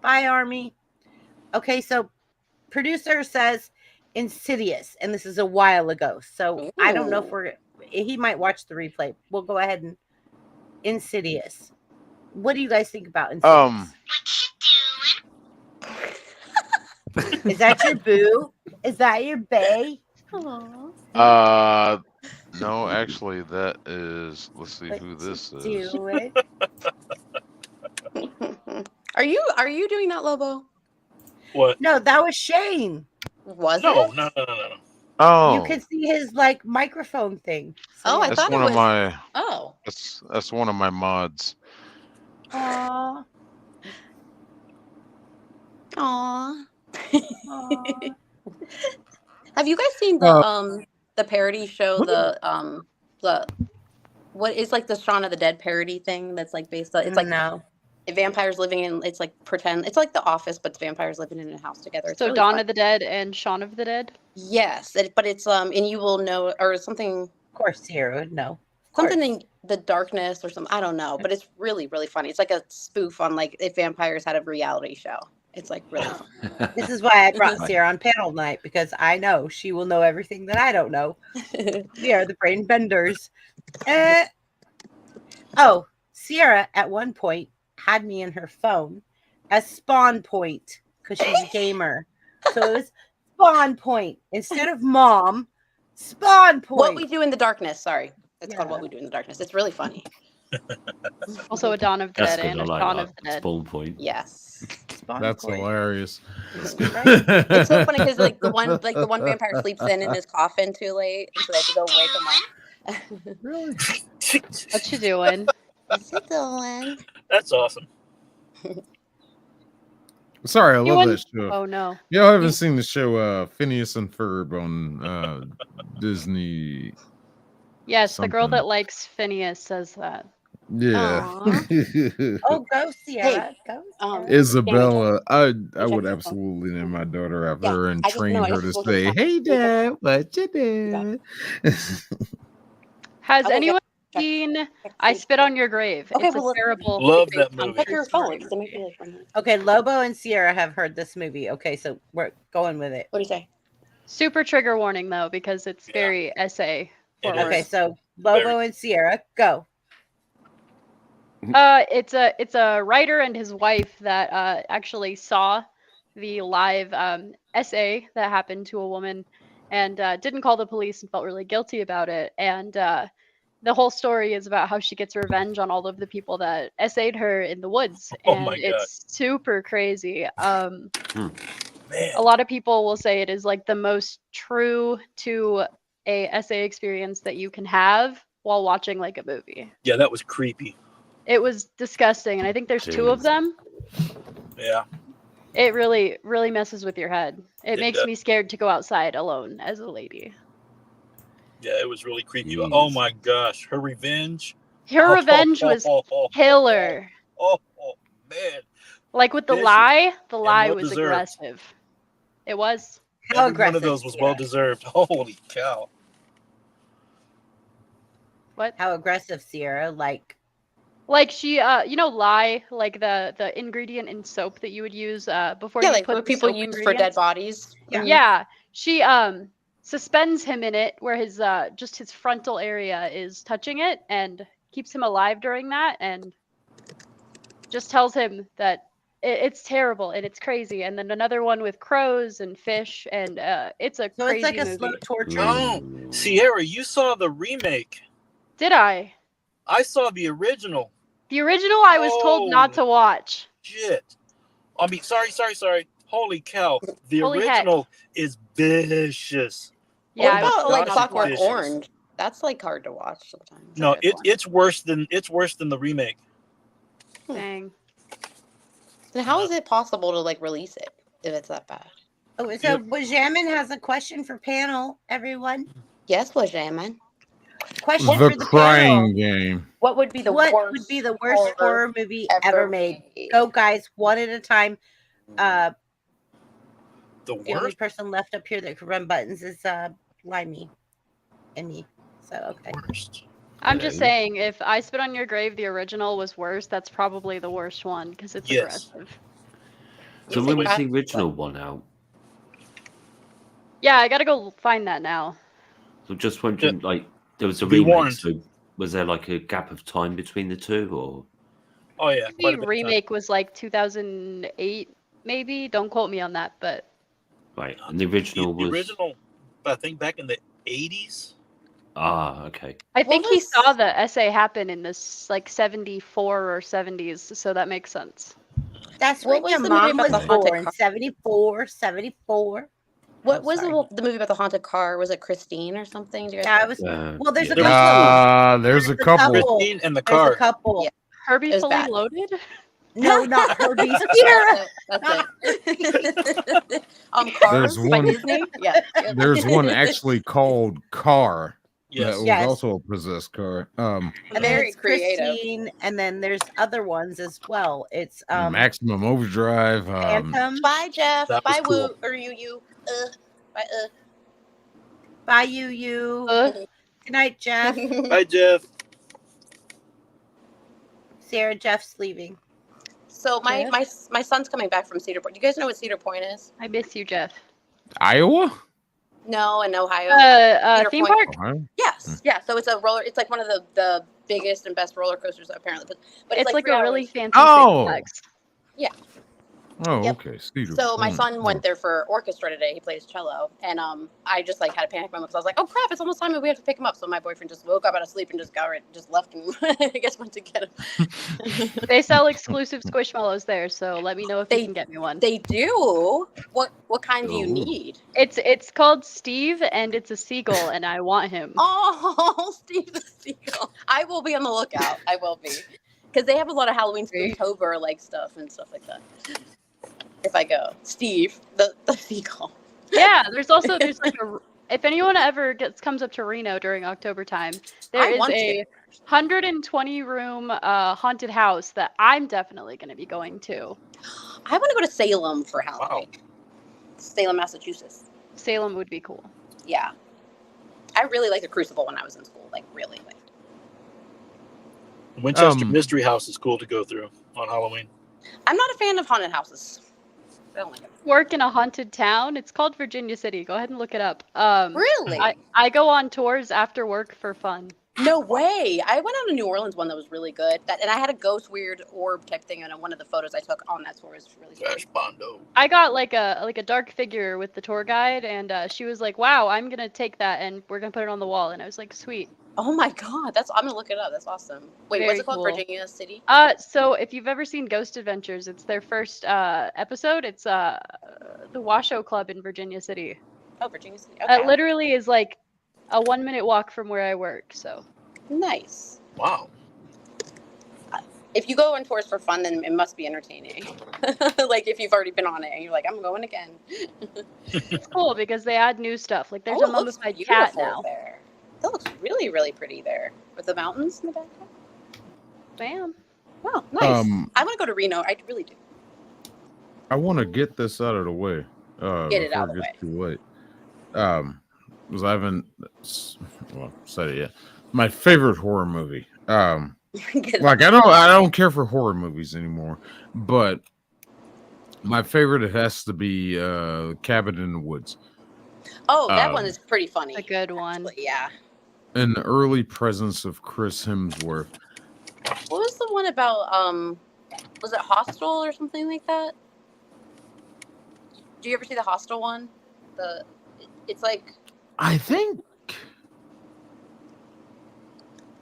Bye, Army. Okay, so producer says Insidious, and this is a while ago. So I don't know if he might watch the replay. We'll go ahead and Insidious. What do you guys think about Insidious? Is that your boo? Is that your bae? No, actually, that is. Let's see who this is. Do it. Are you doing that, Lobo? What? No, that was Shane. Was No, it? no. Oh, You could see his like microphone thing. Oh, I that's thought one it of was. my. Oh. That's one of my mods. Aww. Aw. Aw. Have you guys seen the parody show, the what is like the Shaun of the Dead parody thing that's like based on, it's like no. vampires living in, it's like pretend, it's like The Office, but it's vampires living in a house together. It's So really Dawn fun. of the Dead and Shaun of the Dead. Yes, but it's and you will know, or something Of course, Sierra would know. Of course. something in the darkness or something, I don't know, but it's really funny. It's like a spoof on like if vampires had a reality show. It's like really fun. This is why I brought Sierra on panel night, because I know she will know everything that I don't know. We are the brain benders. Oh, Sierra at one point had me in her phone as Spawn Point because she's a gamer. So it was Spawn Point instead of Mom. Spawn Point. What We Do in the Darkness. Sorry, it's called Yeah. What We Do in the Darkness. It's really funny. Also a Dawn of the That's Dead good. and I a like Shaun of that. the Dead. Spawn point. Yes. Spawn That's Point. hilarious. It's so funny because like the one vampire sleeps in his coffin too late, and so they have to go wake him up. Really? What you doing? What's it doing? That's awesome. Sorry, I You love won- that show. Oh no. Y'all haven't seen the show Phineas and Ferb on Disney. Yes, the girl Something. that likes Phineas says that. Yeah. Oh, go Sierra. Go. Sierra. Isabella. I check would your phone. absolutely name my daughter after Yeah, her and I just train know, I her just to looked at say, that. "Hey, Look at Dad, what you did?" Has Okay, anyone check. seen I Spit on Your Grave? Okay, it's well, a terrible. Love that true movie. Check your story. phone because it might be like 1 minute. Okay, Lobo and Sierra have heard this movie. Okay, so we're going with it. What do you say? Super trigger warning though, because it's Yeah. very essay It forward. Okay, so Lobo Very. and Sierra, go. It's a writer and his wife that actually saw the live essay that happened to a woman and didn't call the police and felt really guilty about it. And the whole story is about how she gets revenge on all of the people that essayed her in the woods. Oh And my God. it's super crazy. Man. A lot of people will say it is like the most true to a essay experience that you can have while watching like a movie. Yeah, that was creepy. It was disgusting, and I think there's two of Jeez. them. Yeah. It really, really messes with your head. It It makes does. me scared to go outside alone as a lady. Yeah, it was really creepy. Jeez. Oh my gosh. Her revenge. Her revenge was killer. Oh, man. Like with the Vicious. lie, the And lie well was deserved. aggressive. It was. How Every one of aggressive, those was Sierra? well deserved. Holy cow. What? How aggressive, Sierra? Like she, lye, like the ingredient in soap that you would use before Yeah, you like put what the people soap use for dead ingredients. bodies. Yeah, she suspends him in it where his just his frontal area is touching it and keeps him alive during that and just tells him that it's terrible and it's crazy. And then another one with crows and fish, and it's a So crazy it's like a movie. slow torture. Oh, Sierra, you saw the remake. Did I? I saw the original. The original I was told not to watch. Shit. I mean, sorry. Holy cow. The Holy heck. original is vicious. Yeah, What I was about told like not to Clockwork vicious. Orange? That's like hard to watch sometimes. No, That one. it's worse than the remake. Dang. Then how is it possible to like release it if it's that bad? Oh, so Wajamin has a question for panel, everyone. Yes, Wajamin. Question The for the Crying panel. Game. What would be the What worst? would be the worst horror movie ever made? Go, guys, one at a time. The The only worst. person left up here that could run buttons is Limey and me. So okay. Worst. I'm just saying, if I Spit on Your Grave, the original was worse, that's probably the worst one because it's Yes. aggressive. So when was the original one out? Yeah, I gotta go find that now. So just wondering, like, there was a Be remake. warned. So was there like a gap of time between the two, or Oh yeah. quite a The bit of time. remake was like 2008, maybe. Don't quote me on that, but right? And the original The was original, I think back in the 80s. okay. I think he was- saw the essay happen in this like 74 or 70s, so that makes sense. That's What when was your the movie mom about was the haunted born. car? 74. What Oh, was sorry. the movie about the haunted car? Was it Christine or something? Do you guys Yeah, know? it was. Uh, Well, there's a There was- couple. There's a There's a couple. couple. Christine and the There's car. a couple. Yeah. Herbie It was Fully bad. Loaded? No, not Herbie. Sierra. That's it. Cars There's by one- Disney. Yeah. There's one actually called Car. Yes. That was Yes. also a possessed car. And then Very it's creative. Christine, and then there's other ones as well. It's Maximum Overdrive. Phantom. Bye, Jeff. That was Bye, cool. Woo. Or you. Bye, Bye, you. Good night, Jeff. Hi, Jeff. Sarah, Jeff's leaving. So my son's coming back from Cedar Point. Do you guys know what Cedar Point is? I miss you, Jeff. Iowa? No, in Ohio. Cedar Theme Point. park? Ohio? Yes, yeah. So it's a roller. It's like one of the biggest and best roller coasters apparently. But It's like 3 a really hours. fancy Oh! Six Flags. Oh, Yep. okay. Cedar So my Point. son went there for orchestra today. He plays cello, and I just like had a panic moment because I was like, "Oh crap! It's almost time. We have to pick him up." So my boyfriend just woke up out of sleep and just left and I guess went to get him. They sell exclusive Squishmallows there, so let me know if They- you can get me one. They do. What kind do you Ooh. need? It's called Steve, and it's a seagull, and I want him. Oh, Steve the Seagull. I will be on the lookout. I will be. Because they have a lot of Halloween Spooktober like stuff and stuff like that. If I go. Steve, the seagull. Yeah, there's like a. If anyone ever comes up to Reno during October time, there I is want a 120 room haunted house that I'm definitely going to be going to. I want to go to Salem for Halloween. Salem, Massachusetts. Salem would be cool. Yeah. I really liked the Crucible when I was in school. Like, really liked it. Winchester Um, Mystery House is cool to go through on Halloween. I'm not a fan of haunted houses. I don't like it. Work in a haunted town. It's called Virginia City. Go ahead and look it up. Really? I go on tours after work for fun. No way. I went on a New Orleans one that was really good. And I had a ghost weird orb type thing on one of the photos I took on that tour. It was really scary. Josh Bondo. I got like a dark figure with the tour guide, and she was like, "Wow, I'm gonna take that and we're gonna put it on the wall." And I was like, "Sweet." Oh my god, I'm gonna look it up. That's awesome. Wait, Very what's it called? cool. Virginia City? So if you've ever seen Ghost Adventures, it's their first episode. It's the Washoe Club in Virginia City. Oh, Virginia City. Okay. It literally is like a 1-minute walk from where I work. So Nice. Wow. If you go on tours for fun, then it must be entertaining. Like if you've already been on it and you're like, I'm going again. it's cool because they add new stuff. Like there's Oh, a it looks mummified cat beautiful now. there. That looks really, really pretty there with the mountains in the background. Bam. Wow, nice. I want to go to Reno. I really do. I want to get this out of the way. Get it before out of the gets too late. Because I haven't said it yet. My favorite horror movie. Get it Like I don't care for horror movies anymore, but my favorite it has to be Cabin in the Woods. Oh, that one is pretty funny. A good one. Actually, yeah. In the early presence of Chris Hemsworth. What was the one about Was it Hostel or something like that? Do you ever see the Hostel one? It's like I think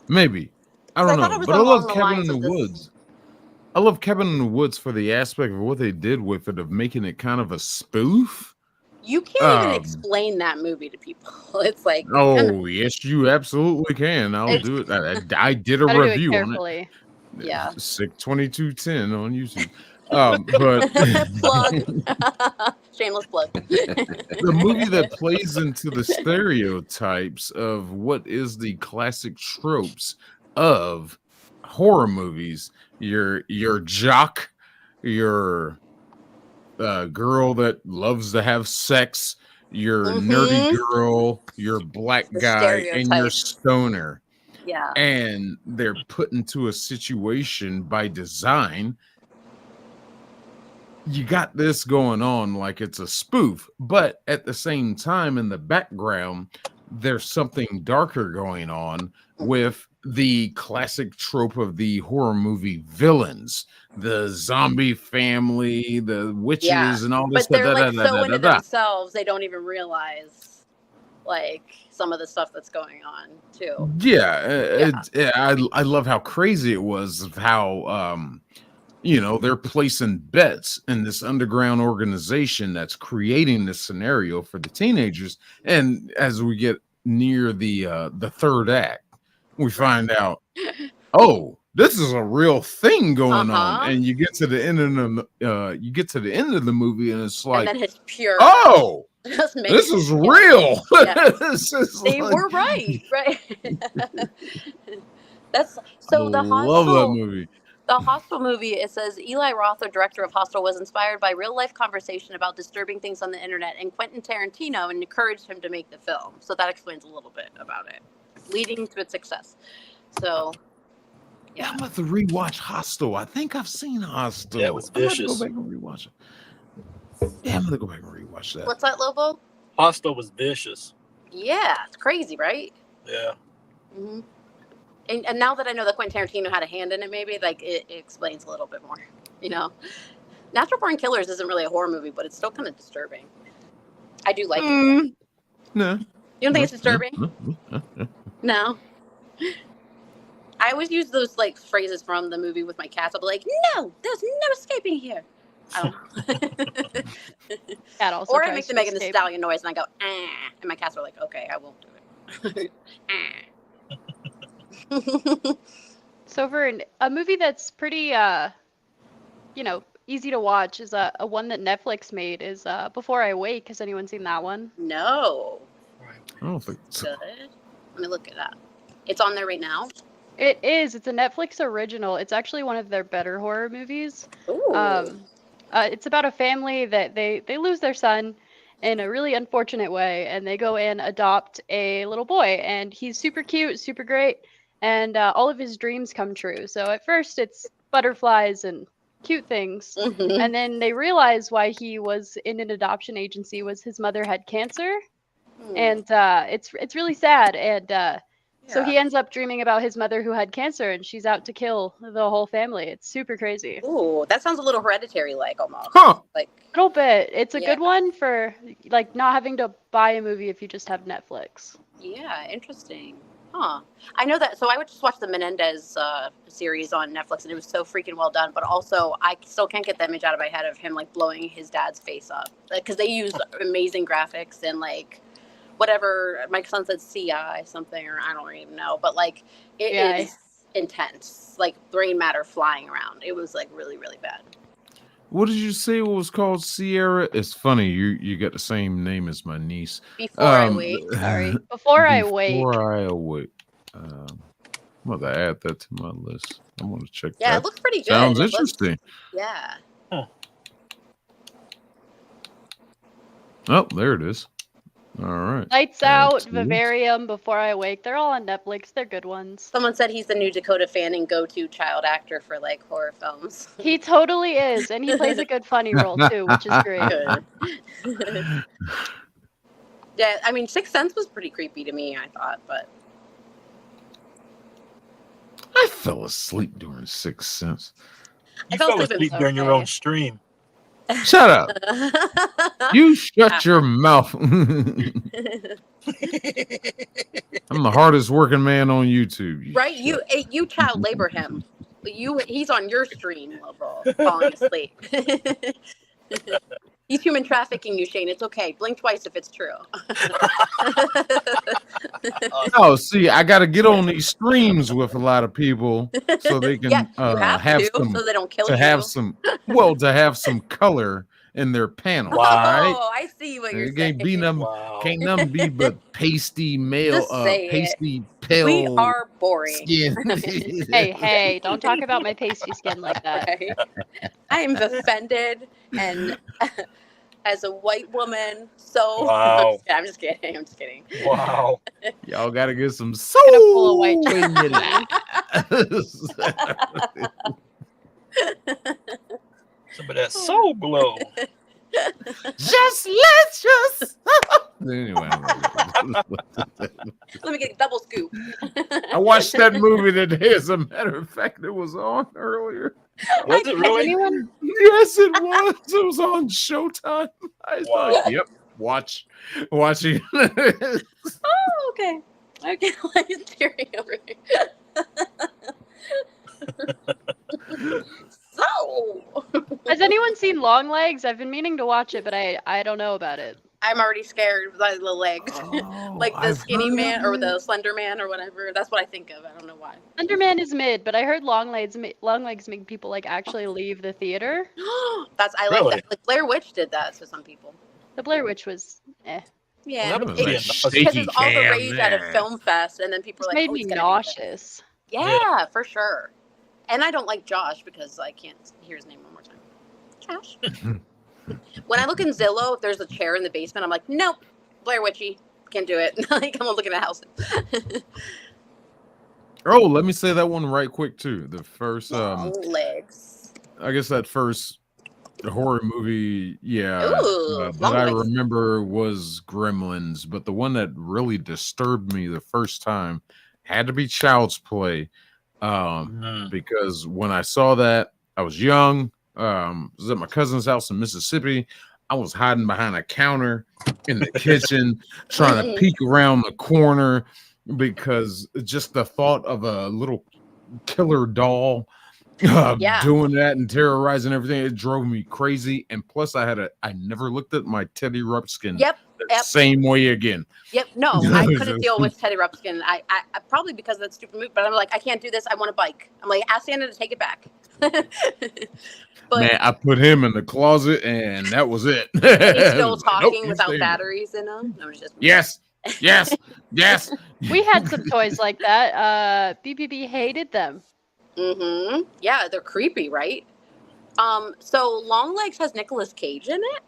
maybe. I 'cause don't thought it know, was but I along love the Cabin lines in of the this. Woods. I love Cabin in the Woods for the aspect of what they did with it, of making it kind of a spoof. You can't even Um, explain that movie to people. It's like oh yes, you absolutely can. I'll It's- do it. I did a Gotta do it review on it. carefully. Yeah. Sick 2210 on YouTube. But plug. Shameless plug. the movie that plays into the stereotypes of what is the classic tropes of horror movies. Your jock, your girl that loves to have sex, your nerdy girl, your black The guy, and your stereotype. stoner. Yeah. And they're put into a situation by design. You got this going on like it's a spoof, but at the same time, in the background, there's something darker going on with the classic trope of the horror movie villains, the zombie family, the witches, Yeah. and all this. But they're like so into da-da-da-da-da-da. themselves they don't even realize like some of the stuff that's going on too. Yeah, I love how crazy it was of how they're placing bets in this underground organization that's creating this scenario for the teenagers. And as we get near the third act, we find out, oh, this is a real thing going on. And you get to the end of the movie, and it's like, and then it's pure oh, just makes- this is yeah. real. Yeah. This is They like- were right. That's so I the love that Hostel movie. The Hostel movie, it says Eli Roth, the director of Hostel, was inspired by real-life conversation about disturbing things on the internet and Quentin Tarantino and encouraged him to make the film. So that explains a little bit about it, leading to its success. So, Yeah, I'm about to rewatch Hostel. I think I've seen Hostel. Yeah, it was I'm about to vicious. go back and rewatch it. Yeah, I'm gonna go back and rewatch that. what's that, Lobo? Hostel was vicious. Yeah, it's crazy, right? Yeah. hmm And now that I know that Quentin Tarantino had a hand in it, maybe like it explains a little bit more. Natural Born Killers isn't really a horror movie, but it's still kind of disturbing. I do like it. No. You don't think it's disturbing? No. No. I always use those like phrases from the movie with my cats. I'll be like, "No, there's no escaping here." I don't know. Cat also Or I tries make the to Megan Thee escape. Stallion noise and I go, "Ah," and my cats are like, "Okay, I won't do it." Ah. So for a movie that's pretty, easy to watch is a one that Netflix made is Before I Wake. Has anyone seen that one? No. I don't think so. Good. Let me look it up. It's on there right now. It is. It's a Netflix original. It's actually one of their better horror movies. Ooh. It's about a family that they lose their son in a really unfortunate way, and they go and adopt a little boy, and he's super cute, super great, and all of his dreams come true. So at first it's butterflies and cute things, Mhm. and then they realize why he was in an adoption agency was his mother had cancer, Hmm. and it's really sad, and so Yeah. he ends up dreaming about his mother who had cancer, and she's out to kill the whole family. It's super crazy. Ooh, that sounds a little Hereditary like almost. Huh. Like, A little bit. It's a Yeah. good one for like not having to buy a movie if you just have Netflix. yeah, interesting. Huh. I know that. So I would just watch the Menendez series on Netflix, and it was so freaking well done. But also, I still can't get the image out of my head of him like blowing his dad's face up, because they use amazing graphics and like whatever. My son said CI something, or I don't even know, but like it Yeah. is intense, like brain matter flying around. It was like really, really bad. What did you say it was called, Sierra? It's funny, you got the same name as my niece. Before I wake. Sorry. Before I Wake. Before I Awake. I'm going to add that to my list. I'm going to check Yeah, that. it looks pretty good. Sounds It looks- interesting. Yeah. Oh, there it is. All right. Lights Out, Excellent. Vivarium, Before I Wake. They're all on Netflix. They're good ones. Someone said he's the new Dakota Fanning go-to child actor for like horror films. He totally is, and he plays a good funny role too, which is great. Good. Yeah, I mean, Sixth Sense was pretty creepy to me, I thought, but I fell asleep during Sixth Sense. You fell fell asleep asleep in during your okay. own stream. Shut up. You shut your mouth. I'm the hardest working man on YouTube. Right? You child labor him. He's on your stream level, falling asleep. He's human trafficking you, Shane. It's okay. Blink twice if it's true. Oh, see, I got to get on these streams with a lot of people so they can Yeah, you have to, some so they don't kill to you. have some to have some color in their panel. Wow. Right? Oh, I see what you're It can't be saying. them. Wow. Can't nothing be but pasty male, Just say it. pasty pale We are boring. skin. Hey, don't talk about my pasty skin like that. Right? I am offended, and as a white woman, so Wow. I'm just kidding. I'm just kidding. Wow. Y'all got to get some Gonna pull a white soul in your life. Some of that soul glow. Just let's just. Anyway, Let me get a double scoop. I watched that movie today. As a matter of fact, it was on earlier. Was it Has really? anyone Yes, it was. It was on Showtime. I Wow. thought, yep, watching. Oh, okay. Okay, like it's tearing over here. So, has anyone seen Long Legs? I've been meaning to watch it, but I don't know about it. I'm already scared by the legs. Like the I've skinny heard man of or it. the slender man or whatever. That's what I think of. I don't know why. Underman is mid, but I heard Long Legs make people like actually leave the theater. I Really? like that. Like Blair Witch did that to some people. The Blair Witch was Yeah, Well, that was was like it- because shaky it's all the cam rage at a there. film fest, and then people just are like, made "Oh, me it's gonna be good." nauseous. Yeah, for sure. And I don't like Josh because I can't hear his name one more time. Josh. When I look in Zillow, if there's a chair in the basement, I'm like, nope, Blair Witchy, can't do it. Like, I'm looking at a house. Oh, let me say that one right quick too. The first, Legs. I guess that first horror movie, Ooh, that Long I Legs. remember was Gremlins, but the one that really disturbed me the first time had to be Child's Play. Mm. Because when I saw that, I was young. I was at my cousin's house in Mississippi. I was hiding behind a counter in the kitchen, trying to peek around the corner because just the thought of a little killer doll Yeah. doing that and terrorizing everything, it drove me crazy. And plus, I never looked at my Teddy Ruxpin Yep. the same way again. Yep. No, I couldn't deal with Teddy Ruxpin. I probably because of that stupid movie, but I'm like, I can't do this. I want a bike. I'm like, ask Santa to take it back. But Man, I put him in the closet and that was it. he's still Nope, talking he's without staying. batteries in him. No, it's just Yes, yes, yes. We had some toys like that. BBB hated them. Mm-hmm. Yeah, they're creepy, right? So Longlegs has Nicolas Cage in it.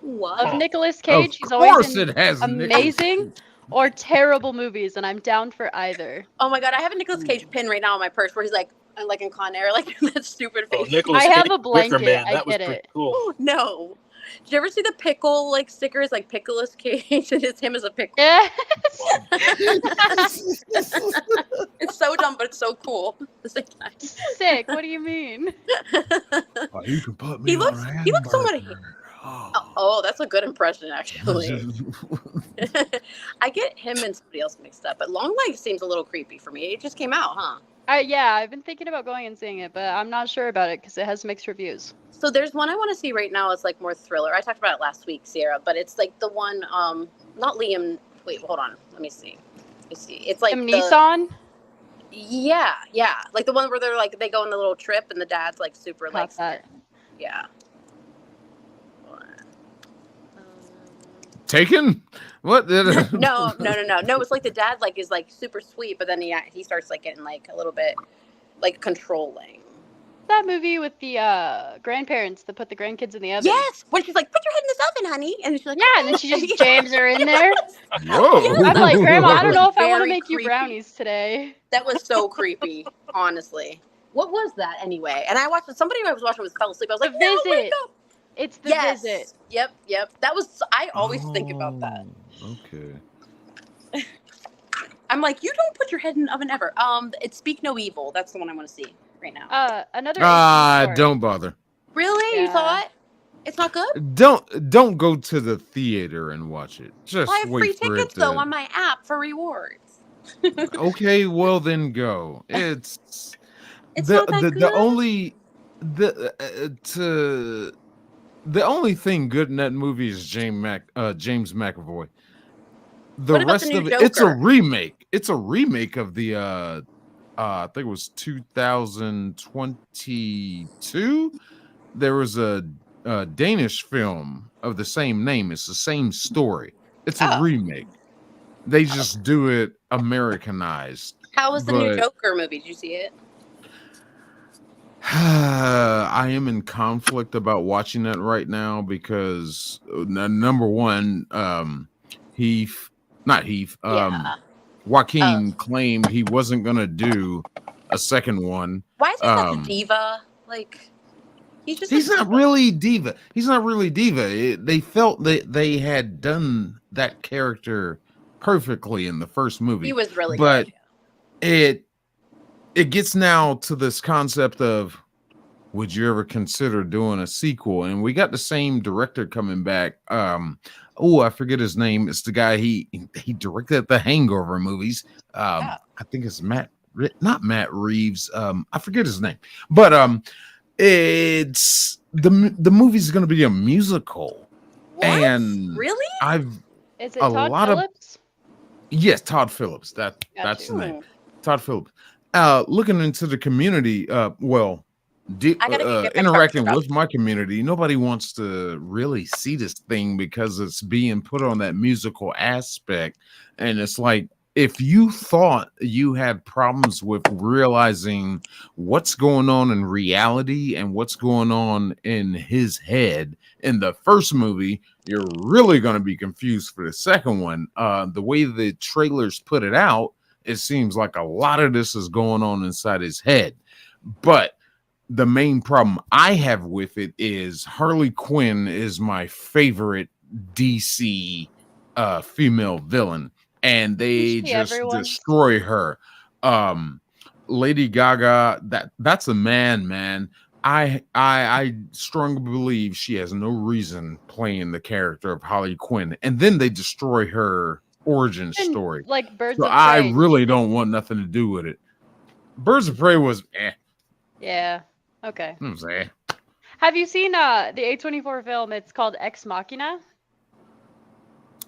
What? Of Nicolas Cage, he's Of always course in it has amazing or terrible movies, and I'm down for either. Oh my god, I have a Nicolas Cage pin right now on my purse where he's like in Con Air, like that stupid Oh, face. Nicolas I have Cage, a blanket, Wicker Man. I That was get pretty it. cool. Oh, no. Did you ever see the pickle like stickers, like Nicolas Cage, and it's him as a pickle? Yes. It's so dumb, but it's so cool. at the same time. Sick. What do you mean? Oh, you can put me He on looks- a he looks somewhat- hamburger. Oh, that's a good impression, actually. I get him and somebody else mixed up, but Longlegs seems a little creepy for me. It just came out, huh? Yeah, I've been thinking about going and seeing it, but I'm not sure about it because it has mixed reviews. So there's one I want to see right now. It's like more thriller. I talked about it last week, Sierra, but it's like the one, not Liam. Wait, hold on. Let me see. It's like Liam the- Neeson? Yeah, like the one where they're like they go on the little trip and the dad's like super Got like that. yeah. Taken? What? No. It's like the dad like is like super sweet, but then he starts like getting like a little bit like controlling. That movie with the grandparents that put the grandkids in the oven. Yes, when she's like, "Put your head in this oven, honey," and she's like, Yeah, and then she just jams her in there. Whoa. I'm like, Grandma, I don't know if I want to Very make you creepy. brownies today. That was so creepy, honestly. What was that anyway? And I watched it. Somebody I was watching fell asleep. I was like, The "No, wake Visit. up!" It's the Yes. visit. Yep. That was. I always think about that. Oh, okay. I'm like, you don't put your head in the oven ever. It's Speak No Evil. That's the one I want to see. right now. Another interesting story. Don't bother. Really? You Yeah. thought it's not good? Don't go to the theater and watch it. Just Well, I have free wait for it tickets to. though on my app for rewards. Okay, well then go. It's It's the not that the good. the only the only thing good in that movie is James McAvoy. The What about rest the new of it's a Joker? remake. It's a remake of the I think it was 2022. There was a Danish film of the same name. It's the same story. It's a Oh. remake. They just do it Americanized. How was the new but- Joker movie? Did you see it? I am in conflict about watching that right now because number one, Yeah. Joaquin claimed he wasn't gonna do a second one. Why is he such a Um, diva? Like, he's He's not really diva. He's not really diva. They felt that they had done that character perfectly in the first movie. He was really but good. it gets now to this concept of, would you ever consider doing a sequel? And we got the same director coming back. I forget his name. It's the guy he directed the Hangover movies. I think it's not Matt Reeves. I forget his name, but it's the movie's going to be a musical. What? And Really? Is it a Todd lot of- Phillips? Yes, Todd Phillips. That's Gotcha. the name. Todd Phillips. Looking into the community, I gotta get my interacting truck with my community, nobody wants to really see this thing because it's being put on that musical aspect. And it's like, if you thought you had problems with realizing what's going on in reality and what's going on in his head in the first movie, you're really going to be confused for the second one. The way the trailers put it out, it seems like a lot of this is going on inside his head. But the main problem I have with it is Harley Quinn is my favorite DC female villain, and they Isn't she just everyone's? destroy her. Lady Gaga, that's a man. I strongly believe she has no reason playing the character of Harley Quinn, and then they destroy her origin And, story. like Birds So of I Prey. really don't want nothing to do with it. Birds of Prey was Yeah. Okay. it was eh. Have you seen the A24 film? It's called Ex Machina.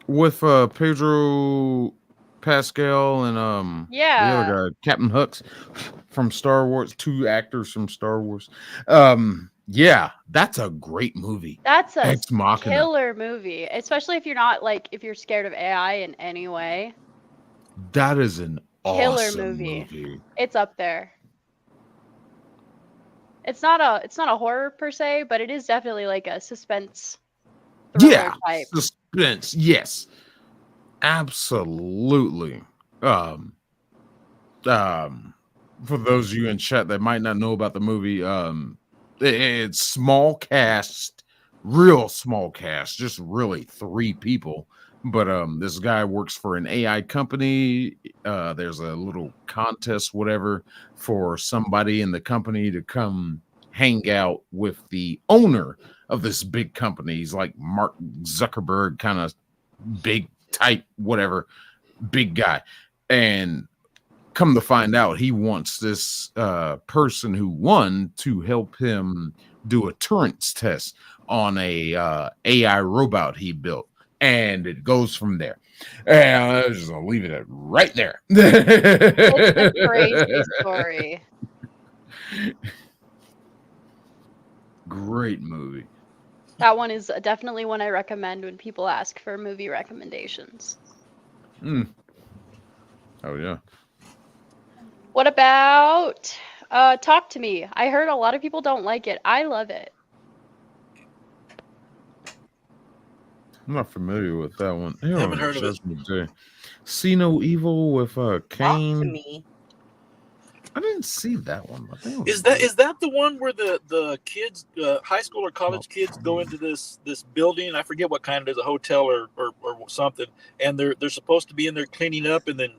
With Pedro Pascal and the Yeah. other guy, Captain Hooks from Star Wars, 2 actors from Star Wars. Yeah, that's a great movie. That's a Ex Machina. killer movie, especially if you're not if you're scared of AI in any way. That is an Killer awesome movie. movie. It's up there. It's not a horror per se, but it is definitely like a suspense thriller type. Suspense. Yes, absolutely. For those of you in chat that might not know about the movie, it's small cast, real small cast, just really 3 people. But this guy works for an AI company. There's a little contest, whatever, for somebody in the company to come hang out with the owner of this big company. He's like Mark Zuckerberg, kind of big type, whatever, big guy. And come to find out, he wants this person who won to help him do a Turing's test on a AI robot he built. And it goes from there. And I'm just gonna leave it right there. It's a crazy story. Great movie. That one is definitely one I recommend when people ask for movie recommendations. Oh yeah. What about Talk to Me? I heard a lot of people don't like it. I love it. I'm not familiar with that one. Haven't heard of it. it. See No Evil with Talk to Kane. me. I didn't see that one. I think it was Is that the one where the kids, high school or college kids, go into this building? I forget what kind it is, a hotel or something, and they're supposed to be in there cleaning up, and then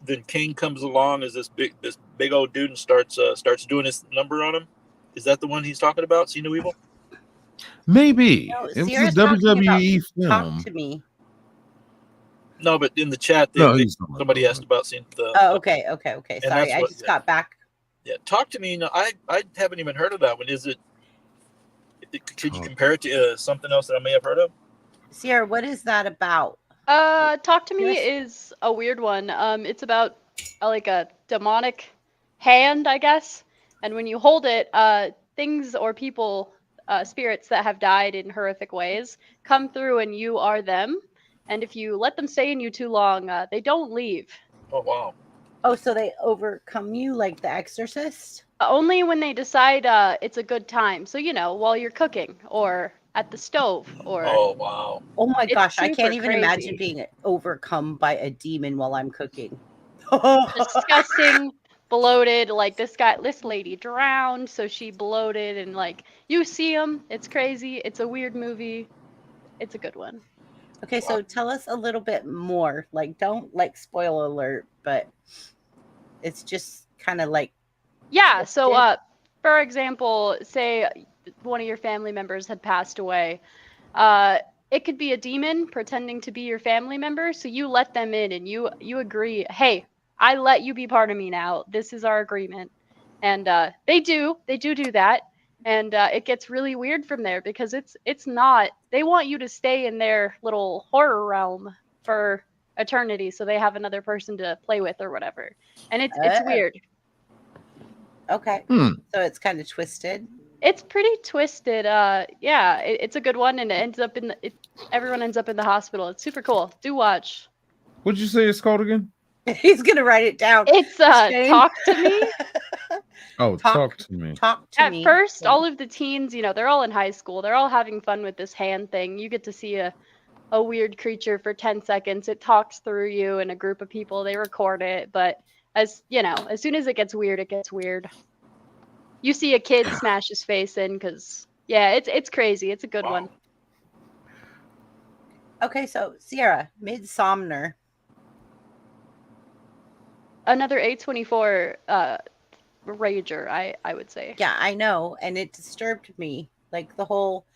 then King comes along as this big old dude and starts doing his number on him. Is that the one he's talking about? See No Evil? Maybe No, it was a Sierra's talking about WWE Talk film. to Me. No, but in the chat, No, he's not somebody talking asked about seeing the. Oh, okay. And Sorry, that's I what- just got back. Yeah, Talk to Me. No, I haven't even heard of that one. Is it? Could you compare it to something else that I may have heard of? Sierra, what is that about? Talk to Me Yes. is a weird one. It's about like a demonic hand, I guess. And when you hold it, things or people, spirits that have died in horrific ways, come through and you are them. And if you let them stay in you too long, they don't leave. Oh wow! Oh, so they overcome you like The Exorcist? Only when they decide it's a good time. So, while you're cooking or at the stove or Oh wow! Oh my It's gosh, I can't super even imagine crazy. being overcome by a demon while I'm cooking. disgusting, bloated. Like this lady drowned, so she bloated, and like you see them. It's crazy. It's a weird movie. It's a good one. Okay, so tell us a little bit more. Like, don't spoil alert, but it's just kind of like Yeah. So, Twisted. for example, say one of your family members had passed away. It could be a demon pretending to be your family member. So you let them in, and you agree. Hey, I let you be part of me now. This is our agreement. And they do that. And it gets really weird from there because it's not. They want you to stay in their little horror realm for eternity, so they have another person to play with or whatever. And it's Oh. weird. Okay. Hmm. So it's kind of twisted. It's pretty twisted. Yeah, it's a good one, and it ends up everyone ends up in the hospital. It's super cool. Do watch. What'd you say it's called again? He's gonna write it down. It's Shane. Talk to Me. Oh, Talk- talk to me. Talk to At me. first, all of the teens, they're all in high school. They're all having fun with this hand thing. You get to see a weird creature for 10 seconds. It talks through you and a group of people. They record it, but as soon as it gets weird, it gets weird. You see a kid smash his face in because it's crazy. It's a good one. Okay, so Sierra, Midsomner. Another A24 rager, I would say. Yeah, I know, and it disturbed me. Like the whole.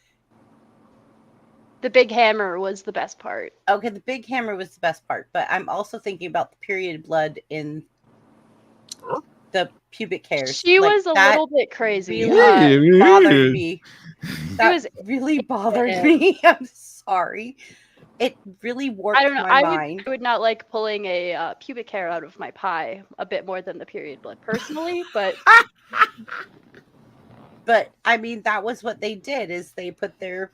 The big hammer was the best part. Okay, the big hammer was the best part, but I'm also thinking about the period blood in the pubic hairs. She Like, was a that little bit crazy. really bothered me. That was- really bothered me. I'm sorry. It really warped I don't know. my I mind. would not like pulling a pubic hair out of my pie a bit more than the period blood personally, but But I mean, that was what they did: is they put their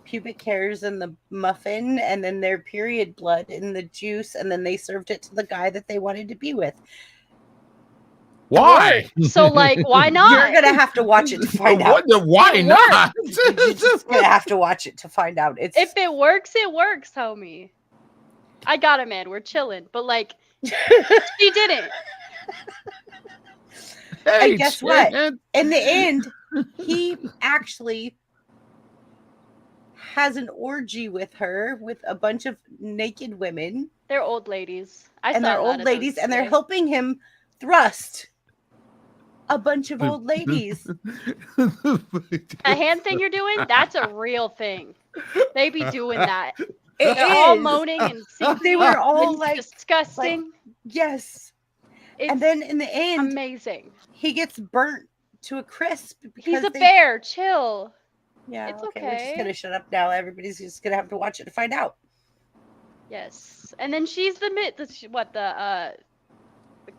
pubic hairs in the muffin, and then their period blood in the juice, and then they served it to the guy that they wanted to be with. Why? so like why not? You're gonna have to watch it to find out. Why It not? You're just gonna have to watch it to find out. It's If it works, homie. I got it, man. We're chilling. But like she didn't. Hey, And guess what? Chad. in the end, he actually has an orgy with her with a bunch of naked women, They're old ladies. I and saw they're that old at ladies, those and they're today. helping him thrust a bunch of old ladies. The hand thing you're doing, that's a real thing. They be doing that. It They're all is. moaning and singing. They were all It's like, disgusting. yes. It's And then in the end, amazing. he gets burnt to a crisp. He's because a they- bear. Chill. Yeah, It's okay. We're just okay. gonna shut up now. Everybody's just gonna have to watch it to find out. Yes. And then she's the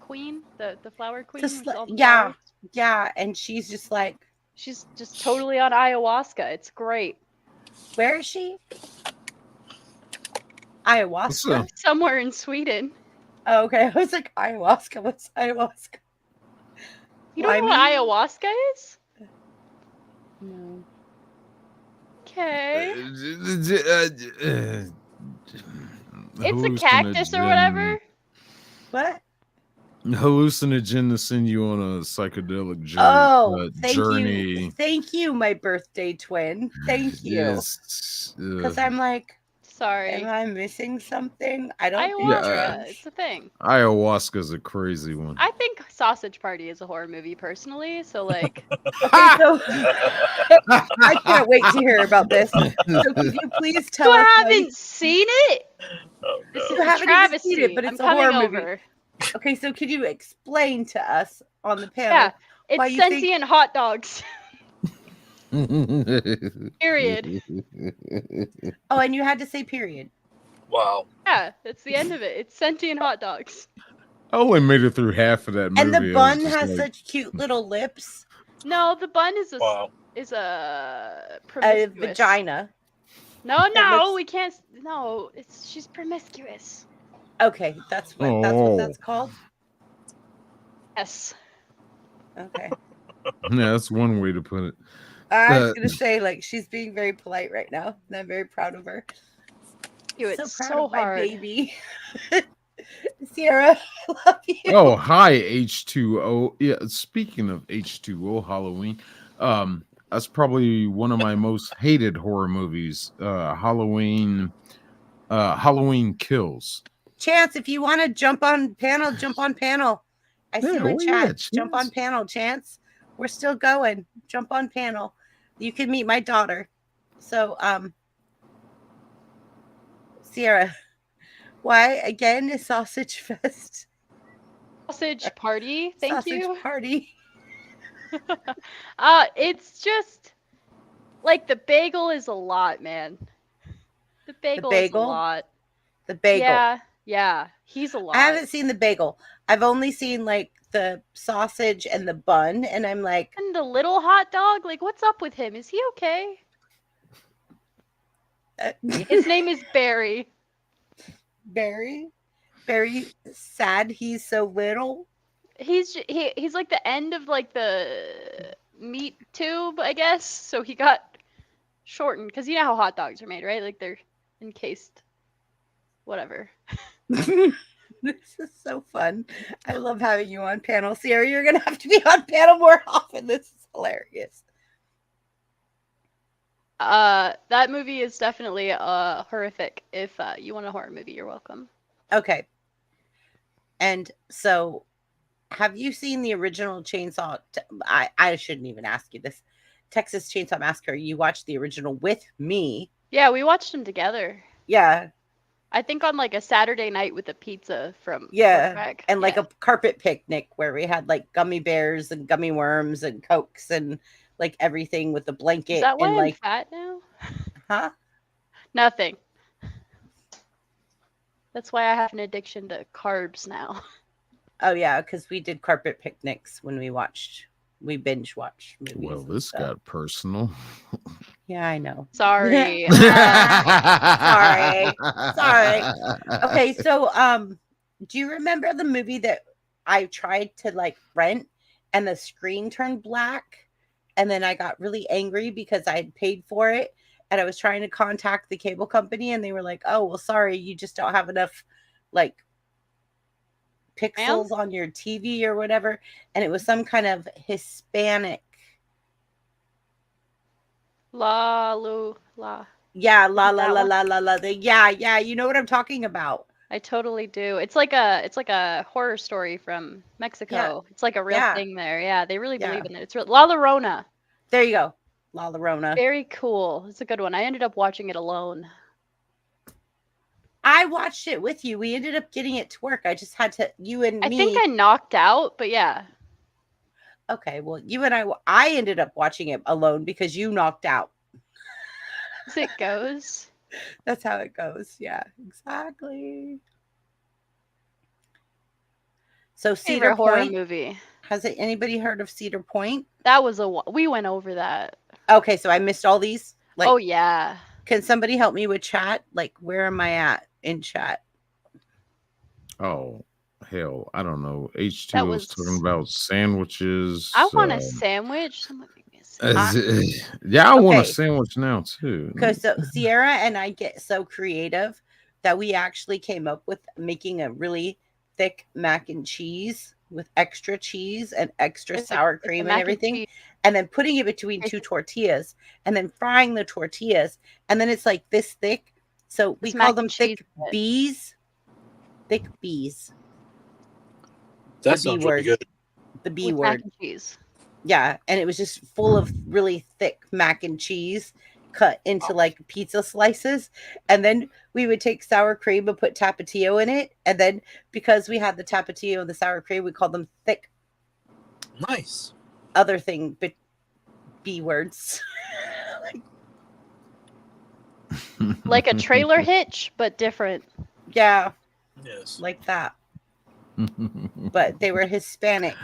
queen, the flower queen. Just with like- all the yeah. flowers. Yeah, and she's just like, She's just totally on ayahuasca. It's great. where is she? Ayahuasca. Somewhere in Sweden. Oh, okay. I was like, ayahuasca. What's ayahuasca? You don't know what ayahuasca is? No. Okay. It's a cactus or whatever. What? Hallucinogen to send you on a psychedelic journey. Oh, thank journey. you. Thank you, my birthday twin. Thank you. Yes. Because I'm like, Sorry. Am I missing something? I don't think Yeah, Ayahuasca. It's a thing. Ayahuasca's a crazy one. I think Sausage Party is a horror movie personally. So like, Okay, so I can't wait to hear about this. So could you please tell you us how haven't seen it? Oh, This no. is You a haven't even travesty. seen it, but I'm it's a coming horror movie. over. Okay, so could you explain to us on the panel? Yeah, why it's you think- sentient hot dogs. Period. Oh, and you had to say period. Wow. Yeah, that's the end of it. It's sentient hot dogs. I only made it through half of that movie. And the I was bun just has like, such cute little lips. No, the bun is a Wow. A promiscuous. vagina. No, that no, looks- we can't. No, she's promiscuous. Okay, that's what that's called. Yes. Okay. yeah, that's one way to put it. I was gonna say, like, she's being very polite right now, and I'm very proud of her. Dude, So it's proud so of my hard. baby. Sierra, I love you. Oh, hi H2O. Yeah, speaking of H2O Halloween, that's probably one of my most hated horror movies. Halloween Kills. Chance, if you want to jump on panel, jump on panel. I see Yeah, you in where you chat. at, Jump on Chance? panel, Chance. We're still going. Jump on panel. You can meet my daughter. So, Sierra, why again is Sausage Fest? Sausage party. Thank Sausage you. party. It's just like the bagel is a lot, man. The bagel is a bagel? lot. The bagel. Yeah, he's a lot. I haven't seen the bagel. I've only seen like the sausage and the bun, and I'm like, And the little hot dog, like, what's up with him? Is he okay? His name is Barry. Barry sad he's so little. He's like the end of like the meat tube, I guess. So he got shortened because you know how hot dogs are made, right? Like they're encased. Whatever. This is so fun. I love having you on panel. Sierra, you're gonna have to be on panel more often. This is hilarious. That movie is definitely horrific. If you want a horror movie, you're welcome. Okay. And so, have you seen the original Chainsaw? I shouldn't even ask you this. Texas Chainsaw Massacre. You watched the original with me. Yeah, we watched them together. Yeah. I think on like a Saturday night with a pizza from Yeah. Outback. And like Yeah. a carpet picnic where we had like gummy bears and gummy worms and Cokes and like everything with the blanket. Is that why and I'm like, fat now? huh? Nothing. That's why I have an addiction to carbs now. Oh yeah, because we did carpet picnics when we binge watched movies. Well, and this stuff. got personal. Yeah, I know. Sorry. Sorry. Okay, so do you remember the movie that I tried to like rent and the screen turned black and then I got really angry because I had paid for it and I was trying to contact the cable company and they were like, "Oh, well sorry, you just don't have enough like pixels on your TV or whatever." And it was some kind of Hispanic. La. Yeah, la That one? yeah, you know what I'm talking about. I totally do. It's like a horror story from Mexico. It's like a real Yeah. thing there. Yeah, they really Yeah. believe in it. It's real. La Llorona. There you go. La Llorona. Very cool. It's a good one. I ended up watching it alone. I watched it with you. We ended up getting it to work. I just had to, you and I me. think I knocked out, but yeah. Okay, well, you and I ended up watching it alone because you knocked out. As it goes. That's how it goes. Yeah, exactly. So Cedar Favorite horror Point. movie. Has anybody heard of Cedar Point? That was we went over that. Okay, so I missed all these. Like, Oh yeah. can somebody help me with chat? Like, where am I at in chat? Oh, hell, I don't know. That H2O was- is talking about sandwiches. I want a sandwich. Someone make me a sandwich. Yeah, I want a Okay. sandwich now too. Because so Sierra and I get so creative that we actually came up with making a really thick mac and cheese with extra cheese and extra It's a- sour it's a cream mac and everything, cheese. and then putting it between two tortillas and then frying the tortillas. And then it's like this thick. So we It's call mac them and cheese thick bit. bees. Thick bees. That The B sounds word. really good. The B With word. mac and cheese. Yeah, and it was just full of really thick mac and cheese cut into like pizza slices. And then we would take sour cream and put tapatio in it. And then because we had the tapatio and the sour cream, we called them thick Nice. other thing, but B words. Like a trailer hitch, but different. Yeah, Yes. like that. But they were Hispanic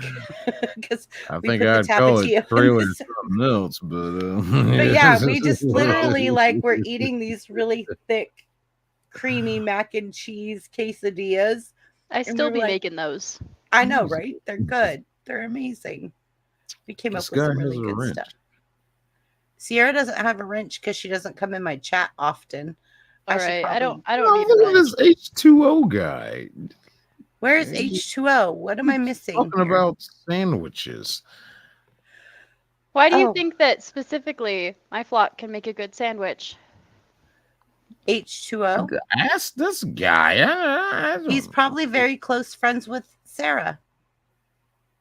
because I we think put the I'd call tapatio in it trailer the- something else, but But yeah, we just literally like we're eating these really thick, creamy mac and cheese quesadillas. I we still were be like- making those. I know, right? They're good. They're amazing. We came This up with some guy has really a good wrench. stuff. Sierra doesn't have a wrench because she doesn't come in my chat often. All I should right, I don't Oh, need look a at wrench. this H2O guy Where's H2O? What am I missing? talking here? about sandwiches. Why do you Oh. think that specifically my flock can make a good sandwich? H2O? Ask this guy. I don't He's probably very close friends with Sarah.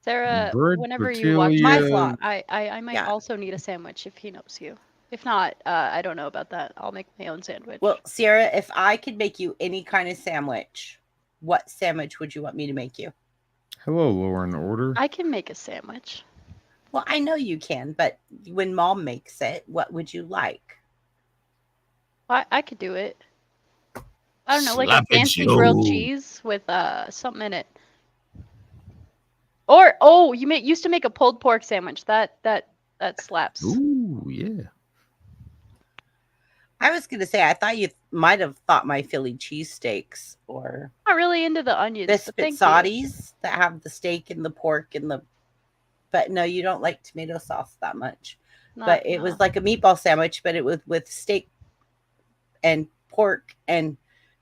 Sarah, Bird whenever you watch My tortilla. flock. I might Yeah. also need a sandwich if he knows you. If not, I don't know about that. I'll make my own sandwich. Well, Sierra, if I could make you any kind of sandwich, what sandwich would you want me to make you? Hello, Lauren Order. I can make a sandwich. Well, I know you can, but when mom makes it, what would you like? I could do it. I don't know, like Slap a it, fancy grilled yo. cheese with something in it. Or you used to make a pulled pork sandwich. That slaps. Ooh, yeah. I was going to say, I thought you might have thought my Philly cheesesteaks or Not really into the onions. the but thank you. spizzatis that have the steak and the pork and the. But no, you don't like tomato sauce that much. But it was like a meatball sandwich, but it was with steak and pork and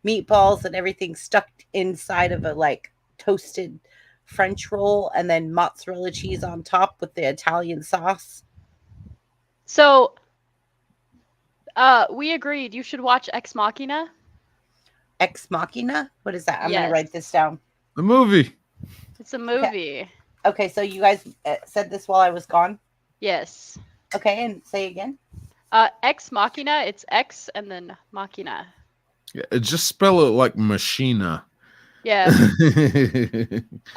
meatballs and everything stuck inside of a like toasted French roll and then mozzarella cheese on top with the Italian sauce. So, we agreed you should watch Ex Machina. Ex Machina? What is that? I'm going Yes. to write this down. The movie. It's a movie. Okay, so you guys said this while I was gone? Yes. Okay, and say again. Ex Machina. It's X and then Machina. Yeah, just spell it like machina. Yeah.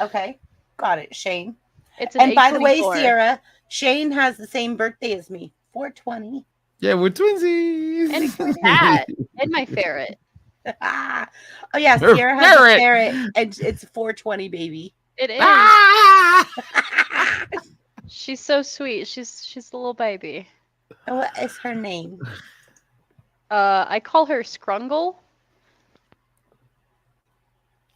Okay, got it, Shane. It's an And by the way, A24. Sierra, Shane has the same birthday as me, 420. Yeah, we're twinsies. And my cat and my ferret. Oh yeah, Her Sierra has ferret. a ferret, and it's 420, baby. It is. Ah! She's so sweet. She's a little baby. What is her name? I call her Scrungle.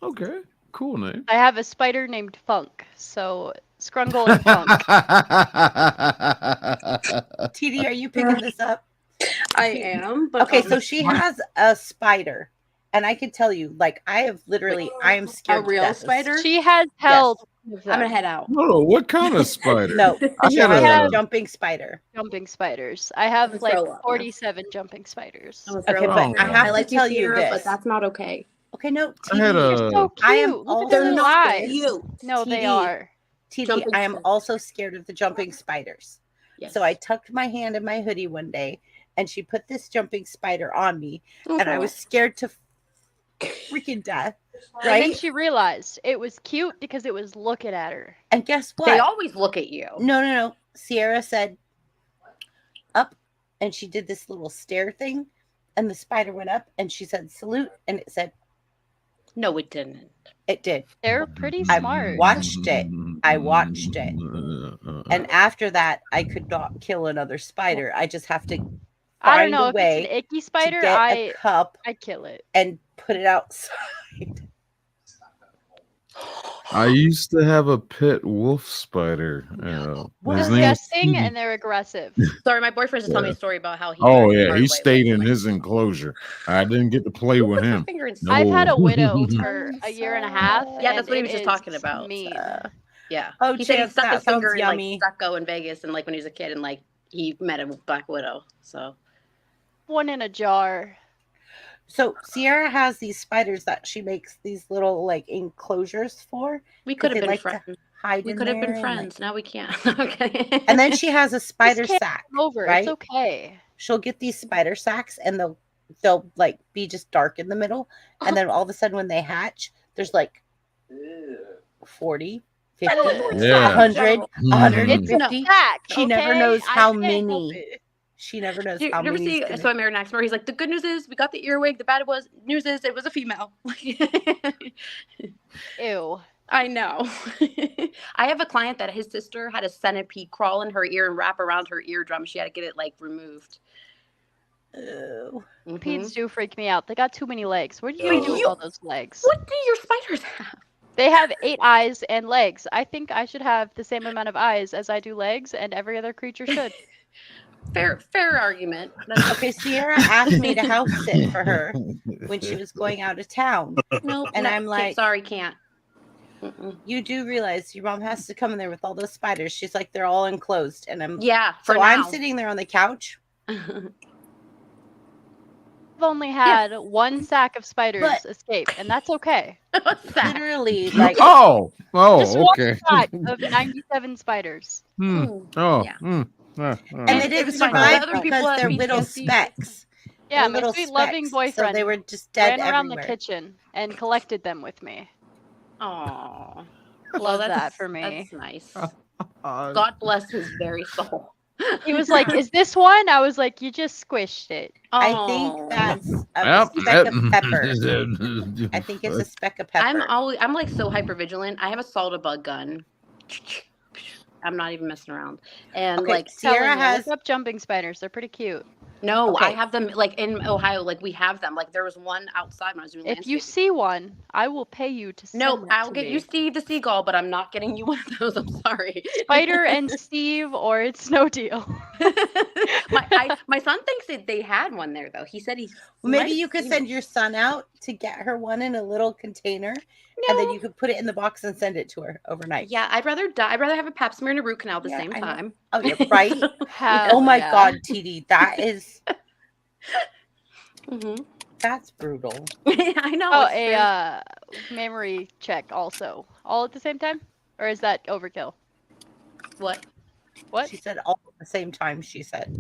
Okay, cool name. I have a spider named Funk, so Scrungle and Funk. TD, are you picking this up? I am. But Okay, so she has a spider, and I can tell you, like, I have literally, I am scared. a to real death of spider? She has held two of I'm gonna them. head out. No, what kind of spider? No, I she had has a- a jumping spider. Jumping spiders. I have I'm like throw up, yeah. 47 jumping spiders. I'm Okay, throw but up. I have I to like tell you, you Sierra, this. but that's not okay. Okay, no, I had TD, a- So cute. I am Look at also- their They're little not eyes. cute. No, they TD. are. TD, Jumping I am spiders. also scared of the jumping spiders. Yes. So I tucked my hand in my hoodie one day, and she put this jumping spider on me, and I Okay. was scared to freaking death. And then Right? she realized it was cute because it was looking at her. And guess what? They always look at you. No. Sierra said up, and she did this little stare thing, and the spider went up, and she said salute, and it said No, it didn't. it did. They're pretty I smart. watched it. I watched it. Uh-huh. And after that, I could not kill another spider. I just have to I don't find know a if way it's an icky to spider. get I a cup kill it. and put it outside. I used to have a pet wolf spider. What? His name was Disgusting, Petey. and they're aggressive. Sorry, my boyfriend just telling me a story about how he. Oh got yeah, hard he way stayed with in my- his enclosure. I didn't get to play with Put my him. finger in- No. I've had a widow for a year and a half. Yeah, that's and what he it was just is talking about. mean. Yeah. Oh, he said he Chance, stuck that his finger sounds in yummy. like Stucco in Vegas, and like when he was a kid, and like he met a black widow. So One in a jar. So Sierra has these spiders that she makes these little like enclosures for. We 'cause could have they been like friends. to hide We in could have been there and, like- friends. Now we can't. Okay. and then she has a spider can't sack, come over. right? It's okay. She'll get these spider sacks and they'll like be just dark in the middle, and then all of a sudden when they hatch, there's like 40, 50, Yeah. 100, Mm. 150. Fact, She never okay? knows I how can't help many. it. She never knows Do you how ever many. see? So I married an ex-member. He's like, the good news is we got the earwig. The bad news is it was a female. Ew. I know. I have a client that his sister had a centipede crawl in her ear and wrap around her eardrum. She had to get it like removed. Ew. Mhm. Peds do freak me out. They got too many legs. What do Wait, you do with you- all those legs? What do your spiders have? They have 8 eyes and legs. I think I should have the same amount of eyes as I do legs, and every other creature should. Fair argument. That's Okay, Sierra asked me to house sit for her when she was going out of town. Nope. And no, I'm like- sorry, can't. Mm-mm. You do realize your mom has to come in there with all those spiders. She's like, they're all enclosed. And I'm Yeah, for so now. I'm sitting there on the couch. I've only had 1 sack of spiders But- escape, and that's okay. What's that? Literally, like Oh, Just okay. 1 sack of 97 spiders. Hmm. Mm. Oh, Yeah. and they It didn't was fine. survive Other people because have they're little PTSD. specks. Yeah, They're my little sweet loving specks, boyfriend So they were just dead ran around everywhere. the kitchen and collected them with me. Aw. Love that that's- for me. That's nice. God. God bless his very soul. He was like, "Is this one?" I was like, "You just squished it." I Aw. think that's a Yep. speck of pepper. I I think it's a speck of pepper. I'm like so hyper vigilant. I have a salt-a-bug gun. I'm not even messing around. And Okay, like Sierra Telling you, has look up jumping spiders. They're pretty cute. no, I Okay. have them like in Ohio. Like we have them. Like there was one outside when I was doing If you landscaping. see one, I will pay you to send No, it I'll to get me. you Steve the Seagull, but I'm not getting you one of those. I'm sorry. Spider and Steve, or it's no deal. my son thinks that they had one there though. He said he Maybe might you have could seen send it. your son out to get her one in a little container, and then you could put it in the box and send it to her overnight. Yeah, I'd rather die. I'd rather have a pap smear and a root canal at the Yeah, same I know. time. Oh, yeah, right. Hell Oh my yeah. God, TD, Mhm. that's brutal. I know. Oh, it's very- a memory check also, all at the same time, or is that overkill? what? What? She said all at the same time. She said.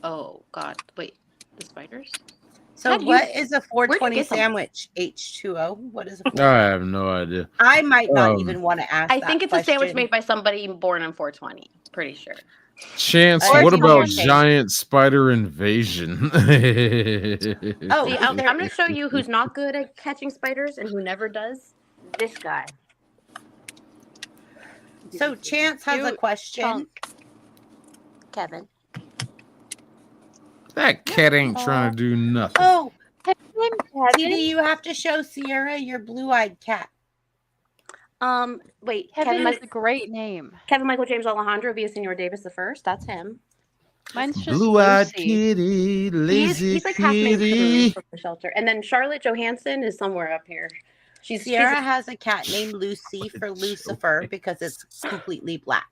Oh God! Wait, the spiders? So How do you- what is a where'd you 420 get them? sandwich? H2O. What is a? I have no idea. I might not Um, even want to ask. I think that it's a sandwich question. made by somebody born on 420. Pretty sure. Chance, Or what it's about lowercase. giant spider invasion? Oh, See, I'm there- going to show you who's not good at catching spiders and who never does. This guy. So Chance has a Cute question. Chunk. Kevin. That cat ain't trying to do nothing. Oh, Hey, I'm TD, you have to show Sierra your blue-eyed cat. Wait, Kevin is a great name. Kevin Michael James Alejandro Villasenor Davis the first. That's him. Mine's just Blue-eyed Lucy. kitty, lazy He's like half named kitty. from the shelter. And then Charlotte Johansson is somewhere up here. She's Sierra has a cat named Lucy for Lucifer because it's completely black.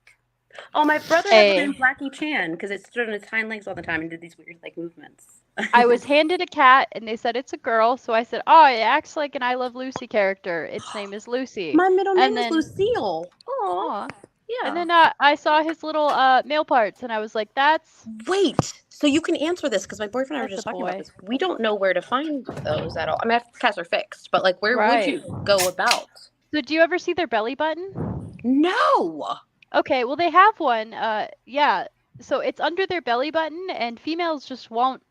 Oh, my brother Hey. has named Blackie Chan because it stood on its hind legs all the time and did these weird like movements. I was handed a cat and they said it's a girl, so I said, "Oh, it acts like an I Love Lucy character. Its name is Lucy." My middle name And is then- Lucille. Oh, Aw. yeah. And then I saw his little male parts, and I was like, "That's Wait, so you can answer this because my boyfriend and I were That's just a talking about boy. this. We don't know where to find those at all. I mean, cats are fixed, but like, where would you go about? so." Do you ever see their belly button? No. Okay, well they have one. Yeah. So it's under their belly button, and females just won't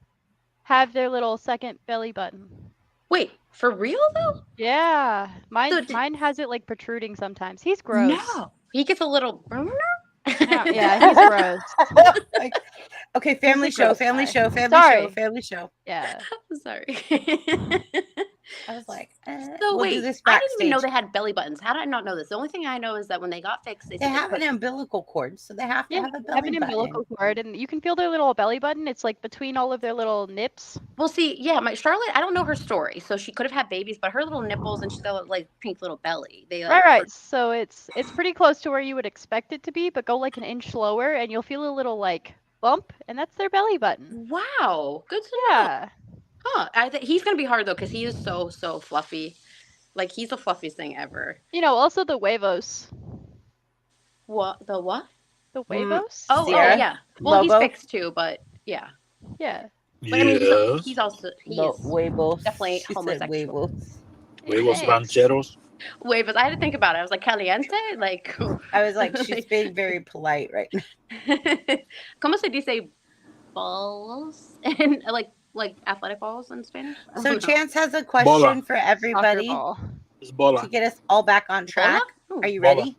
have their little second belly button. Wait, for real though? Yeah, mine So d- mine has it like protruding sometimes. He's gross. No. He gets a little. Yeah, he's gross. Like, okay, family a show, gross family guy. show, family Sorry. show, family show. Yeah. Sorry. I was like, So we'll do wait, this I didn't even know backstage. they had belly buttons. How did I not know this? The only thing I know is that when they got fixed, They said have put- an umbilical cord, so they have to Yeah, have a have belly an button. umbilical cord, and you can feel their little belly button. It's like between all of their little nips. Well, see, yeah, my Charlotte. I don't know her story, so she could have had babies, but her little nipples and she's got a, like pink little belly. They like, Right. So it's pretty close to where you would expect it to be, but go like an inch lower, and you'll feel a little like bump, and that's their belly button. Wow, good to know. Yeah. Huh. I think he's gonna be hard though because he is so fluffy. Like he's the fluffiest thing ever. You know, also the huevos. What the what? The huevos? Oh, Sierra? yeah. Well, Lobo? he's fixed too, but yeah. Yeah. But I mean, Yes. he's also No, is huevos. definitely She said homosexual. huevos. Huevos Thanks. rancheros. Wait, but I had to think about it. I was like, caliente? Like, I was like, she's being very polite right now. ¿Cómo se dice balls? And like athletic balls in Spanish? I So don't know. Chance has a question Bola. for Soccer everybody ball. It's to bola. get us all back on track. Bola? Are you Bola. ready?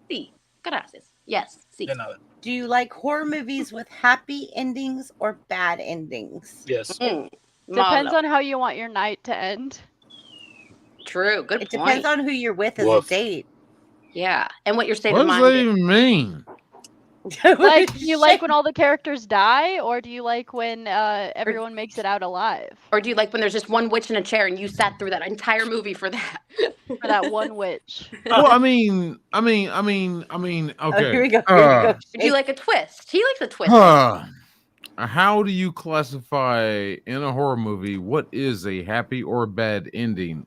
Sí. Gracias. Yes. Sí. De nada. Do you like horror movies with happy endings or bad endings? Yes. Mm. Depends Malo. on how you want your night to end. True. Good It point. depends on who you're with as Woof. a date. Yeah. And what your state What of does mind that is. even mean? Like, do you like when all the characters die, or do you like when everyone makes it out alive? Or do you like when there's just one witch in a chair and you sat through that entire movie for that? For that one witch. Well, I mean, okay. Oh, here we go. Here we Uh, go. Do you like a twist? He likes a twist. How do you classify in a horror movie what is a happy or bad ending?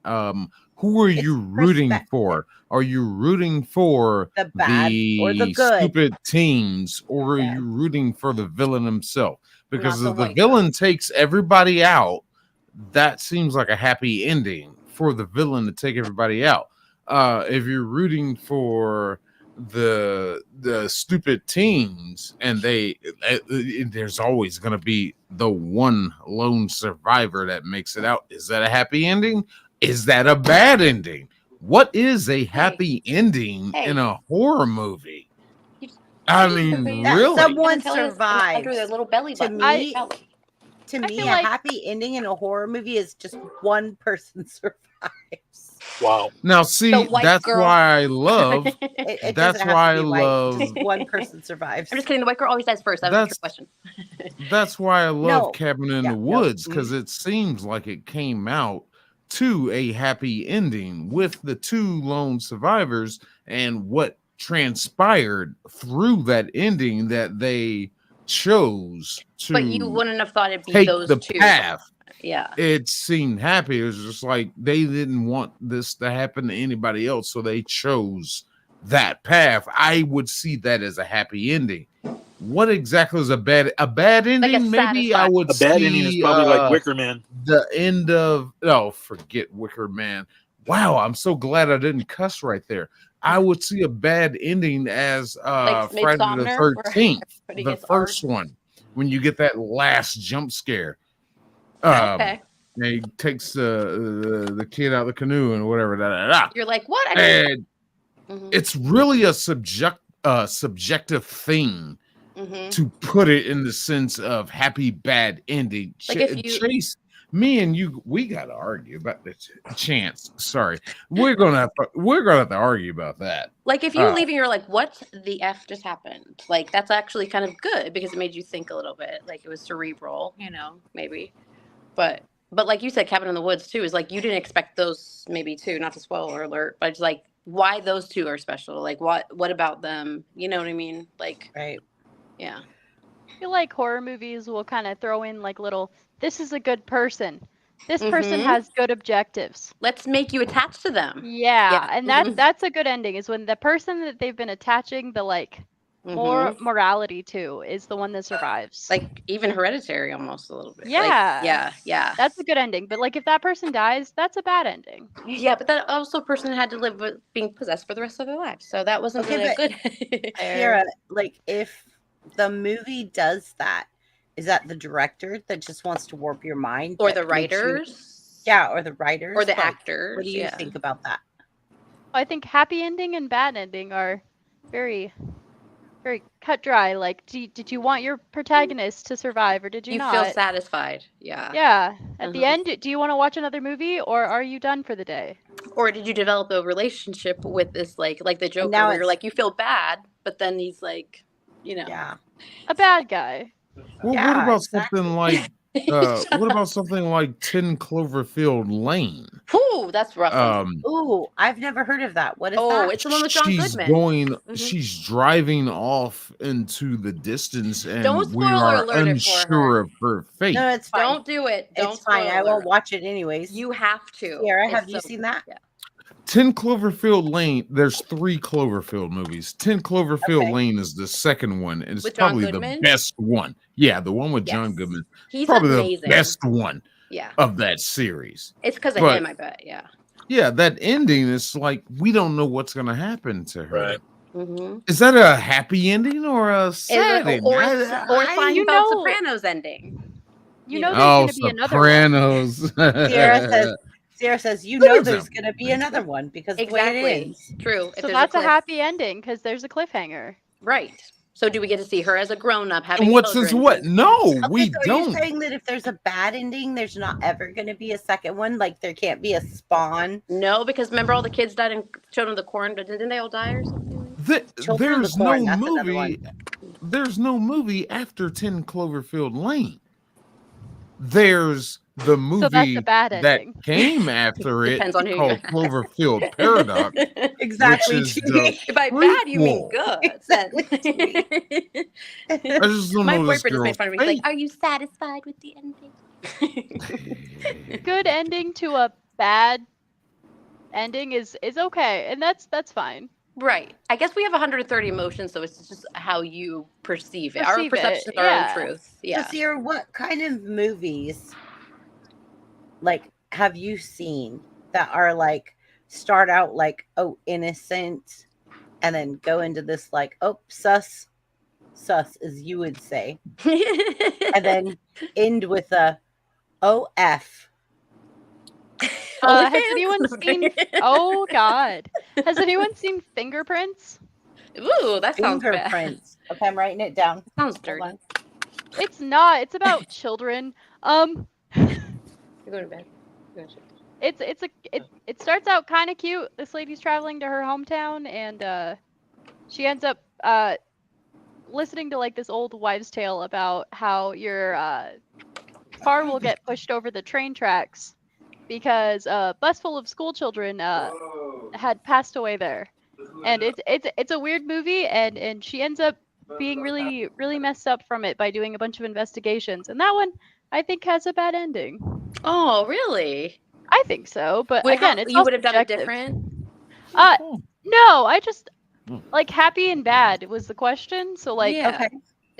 Who are It's you rooting perspective. for? Are you rooting for The bad or the good? stupid teams, or are Yeah. you rooting for the villain himself? Because Not if the the white villain takes everybody out, that seems like a happy ending for the villain to take everybody out. If you're rooting for the stupid teams, and there's always going to be the one lone survivor that makes it out. Is that a happy ending? Is that a bad ending? What is a happy ending in a horror movie? I mean, That really? someone Until it's survives. under their little belly To button. me, Belly. To I me, feel a like- happy ending in a horror movie is just one person survives. Wow. Now, see, The white that's girl. why I love. It That's doesn't have why to I be white. love- Just one person survives. I'm just kidding. The white girl always dies first. That was a trick That's- question. That's why I love No. Cabin in Yeah, the no. Woods, because it seems like it came out to a happy ending with the two lone survivors and what transpired through that ending that they chose to But you wouldn't have thought it'd be take those the two. path. Yeah. It seemed happy. It was just like they didn't want this to happen to anybody else, so they chose that path. I would see that as a happy ending. What exactly is a bad ending? Maybe I satisfying- would A bad see, ending is probably like Wicker Man. the end of forget Wicker Man. Wow, I'm so glad I didn't cuss right there. I would see a bad ending as Like Friday the Midsommar, where 13th, everybody the gets first one, when you get that last jump scare. Okay. And he takes the kid out of the canoe and whatever. Da, da, da. You're like, what? I mean, And mhm, it's really a subjective thing mhm. to put it in the sense of happy bad ending. Like if you- Chase, me and you, we got to argue about this. Chance, sorry, we're gonna have to argue about that. Like if you Oh. leave and you're like, what the F just happened? Like that's actually kind of good because it made you think a little bit. Like it was cerebral, maybe. But like you said, Cabin in the Woods too is like you didn't expect those maybe too, not to spoiler alert, but it's like why those two are special. Like what about them? You know what I mean? Like Right. yeah. I feel like horror movies will kind of throw in like little, this is a good person. This person Mhm. has good objectives. Let's make you attached to them. Yeah, Yeah, and mhm. that's a good ending is when the person that they've been attaching the like more Mhm. morality to is the one that survives. Like even Hereditary almost a little bit. Like, Yeah. yeah. That's a good ending, but like if that person dies, that's a bad ending. Yeah, but that also person had to live with being possessed for the rest of their lives. So that wasn't Okay, really a but good. Sierra, like if the movie does that, is that the director that just wants to warp your mind? Or that the makes you- writers. Yeah, or the writers. Or the Like, actors. What do you yeah. think about that? I think happy ending and bad ending are very, very cut dry. Like, did you want your protagonist to survive or did you, You not? feel satisfied. Yeah. Yeah. At the Mhm. end, do you want to watch another movie or are you done for the day? Or did you develop a relationship with this like the Joker now where you're it's- like you feel bad, but then he's like, Yeah. A bad guy. Well, Yeah, what about exactly. something like What about something like 10 Cloverfield Lane? Whew, that's rough. Ooh, I've never heard of that. What is Oh, that? it's the one with John She's Goodman. going, she's driving off into the distance, and Don't we spoiler are alert it for unsure her. of her fate. No, it's fine. Don't do it. Don't It's fine. I spoiler won't watch it anyways. You have to. Sierra, It's have you so- seen that? Yeah. 10 Cloverfield Lane, there's 3 Cloverfield movies. 10 Cloverfield Okay. Lane is the second one, and it's With John probably the Goodman? best one. Yeah, the one with John Yes. Goodman. He's Probably amazing. the best one Yeah. of that series. It's because of But- him, I bet. Yeah. Yeah, that ending is like, we don't know what's going to happen to her. Right. Mm-hmm. Is that a happy ending or a sad ending? Or I- Seinfeld you know- Sopranos ending. You know, Oh, there's going to be another one. Sopranos. Sierra says, you Good know there's example. going to be another one because the way Exactly. it ends. True. If So there's that's a cliff- happy ending because there's a cliffhanger. Right. So do we get to see her as a grown-up having And what's this? children? What? No, Okay, we so Are don't. you saying that if there's a bad ending, there's not ever going to be a second one? Like there can't be a spawn? No, because remember all the kids died in Children of the Corn, but didn't they all die or something? Children of the There's Corn, no that's another movie. one. There's no movie after 10 Cloverfield Lane. There's the movie So that's a bad that ending. came after it Depends on who you called ask. Cloverfield Paradox, Exactly. which is the By bad, you mean prequel. good. Then. I just don't My know this boyfriend just girl's made fun of me. He's like, fate. "Are you satisfied with the ending?" Good ending to a bad ending is okay, and that's fine. Right. I guess we have 130 emotions, so it's just how you perceive it. Our Perceive it, perception of our yeah. own truth. Yeah. So, Sierra, what kind of movies like have you seen that are like start out like innocent and then go into this like sus as you would say, and then end with a OF? Has OnlyFans? anyone Okay. seen? Oh God, has anyone seen Fingerprints? Ooh, that sounds bad. Fingerprints. Okay, I'm writing it down. Sounds Hold dirty. on. It's not. It's about children. You're going to bed. It starts out kind of cute. This lady's traveling to her hometown, and she ends up listening to like this old wives' tale about how your car will get pushed over the train tracks because a bus full of school children had passed away there, and it's a weird movie, and she ends up being really messed up from it by doing a bunch of investigations, and that one I think has a bad ending. Oh, really? I think so, but Wait, again, how, it's you all would have done it subjective. different? No, I just like happy and bad was the question. So like, Yeah. Okay.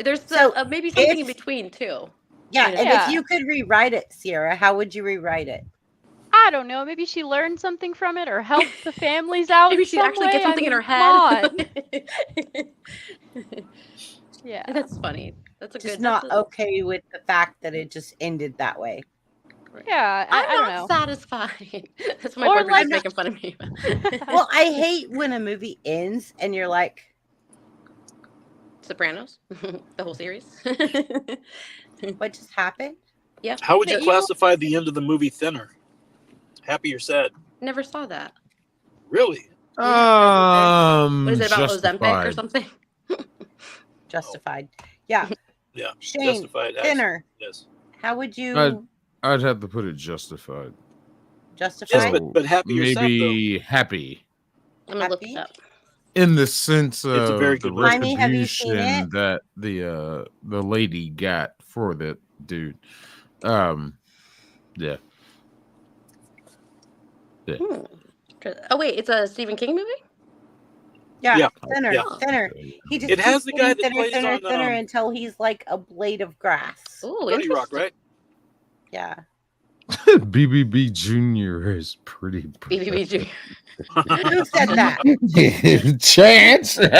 There's So, maybe something in if- between too. Yeah, and Yeah. if you could rewrite it, Sierra, how would you rewrite it? I don't know. Maybe she learned something from it or helped the families out. Maybe in she some actually way. gets something I in her mean, head. come on. Yeah. That's funny. That's a Just good. not that's a- okay with the fact that it just ended that way. Yeah. I'm I don't not know. satisfied. That's my Or boyfriend like- is making fun of me. Well, I hate when a movie ends and you're like, Sopranos, the whole series. what just happened? Yeah. How would you The classify the end of the movie Thinner? Happy or sad? Never saw that. Really? What is it about Ozempic or Justified. something? Justified. Yeah. Yeah. Shane, Justified. as- Thinner. Yes. How would you I'd have to put it justified. justify? Yes, but happy or sad, Maybe happy I'm gonna look Happy? it up. in the sense a of very the good movie. Jaime, have you seen retribution it? that the lady got for that dude. Yeah. Hmm. Oh wait, it's a Stephen King movie. Yeah, Yeah. thinner, Yeah. thinner. He just It has keeps the guy getting that thinner, plays thinner, on, thinner until he's like a blade of grass. Oh, 30 Rock, interesting. right? Yeah. BBB Junior is pretty. BBB Junior. Who said that? Chance. Oh,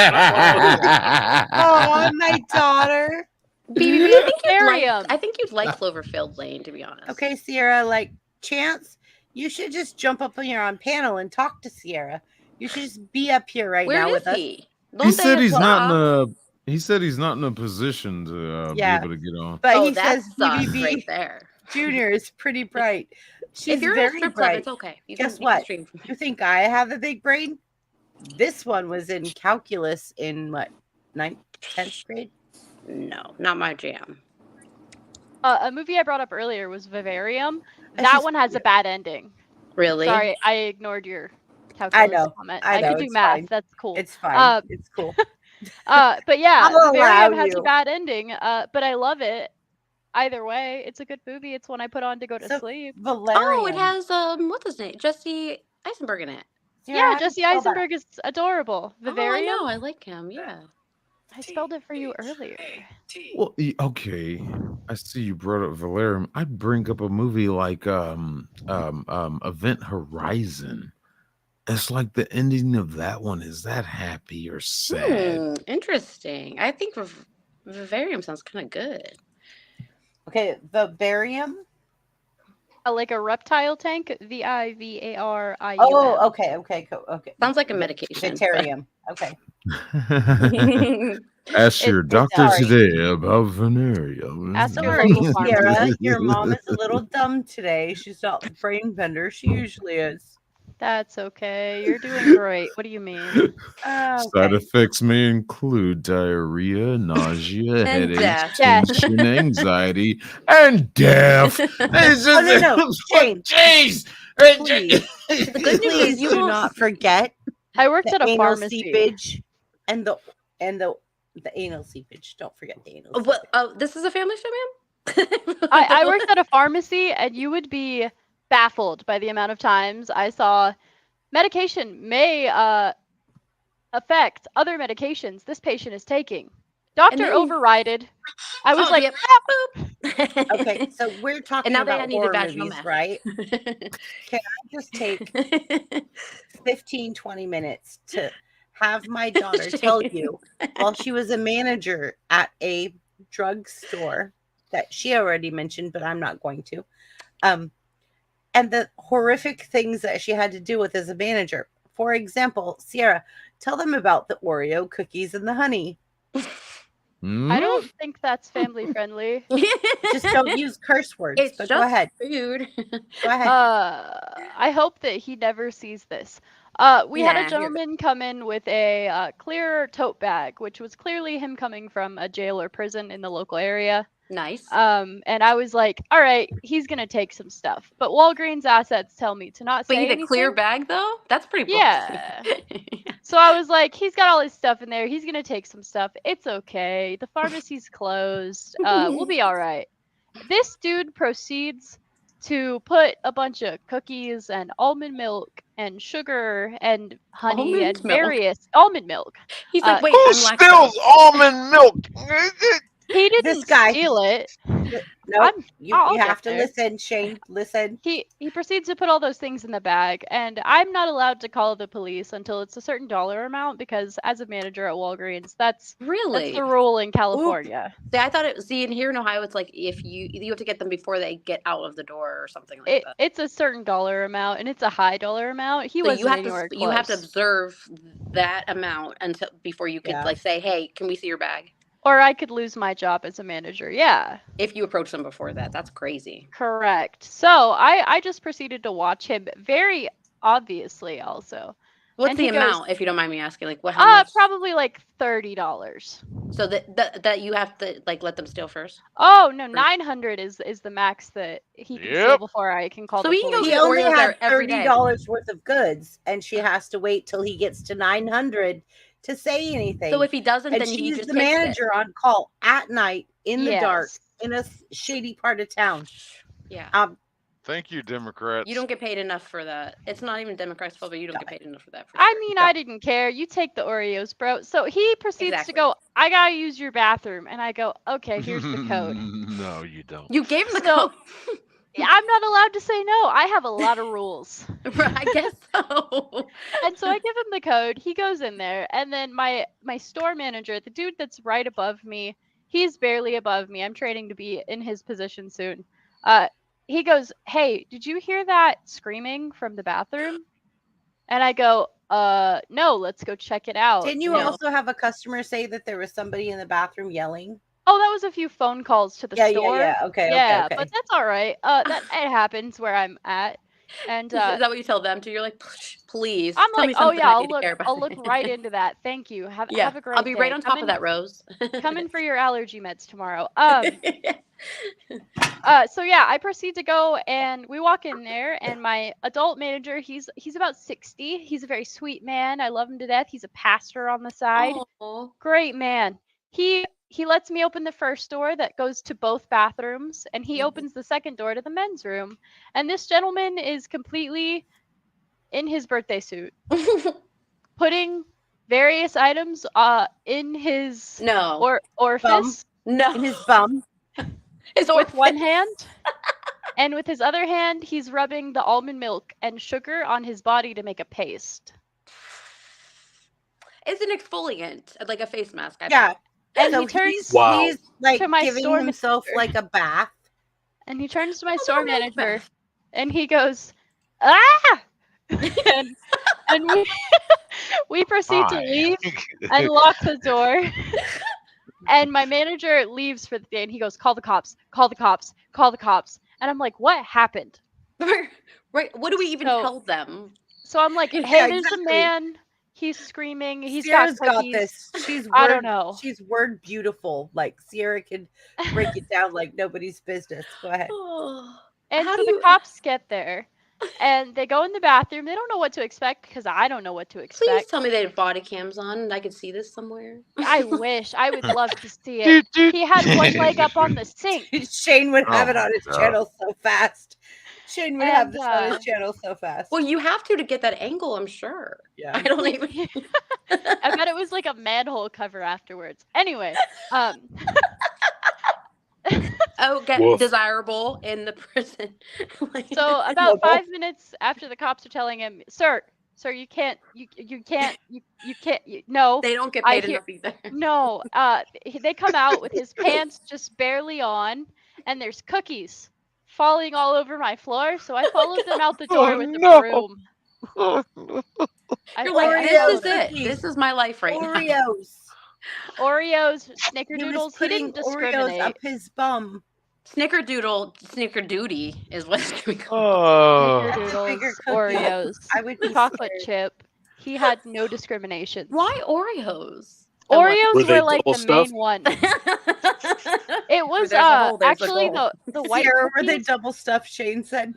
my daughter. BBB, I think you'd Bury like. 'em. I think you'd like Cloverfield Lane, to be honest. Okay, Sierra, like Chance, you should just jump up here on panel and talk to Sierra. You should just be up here right Where now is with us. he? He Don't said they he's have not in off? a. He said he's not in a position to Yeah. be able to get on. But Oh, he that says sucks BBB right there. Junior is pretty bright. She's If you're in a very strip club, bright. it's okay. You Guess can, you can what? stream. You think I have a big brain? This one was in calculus in what, 9th, 10th grade? No, not my jam. A movie I brought up earlier was Vivarium. It's That just- one has a bad ending. Really? Sorry, I ignored your I calculus know. comment. I know. could do It's math. fine. That's cool. It's fine. It's cool. But yeah, I'll Vivarium allow has a you. bad ending. But I love it. Either way, it's a good movie. It's one I put on to go to So, sleep. Valerian. Oh, it has what's his name? Jesse Eisenberg in it. Sarah, Yeah, how do you Jesse spell that? Eisenberg is adorable. Vivarium. Oh, I know. I like him. Yeah. I spelled it for you earlier. Well, okay. I see you brought up Valerium. I'd bring up a movie like Event Horizon. It's like the ending of that one. Is that happy or sad? Interesting. I think Vivarium sounds kind of good. Okay, Vivarium. Like a reptile tank. Vivarium. Oh, okay, okay, okay. Sounds like a medication. Vetarium. Okay. Ask your doctor sorry. today about Venerium. Ask your Sorry, local pharmacy. Sierra, your mom is a little dumb today. She's not the brain bender she usually is. That's okay. You're doing great. What do you mean? Side Okay. effects may include diarrhea, nausea, headaches, death. tension, anxiety, and death. It's Oh, no, no, Shane. Jeez. Please. The good news Please is you do won't. not forget I worked the at a anal pharmacy. seepage and the anal seepage. Don't forget the anal seepage. What? Oh, this is a family show, ma'am. I worked at a pharmacy, and you would be baffled by the amount of times I saw medication may affect other medications this patient is taking. Doctor then- overrided. I was Oh, like, yep. "Ah!" Okay, so we're talking And now about they needed horror vaginal movies, meth. right? Can I just take 15, 20 minutes to have my daughter tell you while she was a manager at a drugstore that she already mentioned, but I'm not going to. And the horrific things that she had to deal with as a manager. For example, Sierra, tell them about the Oreo cookies and the honey. I don't think that's family friendly. Just don't use curse words. It's But just go ahead. food. Go ahead. I hope that he never sees this. We had Nah, a you're good. gentleman come in with a clear tote bag, which was clearly him coming from a jail or prison in the local area. Nice. And I was like, all right, he's gonna take some stuff. But Walgreens assets tell me to not But say you get anything. clear bag though. That's pretty. Yeah. bullshit. So I was like, he's got all his stuff in there. He's gonna take some stuff. It's okay. The pharmacy's closed. We'll be all right. This dude proceeds to put a bunch of cookies and almond milk and sugar and honey Almond and milk? various almond milk. He's like, wait, Who I'm spills lactose. almond milk? He didn't guy- steal it. No, I'm- you I'll have get to there. listen, Shane. Listen. He proceeds to put all those things in the bag, and I'm not allowed to call the police until it's a certain dollar amount because as a manager at Walgreens, that's Really? the rule in California. See, I thought it was. See, in here in Ohio, it's like if you have to get them before they get out of the door or something like that. It's a certain dollar amount, and it's a high dollar amount. He So wasn't you have anywhere to you have to close. observe that amount until before you could Yeah. like say, hey, can we see your bag? Or I could lose my job as a manager. Yeah, If you approach them before that, that's crazy. correct. So I just proceeded to watch him very obviously also. What's And the he goes, amount, if you don't mind me asking? Like what? How much? Probably like $30. So that you have to like let them steal first. Oh no, 900 is the max that he can steal Yep. before I can call So the he can go police. He get only Oreos had there every day. $30 worth of goods, and she has to wait till he gets to 900 to say anything. So if he doesn't, and then he she's just the takes it. manager on call at night in the dark Yes. in a shady part of town. Yeah. Thank you, Democrats. You don't get paid enough for that. It's not even Democrats' fault, but you don't get paid enough for that. For I sure. mean, I didn't care. You take the Oreos, bro. So he proceeds Exactly. to go, I gotta use your bathroom. And I go, okay, here's the code. No, you don't. You gave him the So- code. Yeah, I'm not allowed to say no. I have a lot of rules. Right, I guess so. And so I give him the code. He goes in there. And then my store manager, the dude that's right above me, he's barely above me. I'm training to be in his position soon. He goes, hey, did you hear that screaming from the bathroom? And I go, no, let's go check it out. Didn't you know. also have a customer say that there was somebody in the bathroom yelling? Oh, that was a few phone calls to the store. Yeah. Okay, Yeah, okay. but that's all right. That it happens where I'm at. And Is that what you tell them too? You're like, please. I'm tell like, me oh something yeah, I I'll need to look. care about. I'll look right into that. Thank you. Have Yeah, a great I'll be right day. on Come top of in- that, Rose. Come in for your allergy meds tomorrow. So yeah, I proceed to go and we walk in there and my adult manager, he's about 60. He's a very sweet man. I love him to death. He's a pastor on the side. Aw. Great man. He lets me open the first door that goes to both bathrooms and he opens the second door to the men's room. And this gentleman is completely in his birthday suit, putting various items in his No. orifice No. In his bum. His with one orifice. hand. And with his other hand, he's rubbing the almond milk and sugar on his body to make a paste. It's an exfoliant, like a face mask. I Yeah. bet. And So he turns he's like to my giving store himself manager. like a bath. And he turns to my Oh, store no, no, manager Beth. and he goes, ah! and we proceed to Hi. leave and lock the door. And my manager leaves for the day and he goes, call the cops, call the cops, call the cops. And I'm like, what happened? Right. What do we even So- tell them? So I'm like, hey, Yeah, there's exactly. a man. He's screaming. He's Sierra's got got cookies. this. She's I word, don't know. She's word beautiful. Like Sierra could break it down like nobody's business. Go ahead. And How so do the you- cops get there and they go in the bathroom. They don't know what to expect because I don't know what to Please expect. tell me they have body cams on and I could see this somewhere. I wish. I would love to see it. He had one leg up on the sink. Shane would have Oh it on my his God. channel so fast. Shane would have And, this on his uh, channel so fast. Well, you have to get that angle, I'm sure. Yeah. I don't even. I bet it was like a manhole cover afterwards. Anyway, Get Woof. desirable in the prison. Like- so about Mobile. 5 minutes after the cops are telling him, sir, you can't, no, they don't get I paid hear- enough either. no. They come out with his pants just barely on, and there's cookies falling all over my floor. So I followed them out the door Oh, with the no. broom. I You're like, I this followed is them. it. cookies. This is my life right now. Oreos. Oreos, He was Snickerdoodles. He putting didn't Oreos discriminate. up his bum. Snickerdoodle is what it's doing. Oh. That's a Snickerdoodles, bigger cookie. Oreos, I would be chocolate scared. chip. He had no discrimination. Why Oreos? And what- Oreos Were were, they like the double main stuffed? one. It was there's a hole, there's a actually goal. the white Sierra, were they cookies. double stuffed? Shane said.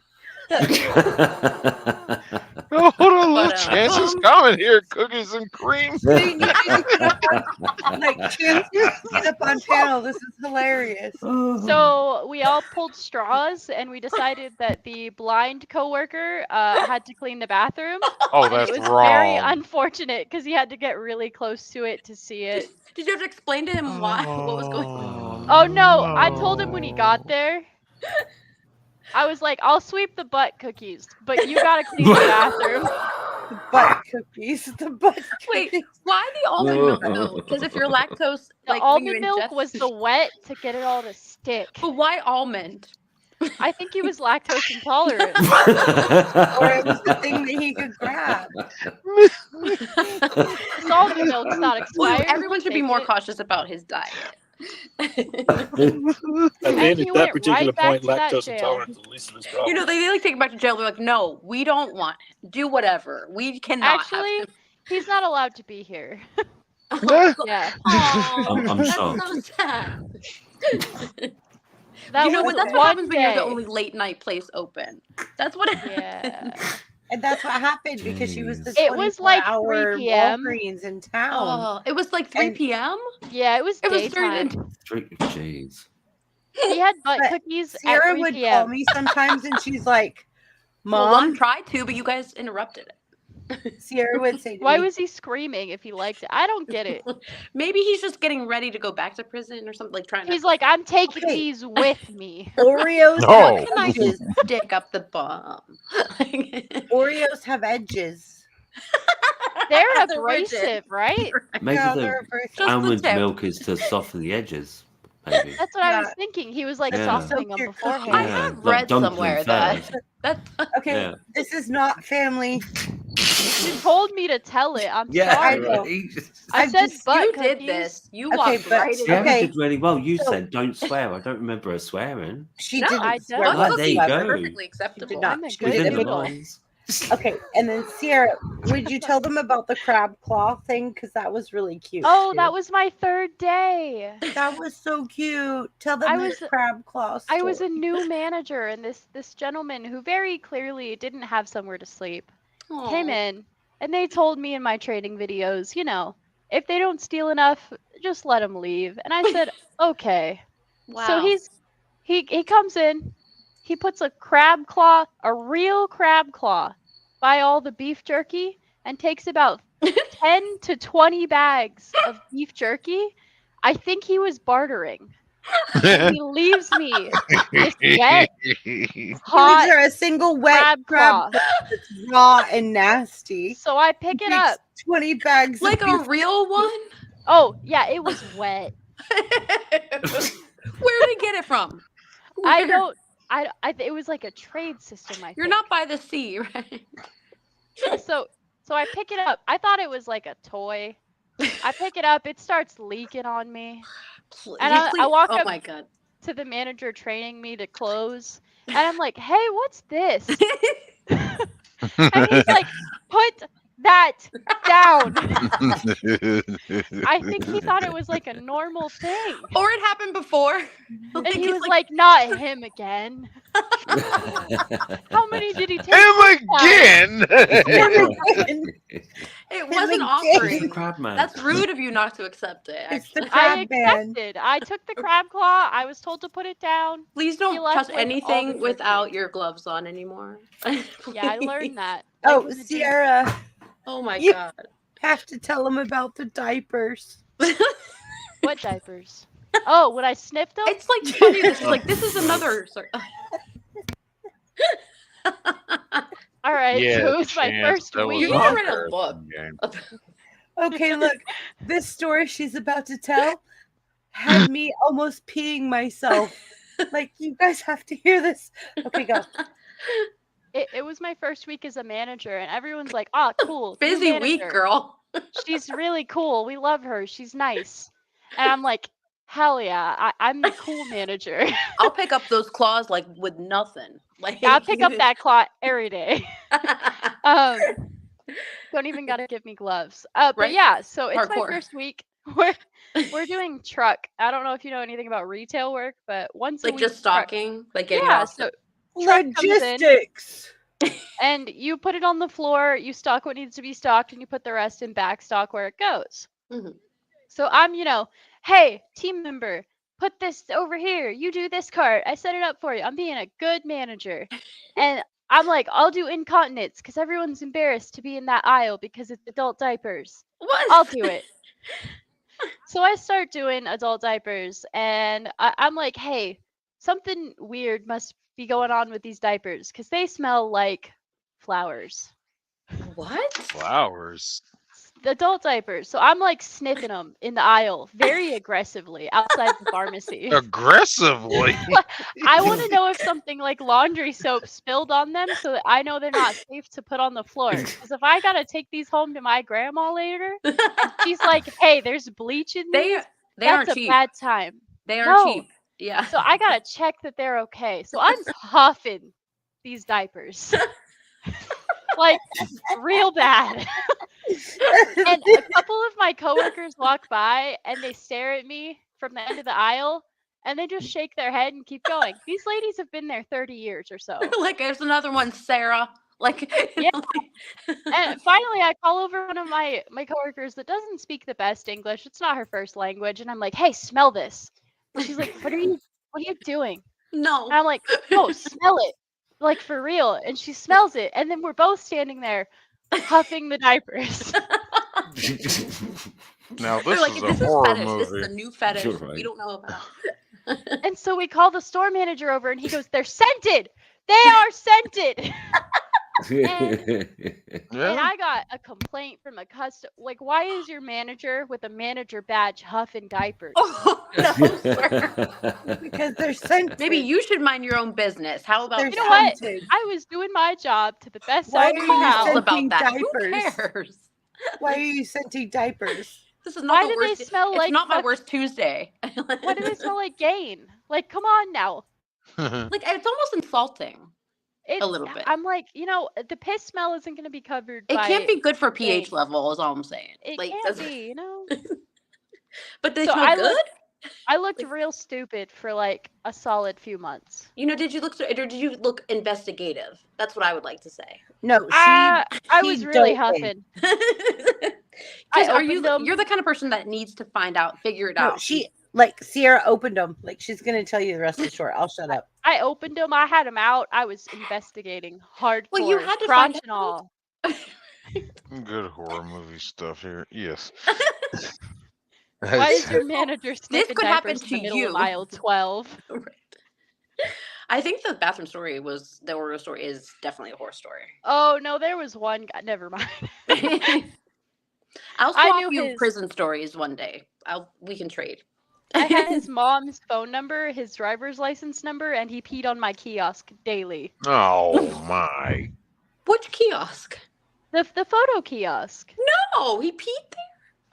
Oh, hold on, little But, Chance's coming here. Cookies and cream. Shane, you need to get up on, like, Chance, get up on panel. This is hilarious. So we all pulled straws and we decided that the blind coworker had to clean the bathroom. Oh, And that's it was very wrong. unfortunate because he had to get really close to it to see it. Did you have to explain to him why? What was going on? Oh no, I told him when he got there. I was like, I'll sweep the butt cookies, but you gotta clean the bathroom. The butt cookies. The butt Wait, cookies. why the almond milk though? Because if you're lactose, The like when you almond milk ingest- was the wet to get it all to stick. But why almond? I think he was lactose intolerant. Or it was the thing that he could grab. This almond milk's not Well, expired. everyone should be Take more it. cautious about his diet. At the And end, he at went that particular right back point, to that lactose jail. intolerance is the least of his problems. You know, they like take him back to jail. They're like, no, we don't want. Do whatever. We cannot. Actually, have him. he's not allowed to be here. Yeah. Aw, I'm that's shocked. so sad. That you know was what? That's one what happens when you're the day. only late night place open. That's what. Yeah. And that's what happened because she was the It was like 24-hour 3 p.m. Walgreens in town. Oh, it was like 3 And- p.m. Yeah, it was It was daytime. Jeez. He had butt But cookies at Sierra 3 would p.m. call me sometimes and she's like, Well, one Mom, tried to, but you guys interrupted it. Sierra would say to Why me, was he screaming if he liked it? I don't get it. Maybe he's just getting ready to go back to prison or something. Like trying. He's to, like, I'm taking Okay. these with me. Oreos No. have Can I edges. just stick up the bum? Oreos have edges. They're They're abrasive, right? Maybe Yeah, the they're very- Just the almond tip. milk is to soften the edges. Maybe. That's what I was Yeah. thinking. He was like Yeah. softening them So cute. beforehand. I Yeah, have like read dumpling somewhere that first. that Okay, Yeah. this is not family. You told me to tell it. I'm Yeah, sorry. know. right. I I'm said just- butt You did cookies. this. You Okay, walked but- right in. Sierra Okay. did really well. You So- said don't swear. I don't remember her swearing. She No, didn't I swear don't. Butt Oh, there you cookies go. are perfectly acceptable. not. I'm a She good was Within the able- noodle. lines. Okay, and then Sierra, would you tell them about the crab claw thing? Because that was really cute. Oh, too. that was my 3rd day. That was so cute. Tell them I the was- crab claw story. I was a new manager, and this gentleman who very clearly didn't have somewhere to sleep came Aw. in, and they told me in my training videos, if they don't steal enough, just let them leave. And I said, okay. Wow. So he comes in, he puts a crab claw, a real crab claw, by all the beef jerky, and takes about 10 to 20 bags of beef jerky. I think he was bartering. He leaves me this wet, Leaves hot her a single wet crab claw. that's raw and nasty. So I pick it Takes up. 20 bags. Like of a beef- real one? Oh yeah, it was wet. Where did he get it from? I Where? don't. It was like a trade system. I You're think. not by the sea, right? So I pick it up. I thought it was like a toy. I pick it up. It starts leaking on me. And I walk oh up- my god. To the manager training me to close, and I'm like, "Hey, what's this?" And he's like, "Put that down." I think he thought it was like a normal thing. Or it happened before. And he was like, "Not him again." How many did he take? Him again. it Him wasn't again. offering. Crab man. That's rude of you not to accept it. It's the Actually. I crab man. accepted. I took the crab claw. I was told to put it down. Please don't left touch with all the anything turkey. without your gloves on anymore. Yeah, I learned that. Oh, Like in the gym. Sierra, Oh my You- god. have to tell them about the diapers. What diapers? Oh, when I sniffed them? It's like funny. This is another. Sorry. All right, so it was my first week. You gotta write a book. Okay, look, this story she's about to tell had me almost peeing myself. Like, you guys have to hear this. Okay, go. It was my first week as a manager, and everyone's like, "Oh, cool, new Busy week, manager. girl. She's really cool. We love her. She's nice." And I'm like, "Hell yeah, I'm the cool manager." I'll pick up those claws like with nothing. Like I'll pick up that claw every day. Don't even gotta give me gloves. But Right. yeah, so it's Hardcore. my first week. We're doing truck. I don't know if you know anything about retail work, but once a like week, just truck- stocking, like getting Yeah, off so the- truck comes in. Logistics. and you put it on the floor, you stock what needs to be stocked, and you put the rest in back stock where it goes. Mhm. So I'm, hey, team member, put this over here. You do this cart. I set it up for you. I'm being a good manager. And I'm like, I'll do incontinence because everyone's embarrassed to be in that aisle because it's adult diapers. What? I'll do it. So I start doing adult diapers, and I'm like, hey, something weird must be going on with these diapers because they smell like flowers. What? Flowers. The adult diapers. So I'm like sniffing them in the aisle very aggressively outside the pharmacy. Aggressively. I want to know if something like laundry soap spilled on them so that I know they're not safe to put on the floor. Because if I got to take these home to my grandma later, and she's like, hey, there's bleach in They these, they that's aren't a cheap. bad time. They aren't No. cheap. Yeah. So I got to check that they're okay. So I'm huffing these diapers. Like, real bad. And a couple of my coworkers walk by and they stare at me from the end of the aisle and they just shake their head and keep going. These ladies have been there 30 years or so. Like there's another one, Sarah. Like Yeah. And finally I call over one of my coworkers that doesn't speak the best English. It's not her first language. And I'm like, hey, smell this. And she's like, what are you doing? no. And I'm like, no, smell it. Like for real. And she smells it. And then we're both standing there huffing the diapers. Now They're this like, is this a is horror fetish. This movie. is a new fetish You're we right. don't know about. And so we call the store manager over and he goes, they're scented. They are scented. And Yeah. I got a complaint from a custom. Like, why is your manager with a manager badge huffing diapers? Oh no, sir. Because they're scented. Maybe you should mind your own business. How about They're You know that? what? scented. I was doing my job to the best Why side are of you the house. Calls scenting about that. Who diapers? cares? Why are you scenting diapers? This is Why not the do they worst. smell It's like not my fuck- worst Tuesday. Why do they smell like Gain? Like, come on now. Like it's almost insulting. It's, little bit. I'm like, the piss smell isn't going to be covered It by. can't be good for pH Gain. level, is all I'm saying. It Like, can't that's- be, But they So smell I good. I looked real stupid for like a solid few months. Did you look or did you look investigative? That's what I would like to say. No, I she was really doped huffing. Because are you opened them. you're the kind of person that needs to find out, figure it no, out. she like Sierra opened them. Like she's gonna tell you the rest of the story. I'll shut up. I opened them. I had them out. I was investigating hardcore. Well, you had to crotch find and out. all. Good horror movie stuff here. Yes. Why is your manager sniffing could happen diapers in the to middle you. of aisle 12? Right. I think the bathroom story the horror story is definitely a horror story. Oh no, there was one guy. Never mind. I'll I swap knew you his- prison stories one day. We can trade. I had his mom's phone number, his driver's license number, and he peed on my kiosk daily. Oh my. Which kiosk? The photo kiosk. No, he peed there.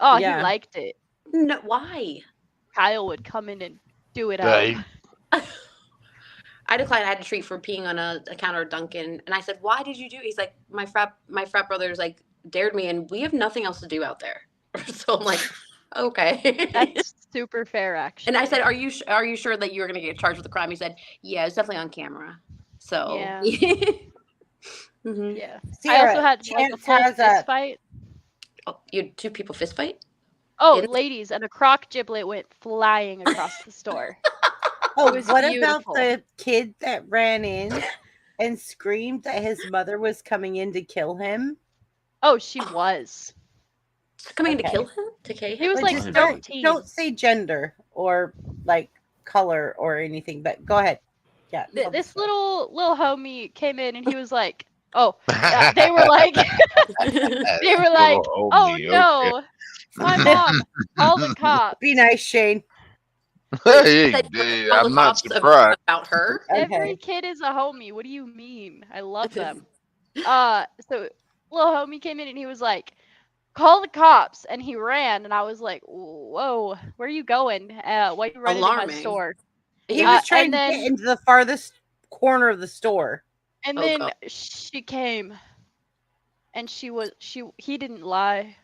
Oh, Yeah. he liked it. No, why? Kyle would come in and do it Hey. out. I declined. I had to treat for peeing on a counter at Dunkin', and I said, "Why did you do?" He's like, "My frat brothers like dared me, and we have nothing else to do out there." So I'm like, "Okay." That's super fair, actually. And I said, "Are you sure that you're going to get charged with a crime?" He said, "Yeah, it's definitely on camera." So Yeah. Mhm. Yeah. I Sierra, also had like a Chance full has fist fight. Oh, you had two people fist fight? Oh, It- ladies, and a croc giblet went flying across the store. Oh, was what beautiful. about the kid that ran in and screamed that his mother was coming in to kill him? Oh, she was. Coming in to Okay. kill him? To kill He him? was But like just 13. don't say gender or like color or anything, but go ahead. Yeah. tell the This story. little homie came in and he was like, "Oh," they were like, they were like, Little "Oh homie, no, my mom, call the cops." Be nice, Shane. Hey, Said hey, all the I'm not cops surprised. about her. Every Okay. kid is a homie. What do you mean? I love them. So little homie came in and he was like, "Call the cops," and he ran, and I was like, "Whoa, where are you going? Why are you running to my Alarming. store?" He Yeah. was trying and to then- get into the farthest corner of the store. And Oh, then God. she came, and he didn't lie.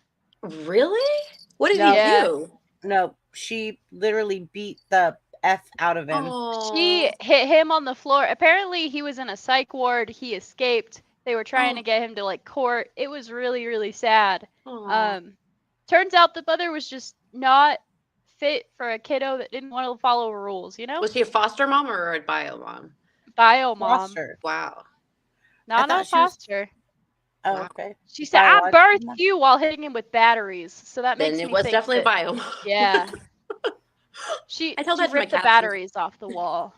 Really? What did No. he Yeah. do? No, she literally beat the F out of him. She hit him on the floor. Apparently, he was in a psych ward. He escaped. They were trying to get him to like court. It was really, really sad. Aw. Turns out the mother was just not fit for a kiddo that didn't want to follow rules. Was she a foster mom or a bio mom? Bio mom, Foster. Wow. not thought a she was- foster. Oh, Wow. okay. She said, "I Biological birthed mom. you while hitting him with batteries." So that makes Then it me was think definitely a that- bio mom. Yeah. She I tell that to my ripped the cats batteries off the wall.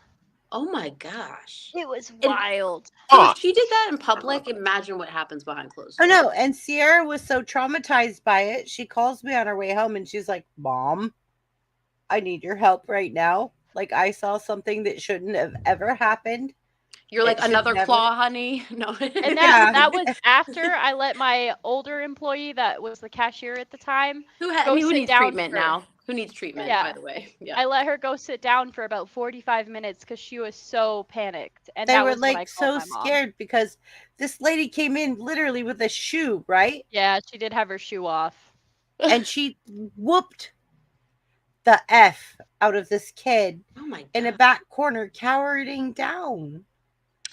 Oh my gosh. It was And- wild. So if she did that in public, imagine what happens behind closed Oh doors. no, and Sierra was so traumatized by it. She calls me on her way home and she's like, "Mom, I need your help right now. Like I saw something that shouldn't have ever happened." You're like It should another never- claw, honey. No. And Yeah. that was after I let my older employee that was the cashier at the time, who go who sit needs down treatment for- now? Who needs treatment, Yeah. by the way? Yeah. I let her go sit down for about 45 minutes because she was so panicked. And They that were was when I like called so my mom. scared because this lady came in literally with a shoe, right? Yeah, she did have her shoe off. And she whooped the F out of this kid Oh my god. in a back corner, cowering down.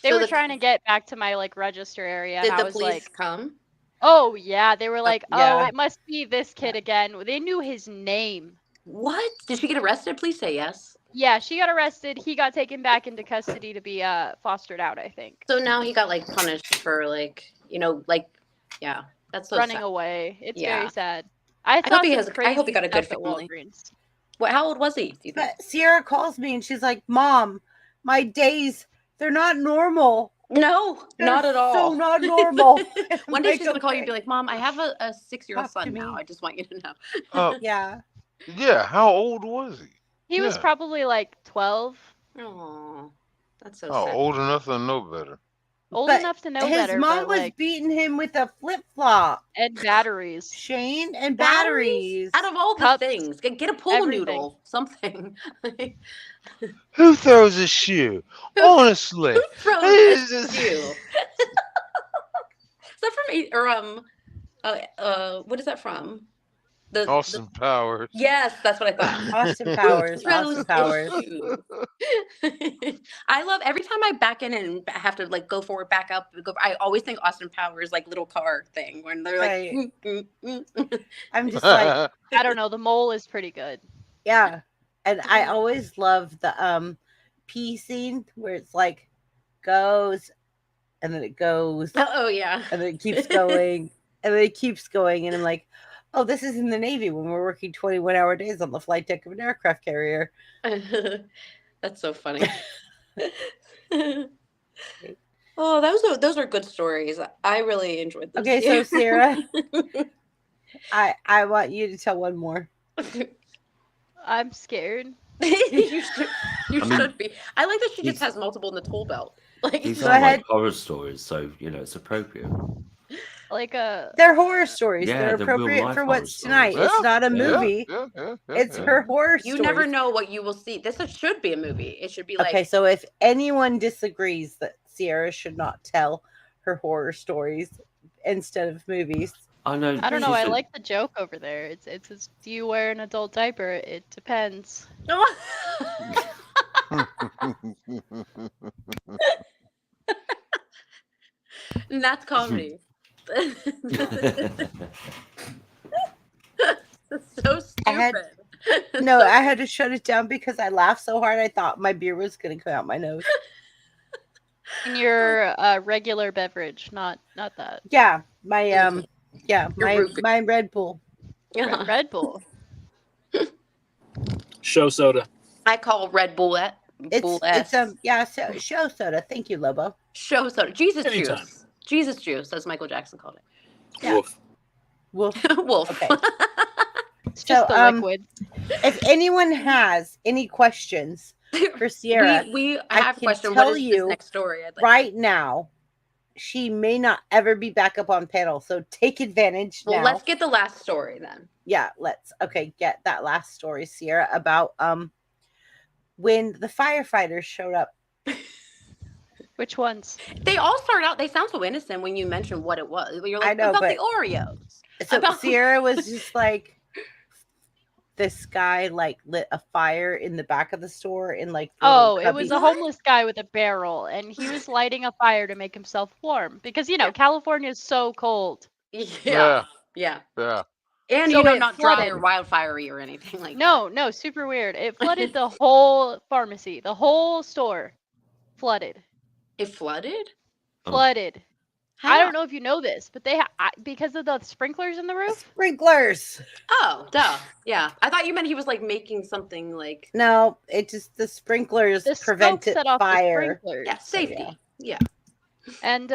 They So were the- trying to get back to my like register area, Did and I the was police like, come? "Oh yeah." They were like, "Oh, yeah. it must be this kid again." They knew his name. What? Did she get arrested? Please say yes. Yeah, she got arrested. He got taken back into custody to be fostered out, I think. So now he got like punished for like, yeah. That's so Running sad. away. It's Yeah. very sad. I hope thought he some has- I crazy hope he got a good stuff at family. Walgreens. What? How old was he? Do you think? But Sierra calls me and she's like, "Mom, my days, they're not normal." No, not That's at all. So not normal. One day Like, she's gonna call you and be okay. like, "Mom, I have a 6-year-old Talk to son me. now. I just want you to know." Yeah. Yeah. How old was he? He was Yeah. probably like 12, Oh, that's so Oh, sad. old enough to know better. old But enough to know his better, mom but was like beating him with a flip flop, and batteries. Shane, and Batteries? batteries. Out of all the Cups, things, get a pool everything. noodle, something. Who throws a shoe? Honestly. Who throws a It's just- shoe? Is that from what is that from? The Austin Powers. Yes, that's what I thought. Austin Powers. Throws Austin a Powers. shoe. I love every time I back in and have to like go forward, back up. I always think Austin Powers like little car thing when they're like. Right. I'm just like, I don't know. The mole is pretty good. yeah. And I always love the pee scene where it's like goes and then it goes Oh yeah. and then it keeps going and then it keeps going. And I'm like, oh, this is in the Navy when we're working 21-hour days on the flight deck of an aircraft carrier. That's so funny. Oh, those are good stories. I really enjoyed those. Okay, so Sarah, I want you to tell one more. I'm scared. you I mean- should be. I like that she just He's- has multiple in the tool belt. Like These Go are ahead. like horror stories, so it's appropriate. Like a They're horror stories. Yeah, They're they're real appropriate life for horror what's tonight. stories. It's not a Yeah, movie. yeah, It's yeah. her horror you stories. never know what you will see. This should be a movie. It should be like Okay, so if anyone disagrees that Sierra should not tell her horror stories instead of movies, I know. I don't know. she I should- like the joke over there. It's do you wear an adult diaper? It depends. And that's comedy. That's so stupid. I had- no, I had to shut it down because I laughed so hard I thought my beer was going to come out my nose. In your regular beverage, not that. Yeah, my Your root beer. my Red Bull. Red Bull. Show soda. I call Red Bull It's show soda. Thank you, Lobo. show soda. Jesus Anytime. juice. Jesus juice, as Michael Jackson called it. Yeah. Woof. Wolf. Wolf. Okay. It's just So, the liquid. If anyone has any questions for Sierra I I have a can question. tell What is you this next story? I'd like right now, she may not ever be back up on panel. So take advantage Well, now. let's get the last story then. Yeah, let's get that last story, Sierra, about when the firefighters showed up. Which ones? They all start out. They sound so innocent when you mention what it was. You're like, I know, about but- the Oreos. So About- Sierra was just like, this guy like lit a fire in the back of the store in like the little Oh, it was cubby. a homeless guy with a barrel, and he was lighting a fire to make himself warm because California is so cold. Yeah. Yeah. Yeah. And So it not dry flooded. or wildfirey or anything like that. No, super weird. It flooded the whole pharmacy, the whole store, flooded. It flooded? Oh. Flooded. How? I don't know if you know this, but because of the sprinklers in the roof. Sprinklers. Oh, duh. Yeah. I thought you meant he was like making something like No, it just the sprinklers The smoke prevented set off the fire. sprinklers. yeah, safety. Yeah. And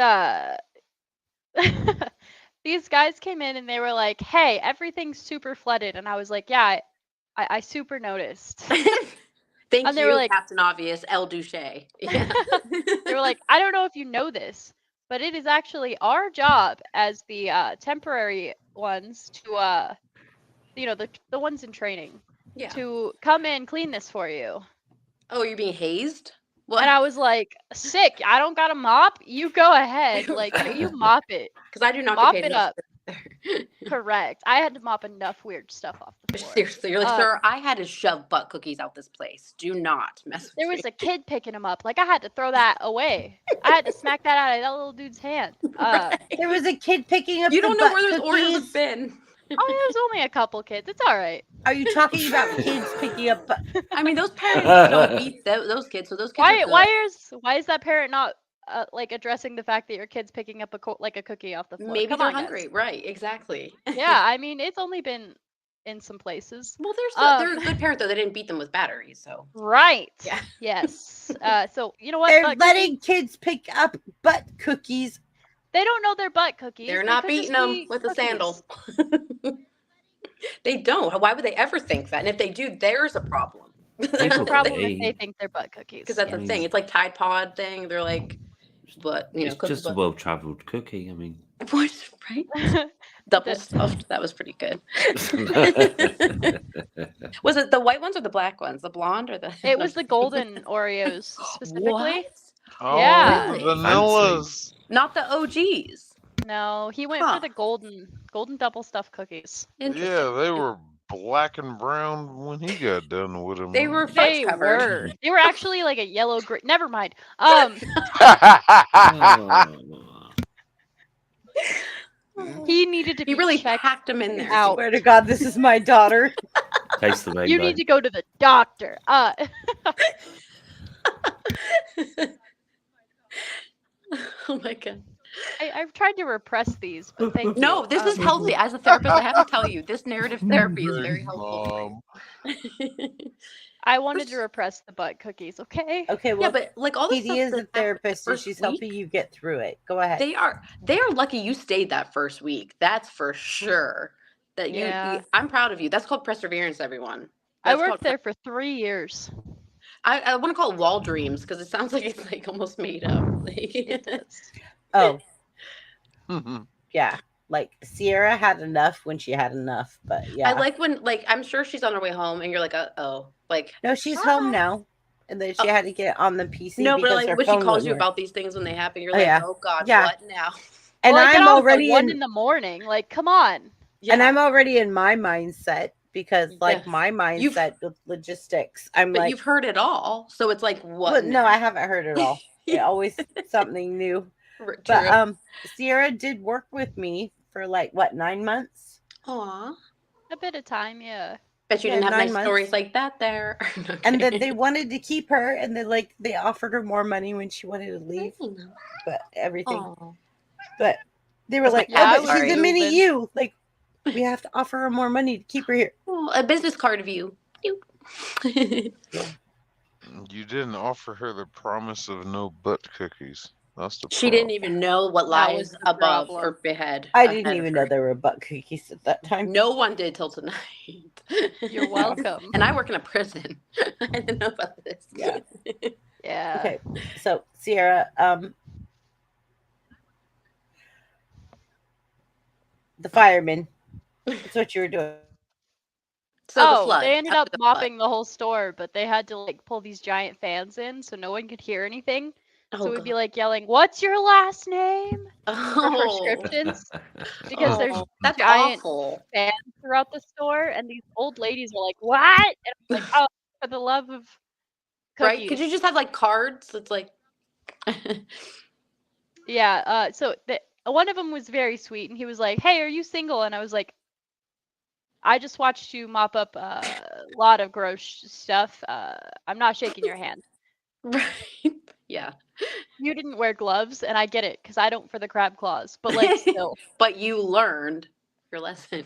these guys came in and they were like, "Hey, everything's super flooded," and I was like, "Yeah, I super noticed." Thank And they you, were like- Captain Obvious, El Duche. Yeah. They were like, "I don't know if you know this, but it is actually our job as the temporary ones to the ones in training Yeah. to come in clean this for you." Oh, you're being hazed? What? And I was like, "Sick! I don't got a mop. You go ahead. Like you mop it. Because I do not Mop get paid it enough. up." Correct. I had to mop enough weird stuff off the floor. Seriously, you're like, Um, sir, I had to shove butt cookies out this place. Do not mess with There me. was a kid picking them up. Like I had to throw that away. I had to smack that out of that little dude's hand. There was a kid picking up. You the don't know butt where those Oreos cookies. have been. Oh, it was only a couple kids. It's all right. Are you talking about kids picking up? I mean, those parents don't beat those kids, so those kids. are good. Why is that parent not like addressing the fact that your kid's picking up a cookie off the floor? Maybe Come they're on, guys. hungry, right? Exactly. Yeah, I mean it's only been in some places. Well, they're a good parent though. They didn't beat them with batteries, so Right. yeah. Yes. So you know what? They're Butt letting cookies, kids pick up butt cookies. they don't know they're butt cookies. They're They not could just beating them be with a cookies. sandal. They don't. Why would they ever think that? And if they do, there's a problem. There's a problem if Hey. they think they're butt cookies. Because that's Yeah. the thing. It's like Tide Pod thing. They're like, but you know, It's cookie just a butt. well-traveled cookie. I mean, What? Right? Double The- stuffed. That was pretty good. Was it the white ones or the black ones? The blonde or the? It was the golden Oreos specifically. What? Oh, Yeah. Really? vanillas. Not the OGs. No, he went Huh. for the golden double stuffed cookies. Interesting. Yeah, they were black and brown when he got done with them. They were fudge They covered. were. They were actually like a yellow green. Never mind. oh, He needed to He be really checked packed them in there. out. Swear to God, this is my daughter. taste the rainbow. You need to go to the doctor. Oh my god. I've tried to repress these, but thank you. No, this is healthy. As a therapist, I have to tell you, this narrative therapy is very helpful. I wanted to repress the butt cookies. Okay. Okay, Yeah, well, but like all this Katie is a therapist, and first she's week, helping you get through it. Go ahead. They are lucky you stayed that first week. That's for sure. That Yeah. I'm proud of you. That's called perseverance, everyone. I That's worked called there for 3 years. I want to call it wall dreams because it sounds like it's like almost made up. It does. Oh, yeah. Like Sierra had enough when she had enough, but yeah. I like when I'm sure she's on her way home and you're like, oh, like No, she's "Hi." home now, and then she had to get on the PC. No, but because like her when she phone calls wouldn't you work. about these things when they happen, you're Oh, like, yeah. oh god, Yeah. what now? And Well, I get I'm off at already 1 in, in the morning. Like, come on. and I'm already in my mindset because, like, Yes. my You've- mindset with logistics. I'm But like, you've heard it all, so it's like what? well, no, now? I haven't heard it all. It always something new. True. But Sierra did work with me for like what 9 months. Aw. A bit of time, yeah. Bet you Yeah, didn't have 9 nice months. stories like that there. No, And then kidding. they wanted to keep her, and they offered her more money when she wanted to leave, but everything. Aw. But they were That's like, like, yeah, "Oh, I but was she's a mini moving. you. Like, we have to offer her more money to keep her here." Oh, a business card of you. You didn't offer her the promise of no butt cookies. That's the She didn't problem. even know what That lies was the above problem. or behead. I ahead didn't of even her. know there were butt cookies at that time. No one did till tonight. You're welcome. And I work in a prison. I didn't know about this. Yeah. Yeah. Okay, so Sierra, the firemen. That's what you were doing. So the Oh, flood. they ended after up the flood. mopping the whole store, but they had to like pull these giant fans in so no one could hear anything. Oh, So we'd God. be like yelling, "What's your last name?" for Oh. prescriptions because there's Oh, that's giant awful. fans throughout the store, and these old ladies are like, "What?" And I'm like, "Oh, for the love of cookies!" Right? Could you just have like cards? It's like Yeah. So one of them was very sweet, and he was like, "Hey, are you single?" And I was like, "I just watched you mop up a lot of gross stuff. I'm not shaking your hand. right. Yeah. You didn't wear gloves, and I get it because I don't for the crab claws. But like, still, But you learned your lesson.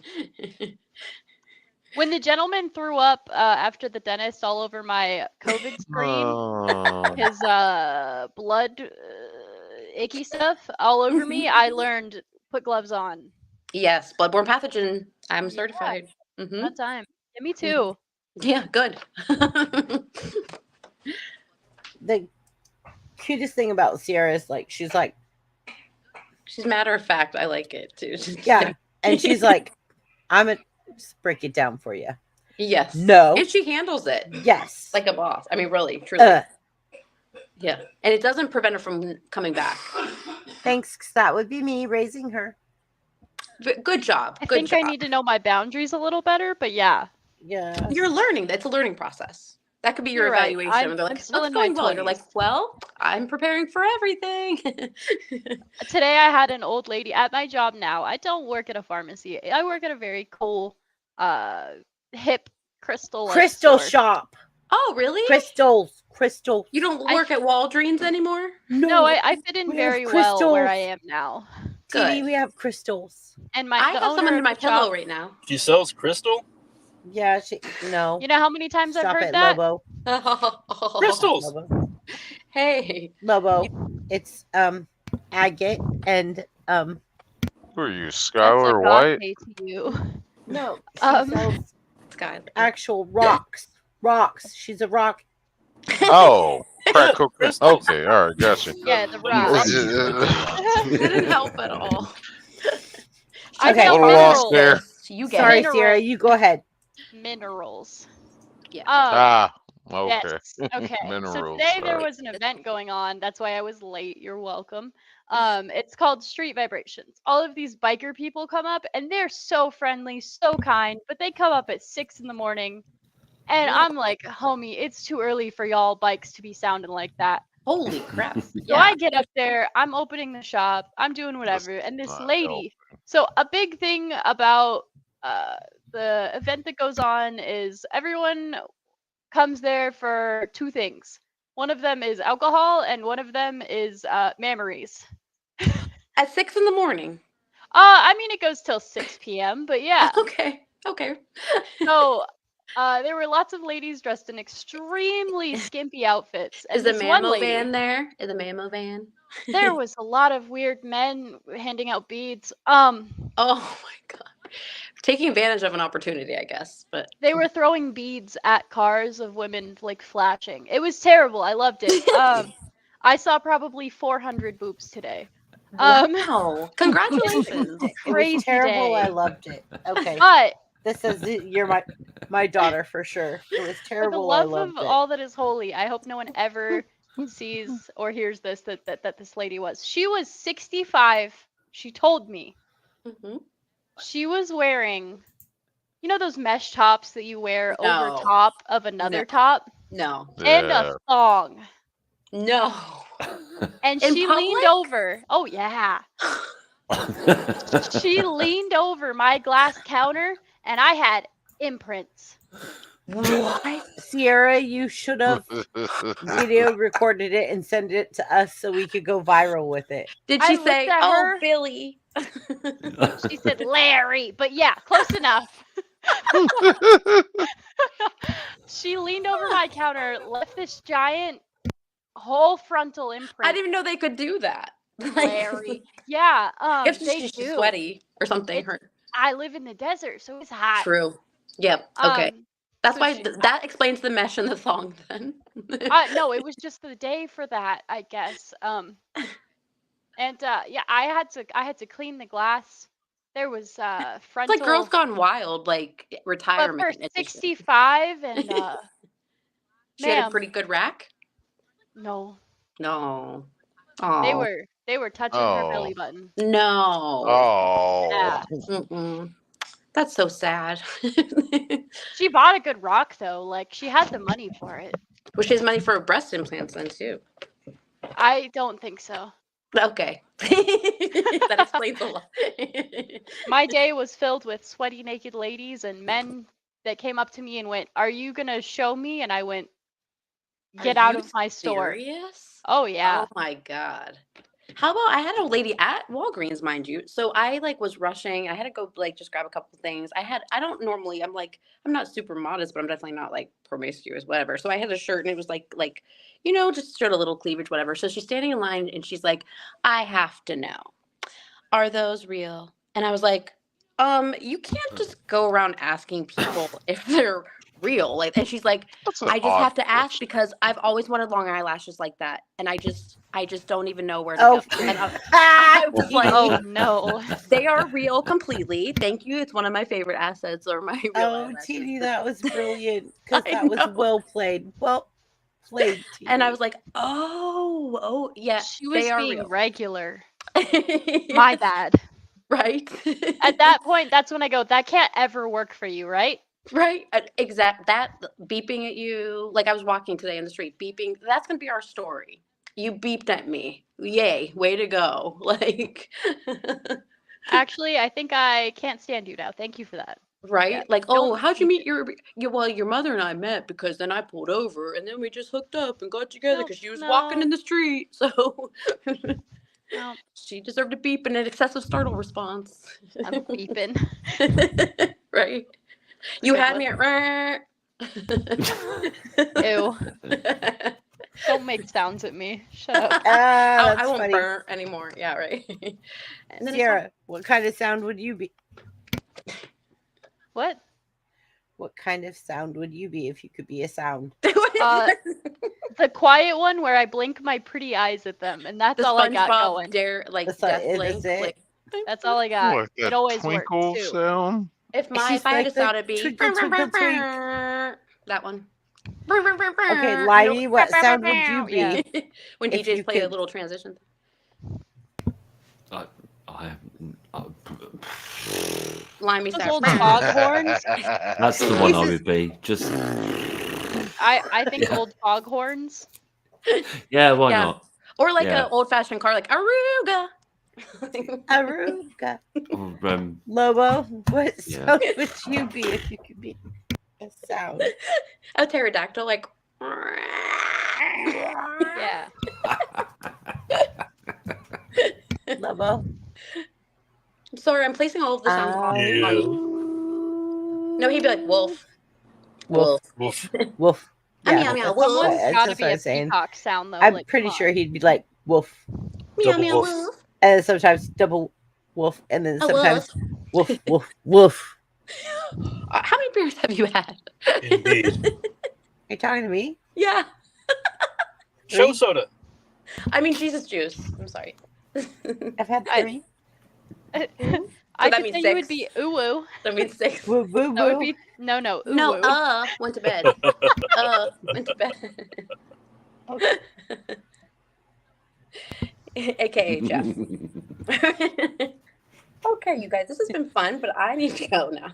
when the gentleman threw up after the dentist all over my COVID screen, Oh. his blood, icky stuff all over me, I learned put gloves on. Yes, bloodborne pathogen. I'm Yeah. certified. Hmm. That time. Yeah, me too. Yeah, good. The cutest thing about Sierra is like she's like, She's matter of fact. I like it too. yeah, and she's like, "I'm gonna just break it down for you." Yes. No. And she handles it Yes. like a boss. I mean, really, truly. Yeah. And it doesn't prevent her from coming back. Thanks, 'cause that would be me raising her. Good job. I Good think job. I need to know my boundaries a little better, but yeah. Yeah. You're learning. That's a learning process. That could be your You're right. evaluation. I'm- and they're I'm like, still what's in my going well? You're like, 20s. well, I'm preparing for everything. Today I had an old lady at my job now. I don't work at a pharmacy. I work at a very cool, hip crystal Crystal store. shop. Oh, really? Crystals. Crystal. You don't I- work at Walgreens anymore? No, I fit in we have very well where I crystals. am now. Katie, Good. we have crystals. And I the have some owner under of my the pillow shop- right now. She sells crystal. Yeah, no. You know how many times I've Stop heard it, that? Lobo. Crystals. Lobo. Hey. Lobo. It's agate and Who are you, That's Skylar White? agave to you. no, she Um, sells Sky. actual rocks. Rocks. She's a rock. Oh, crack cocaine. Crystals. Okay, all right, gotcha. Yeah, the That didn't help at all. I Okay. sell Little lost minerals. there. You get Sorry, it. Sierra, you go ahead. Minerals. Yeah. Ah, okay. Yes. Okay. So Minerals. today there All right. was an event going on. That's why I was late. You're welcome. It's called Street Vibrations. All of these biker people come up and they're so friendly, so kind, but they come up at 6 in the morning. And I'm like, homie, it's too early for y'all bikes to be sounding like that. Holy crap. So I get up there, I'm opening the shop, I'm doing whatever, and this not lady. So a big thing about the event that goes on is everyone comes there for two things. One of them is alcohol, and one of them is memories. At 6 in the morning. I mean, it goes till 6 p.m., but yeah. Okay. So there were lots of ladies dressed in extremely skimpy outfits. And Is the this one Mammo lady, van there? Is the Mammo van? there was a lot of weird men handing out beads. Oh my god. Taking advantage of an opportunity, I guess. But They were throwing beads at cars of women like flashing. It was terrible. I loved it. I saw probably 400 boobs today. wow. Congratulations. It Crazy was terrible. day. I loved it. Okay. But This is you're my daughter for sure. It was for the terrible. I love loved of it. all that is holy, I hope no one ever sees or hears this that this lady was. She was 65. She told me Mhm. she was wearing, you know, those mesh tops that you wear over No. top of another No. top, No. and Yeah. a thong. No. And In she leaned public? over. Oh yeah. She leaned over my glass counter, and I had imprints. What? Sierra, you should have video recorded it and sent it to us so we could go viral with it. Did I she looked say, at "Oh, her. Billy"? She said Larry, but yeah, close enough. She leaned over my counter, left this giant whole frontal imprint. I didn't even know they could do that. Larry. Yeah, If they she's do. sweaty or something. It's- I live in the desert, so it's hot. True. Yep. Okay. That's so why she- that explains the mesh and the thong then. No, it was just the day for that, I guess. And yeah, I had to clean the glass. There was It's frontal. like Girls Gone Wild, like But retirement for edition. 65 and She had a ma'am. pretty good rack. No, No. they Oh. were touching her Oh. belly button. No. Oh. Yeah. Mm-mm. That's so sad. She bought a good rock though. Like she had the money for it. Well, she has money for breast implants then too. I don't think so. Okay. That explains a lot. My day was filled with sweaty naked ladies and men that came up to me and went, "Are you gonna show me?" And I went, "Get Are out you of my store." Serious? Oh yeah. Oh my god. How about I had a lady at Walgreens, mind you. So I like was rushing. I had to go like just grab a couple things. I don't normally, I'm not super modest, but I'm definitely not like promiscuous, whatever. So I had a shirt and it was like, just showed a little cleavage, whatever. So she's standing in line and she's like, "I have to know, are those real?" And I was like, you can't just go around asking people if they're real. Like, and she's like, That's an "I just odd have to ask question. because I've always wanted long eyelashes like that, and I just don't even know where to Oh, go." And I was like, Oh no. "They are real completely. Thank you. It's one of my favorite assets, or my real oh, eyelashes." Teeny, that was brilliant because I that was know. well played. Well played, Teeny. And I was like, "Oh, yeah, She was they are being real." regular. My bad. Right? At that point, that's when I go, that can't ever work for you, right? Right. That beeping at you. Like I was walking today in the street, beeping. That's gonna be our story. You beeped at me. Yay! Way to go! Like, Actually, I think I can't stand you now. Thank you for that. right? Yeah. Like, Don't oh, how'd you beep meet your mother and I met because then I pulled over and then we just hooked up and got together No, because she was walking in the street. So No, she deserved a beep and an excessive startle response. I'm beeping. Right? You Good had one. me at. Ew. Don't make sounds at me. Shut up. Ah, I that's won't funny. burn anymore. Yeah, right. And then Sierra, what kind of sound would you be? What? What kind of sound would you be if you could be a sound? The quiet one where I blink my pretty eyes at them, and that's the all I got SpongeBob going. dare like That's death it, blink. that's it? Like, That's all I got. Like It that always works twinkle too. sound. if She's I had like a the sound, it'd be twinkle, twinkle, twink. that one. Okay, Livey, what sound would you be? Yeah. When if DJs you play a could- little transition. Limey Those sound. old foghorns. That's the one I would be. Just I think old foghorns. yeah, why Yeah. not? Or like Yeah. an old fashioned car, like Aruga. Aruga. Or, Lobo, what Yeah. sound would you be if you could be a sound? A pterodactyl, like. Yeah. Lobo. Sorry, I'm placing all of the sounds on Yeah. you. No, he'd be like wolf. Wolf. Woof. Wolf. Meow, Yeah, meow, that's wolf. what- Someone's that's got to what be I a was saying. peacock sound though. I'm like, pretty come sure on. he'd be like wolf, Meow, Double meow, wolf. wolf. and sometimes double wolf, and then A sometimes wolf. woof, woof, woof. How many beers have you had? Indeed. You talking to me? Yeah. Show soda. I mean, Jesus juice. I'm sorry. I've had I- 3. I that could means say you would 6. be uwu. That means 6. Woo, woo, That would woo. be no No, uwu. went to bed. Went to bed. AKA Jeff. Okay, you guys, this has been fun, but I need to go now.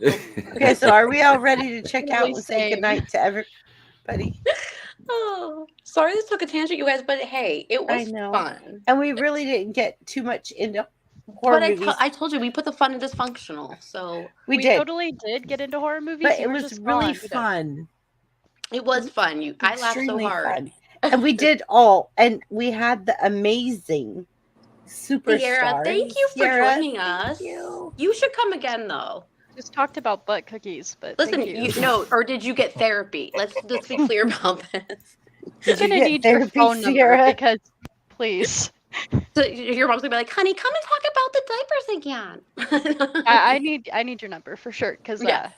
Okay, so are we all ready to check out Really and say same. goodnight to everybody? Oh, sorry this took a tangent, you guys, but hey, it I was know. fun. And we really didn't get too much into horror But movies. I told you we put the fun in dysfunctional, so we We did, totally did get into horror movies. but you it were was just really gone. fun. it was fun. I laughed so Extremely hard. fun. And we did all, and we had the amazing superstar. Sierra, thank you for Sierra, joining thank us. you. You should come again, though. Just talked about butt cookies, but Listen, thank you. no, or did you get therapy? Let's be clear about this. You're Did you gonna get need your therapy, phone number Sierra? because, please, So your mom's gonna be like, "Honey, come and talk about the diapers again." I need your number for sure because Yeah.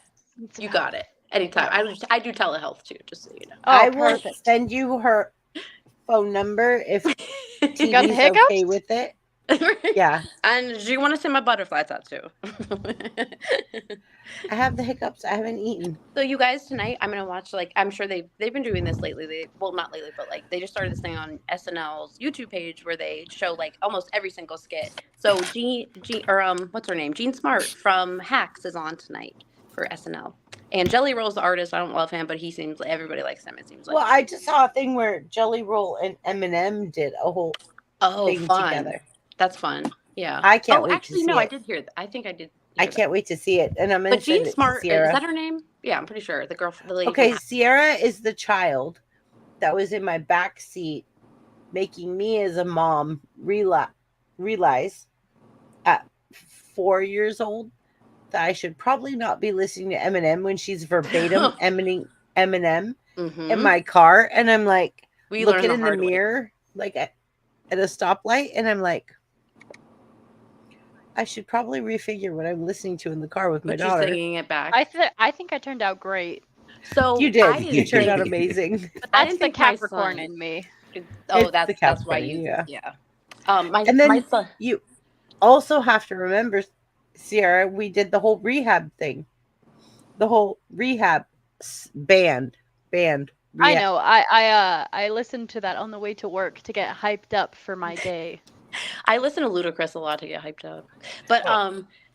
You got it anytime. I do telehealth too, just so you know. Oh, I will perfect. send you her phone number if You got the TV's okay hiccups? with it. Yeah, And do you want to see my butterfly tattoo? I have the hiccups. I haven't eaten. So you guys, tonight I'm gonna watch, like, I'm sure they've been doing this lately. Well, not lately, but like they just started this thing on SNL's YouTube page where they show like almost every single skit. So what's her name? Jean Smart from Hacks is on tonight for SNL. And Jelly Roll's the artist. I don't love him, but he seems like everybody likes him. It seems like. Well, I just saw a thing where Jelly Roll and Eminem did a whole thing fun. together. That's fun. Yeah. I can't wait to actually, see no, I it. did hear that. I think I did. I hear that. can't wait to see it, and I'm gonna But send Jean it Smart, to is Sierra. that her name? Yeah, I'm pretty sure. The lady. from Okay, Hacks. Sierra is the child that was in my back seat, making me as a mom realize at 4 years old that I should probably not be listening to Eminem when she's verbatim Eminem Mhm. in my car, and I'm like We learned looking in the hard way. mirror, like at a stoplight, and I'm like, I should probably refigure what I'm listening to in the car with my But you're daughter. singing it back. I think I turned out great. So You I did. didn't You turned out think- amazing. but I That's didn't the think my Capricorn son- in me. Oh, It's that's the why Capricorn, you. yeah. Yeah. And My then son. you also have to remember, Sierra, we did the whole rehab thing. The whole rehab band. I rehab. know. I listened to that on the way to work to get hyped up for my day. I listen to Ludacris a lot to get hyped up, but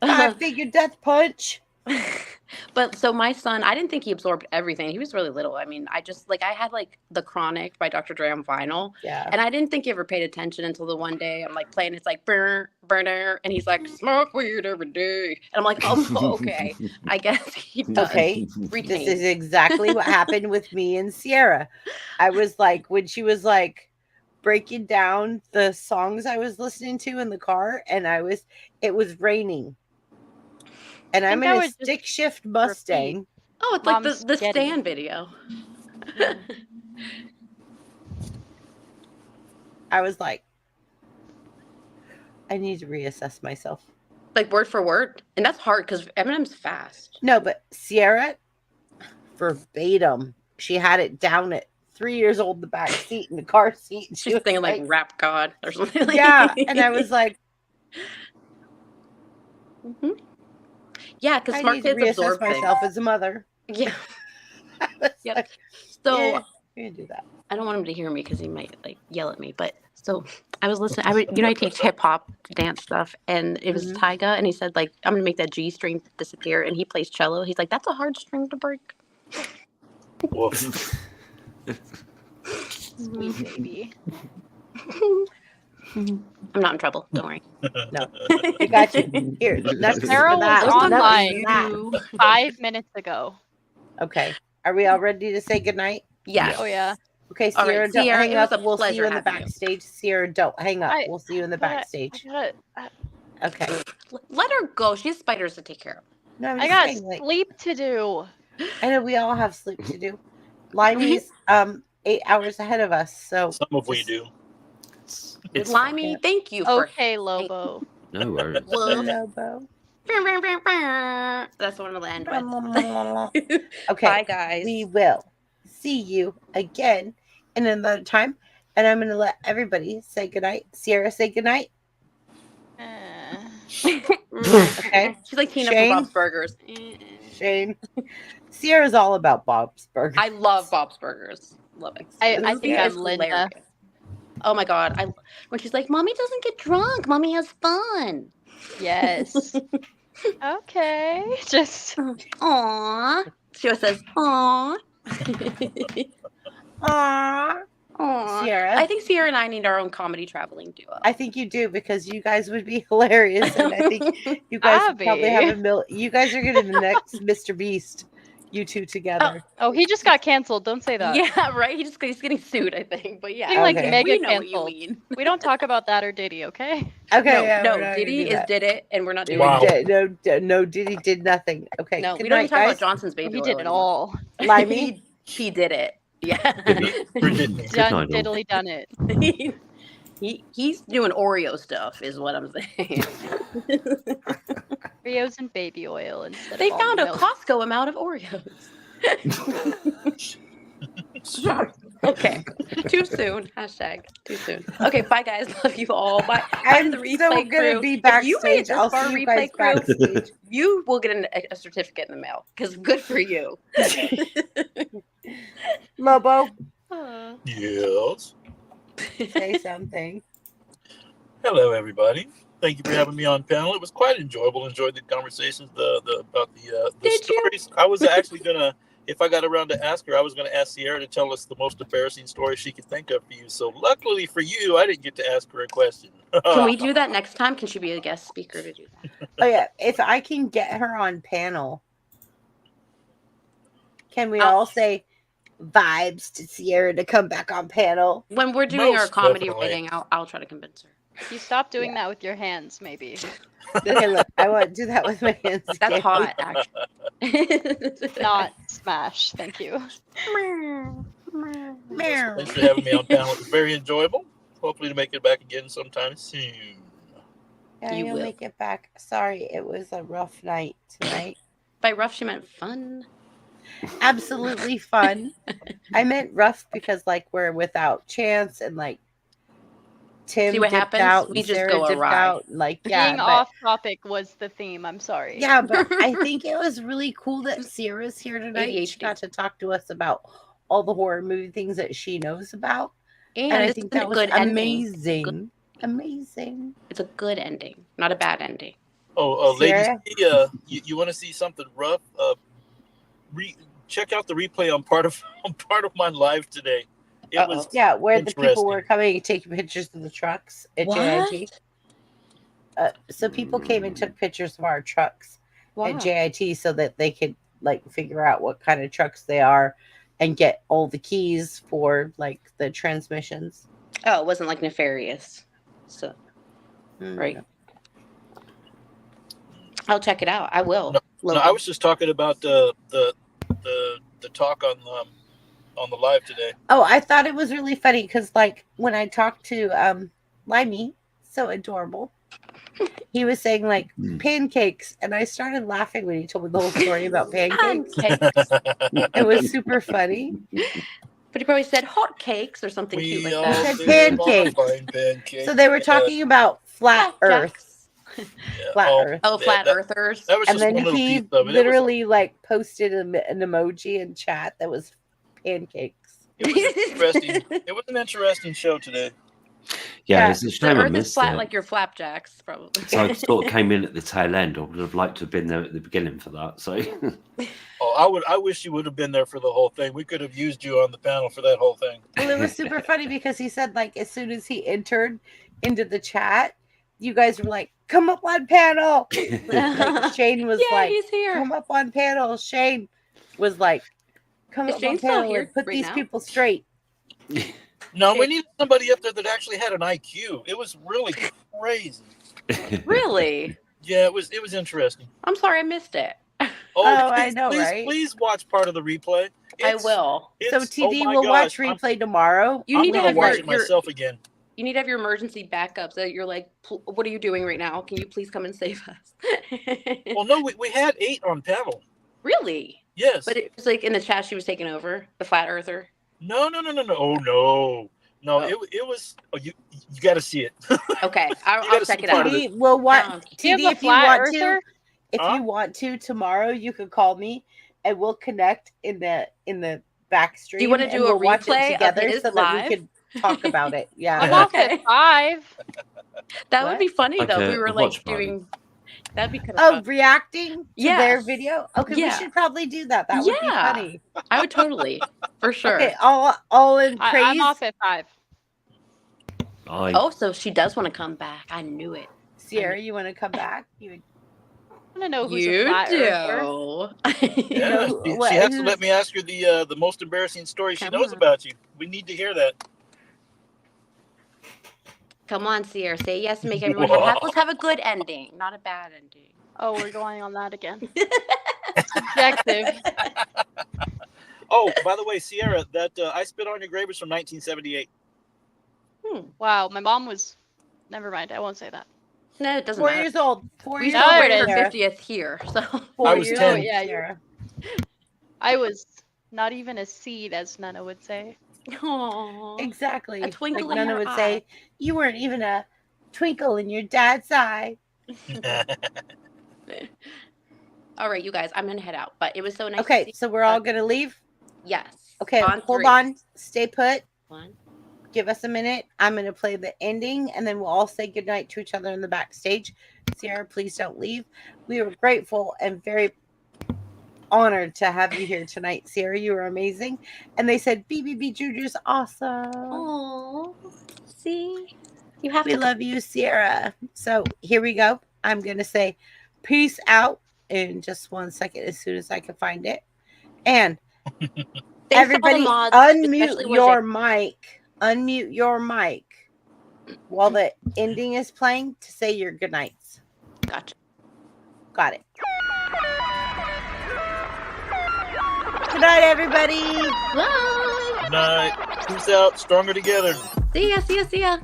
Five-figure death punch. but so my son, I didn't think he absorbed everything. He was really little. I mean, I had like The Chronic by Dr. Dre on vinyl, Yeah. and I didn't think he ever paid attention until the one day I'm like playing. It's like burner, and he's like smoke weed every day, and I'm like, oh, okay, I guess he does. Okay. Retain. This is exactly what happened with me and Sierra. I was like, when she was like breaking down the songs I was listening to in the car, and it was raining. And I'm think I in a would just stick shift Mustang. Oh, it's like Mom's the spaghetti. stand video. I was like, I need to reassess myself. Like word for word. And that's hard because Eminem's fast. No, but Sierra, verbatim, she had it down at 3 years old in the back seat in the car seat. And She's thinking like Rap God or something like yeah. And I was like, Mhm. Yeah, because I smart need to kids reassess absorb myself things. as a mother. Yeah. I was Yep. like, So yeah, we can do that. I don't want him to hear me because he might like yell at me. But so I was listening. I teach hip hop dance stuff, and it was Mhm. Tyga, and he said like I'm gonna make that G string disappear, and he plays cello. He's like, that's a hard string to break. Woof. Sweet baby. I'm not in trouble. Don't worry. No, I got you. Here, next Sarah to that. was Let's not online do that. 5 minutes ago. Okay. Are we all ready to say goodnight? Yes. Oh yeah. Okay, All right, Sierra, don't Sierra, hang it was up. a We'll see pleasure you in the having you. backstage. Sierra, don't hang up. I- We'll see you in the But I backstage. got Okay. Let her go. She has spiders to take care of. No, I'm I just got saying, like, sleep to do. I know we all have sleep to do. Limey's 8 hours ahead of us, so Some of we just- do. It's Limey, thank you for Okay, Lobo. no worries. love. Lobo. That's one of the end with. Okay. Bye, guys. We will see you again in another time. And I'm going to let everybody say goodnight. Sierra, say goodnight. Okay. She's like Tina Shane? from Bob's Burgers. Shane. Sierra's all about Bob's Burgers. I love Bob's Burgers. Love it. I The think movie I'm is Linda. hilarious. Oh my god! When she's like, "Mommy doesn't get drunk. Mommy has fun." Yes. Okay. Just Aww. She always says, "Aww." Aww. Aww. Sierra. I think Sierra and I need our own comedy traveling duo. I think you do because you guys would be hilarious. And I think you guys would probably Abby. have you guys are going to be the next Mr. Beast, you two together. oh, he just got canceled. Don't say that. Yeah, right. He's getting sued, I think. But yeah, Being like Okay. mega we know what you canceled. mean. We don't talk about that or Diddy, okay? Okay. yeah, no, we're not gonna Diddy do is that. did it, and we're not doing Wow. it. No, Diddy did nothing. Okay. No, good we don't night, even talk about guys. Johnson's baby. He oil did it anymore. all. Limey. He did it. Yeah. Didn't he? Done, night, all. diddly done it. He's doing Oreo stuff, is what I'm saying. Oreos and baby oil instead They of found a almond milk. Costco amount of Oreos. Okay. Too soon. Hashtag too soon. Okay, bye guys. Love you all. Bye. Bye I'm to the still replay gonna crew. be If you made it backstage. this I'll far, see you guys replay crew, backstage. you will get a certificate in the mail. Because good for you. Lobo, Yes. say something. Hello, everybody. Thank you for having me on panel. It was quite enjoyable. Enjoyed the conversations, about the Did you? stories. I was actually gonna, if I got around to ask her, I was gonna ask Sierra to tell us the most embarrassing story she could think of for you. So luckily for you, I didn't get to ask her a question. Can we do that next time? Can she be a guest speaker to do that? Oh yeah, if I can get her on panel, can we I'll- all say vibes to Sierra to come back on panel? When we're doing our Most comedy definitely. writing, I'll try to convince her. You stop doing that with your hands, maybe. Okay, look, I want to do that with my hands. That's again. hot, actually. Not smash. Thank you. Meow. Thanks for having me on panel. It was very enjoyable. Hopefully to make it back again sometime soon. Yeah, You you'll will. make it back. Sorry, it was a rough night tonight. By rough, she meant fun. Absolutely fun. I meant rough because like we're without Chance and like Tim See what dipped happens? out. We and just Sarah go dipped awry. out. Like yeah, Being but, off topic was the theme. I'm sorry. yeah, but I think it was really cool that Sierra's here tonight. She ADHD. got to talk to us about all the horror movie things that she knows about, And, and I it's think a that was good ending. amazing. Amazing. It's a good ending, not a bad ending. Oh, ladies, Sierra? you want to see something rough? Check out the replay on part of my live today. It Uh-oh. was Yeah, where the people Interesting. were coming and taking pictures of the trucks at JIT. So people came and took pictures of our trucks Wow. at JIT so that they could like figure out what kind of trucks they are and get all the keys for like the transmissions. Oh, it wasn't like nefarious. So Mm. right. I'll check it out. I will. No, I was just talking about the the talk on the live today. Oh, I thought it was really funny because, like, when I talked to Limey, so adorable, he was saying like pancakes, and I started laughing when he told me the whole story about pancakes. It was super funny. But he probably said hot cakes or something cute like all that. said do pancakes. modifying pancakes. So they were talking about flat Earth, Yeah. flat Oh, Earth, Oh, yeah, flat that- earthers. That was and just then one little he piece of it. literally like posted an emoji in chat that was pancakes. It was an interesting show today. Yeah, Yeah, it's a The shame I earth is missed flat it. like your flapjacks, probably. So I sort of came in at the tail end. I would have liked to have been there at the beginning for that. So Oh, I wish you would have been there for the whole thing. We could have used you on the panel for that whole thing. Well, it was super funny because he said like as soon as he entered into the chat, you guys were like, "Come up on panel." Like, Shane was Yeah, like, he's here. "Come up on panel." Shane was like, "Come Is up Shane on still panel here and put right these now? people straight." No, we needed somebody up there that actually had an IQ. It was really crazy. Really? Yeah, it was interesting. I'm sorry I missed it. Oh, I please, know, please, right? Please watch part of the replay. I will. So it's- oh TD my will watch gosh, replay tomorrow. You I'm need to gonna have watch your, it myself again. you need to have your emergency backups that you're like, what are you doing right now? Can you please come and save us? Well, no, we had 8 on panel. Really? Yes. But it was like in the chat she was taking over, the flat earther. No. Oh no. No, Oh. it was. Oh, you got to see it. Okay, I'll gotta check see it part out. of it. TD will watch. Do you TD, have if the you flat want earther? to, if Huh? you want to tomorrow, you could call me and we'll connect in the back stream. Do you wanna and do a we'll watch replay it of together his so that live? we could talk about it? I'm Yeah. off Okay. at 5. That What? would be funny Like though. If a we were like watch party. doing. That'd be kind of Oh, fun. reacting to their Yes. video. Okay, Yeah. we should probably do that. That would be Yeah. funny. I would totally, for sure. Okay, all in praise. I'm off at 5. Oh, so she does want to come back. I knew it. Sierra, you want to come back? You I want to know who's You a flat earther. do. Yeah, know, she what- has to who's- let me ask her the most embarrassing story she Come knows on. about you. We need to hear that. Come on, Sierra. Say yes and make everyone happy. Let's have a good ending, not a bad ending. Oh, we're going on that again. Objective. Oh, by the way, Sierra, that I Spit on Your Grave is from 1978. Wow, my mom was. Never mind, I won't say that. No, it doesn't 4 matter. years old. 4 We years No, old. celebrated her Sarah. 50th here, so 4 I was years 10. old, Yeah, Sarah. I was not even a seed, as Nana would say. Aww. Exactly. A twinkle like in Nana her would eye. say, you weren't even a twinkle in your dad's eye. All right, you guys, I'm gonna head out, but it was so nice. to Okay, see so we're all gonna leave. Yes. Okay, hold three. on. Stay put. 1. Give us a minute. I'm gonna play the ending, and then we'll all say goodnight to each other in the backstage. Sierra, please don't leave. We were grateful and very honored to have you here tonight, Sierra. You were amazing. And they said BBB Juju's awesome. Oh, see, you have We to. love you, Sierra. So here we go. I'm gonna say peace out in just 1 second as soon as I can find it. And Thanks to all the everybody mods, especially unmute when your mic. Unmute your mic while the ending is playing to say your good nights. Gotcha. Got it. Good night, everybody. Bye. Good night. Peace out. Stronger together. See ya. See ya. See ya.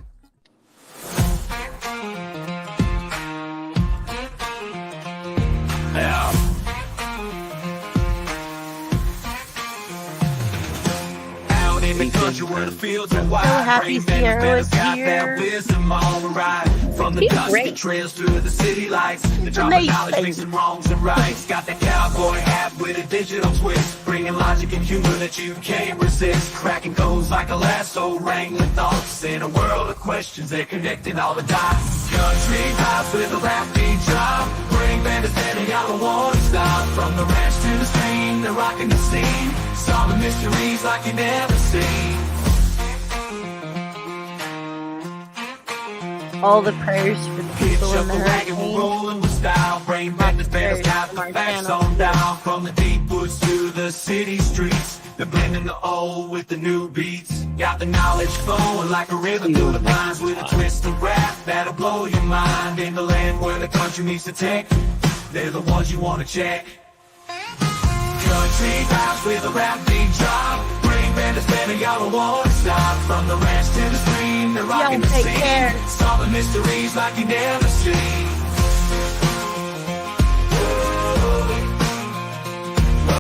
Out in the country where the fields are wide. happy Sierra was here. Wisdom all right. From the He's dusty great. trails to the city lights. The drop of knowledge amazing. mixing wrongs and rights. Got that cowboy hat with a digital twist. Bringing logic and humor that you can't resist. Cracking codes like a lasso. Wrangling thoughts in a world of questions. They're connecting all the dots. Country house with a rap beat drop. Bring band to steady, I don't want to stop. From the ranch to the stream, they're rocking the scene. Solving mysteries like you never seen. All the prayers for the Hitch people up in the the wagon, we're hurricane. rolling with style. Brain back the band's got the facts on down. From the deep woods to the city streets, they're blending the old with the new beats. Got the knowledge flowing like a river through the pines with a twist of rap that'll blow your mind. In the land where the country meets the tech, they're the ones you wanna check. Country cheap house with a rap beat drop. Bring band to spend, y'all don't wanna stop. From the ranch to the stream, they're rocking the take scene. care. Solving mysteries like you never seen.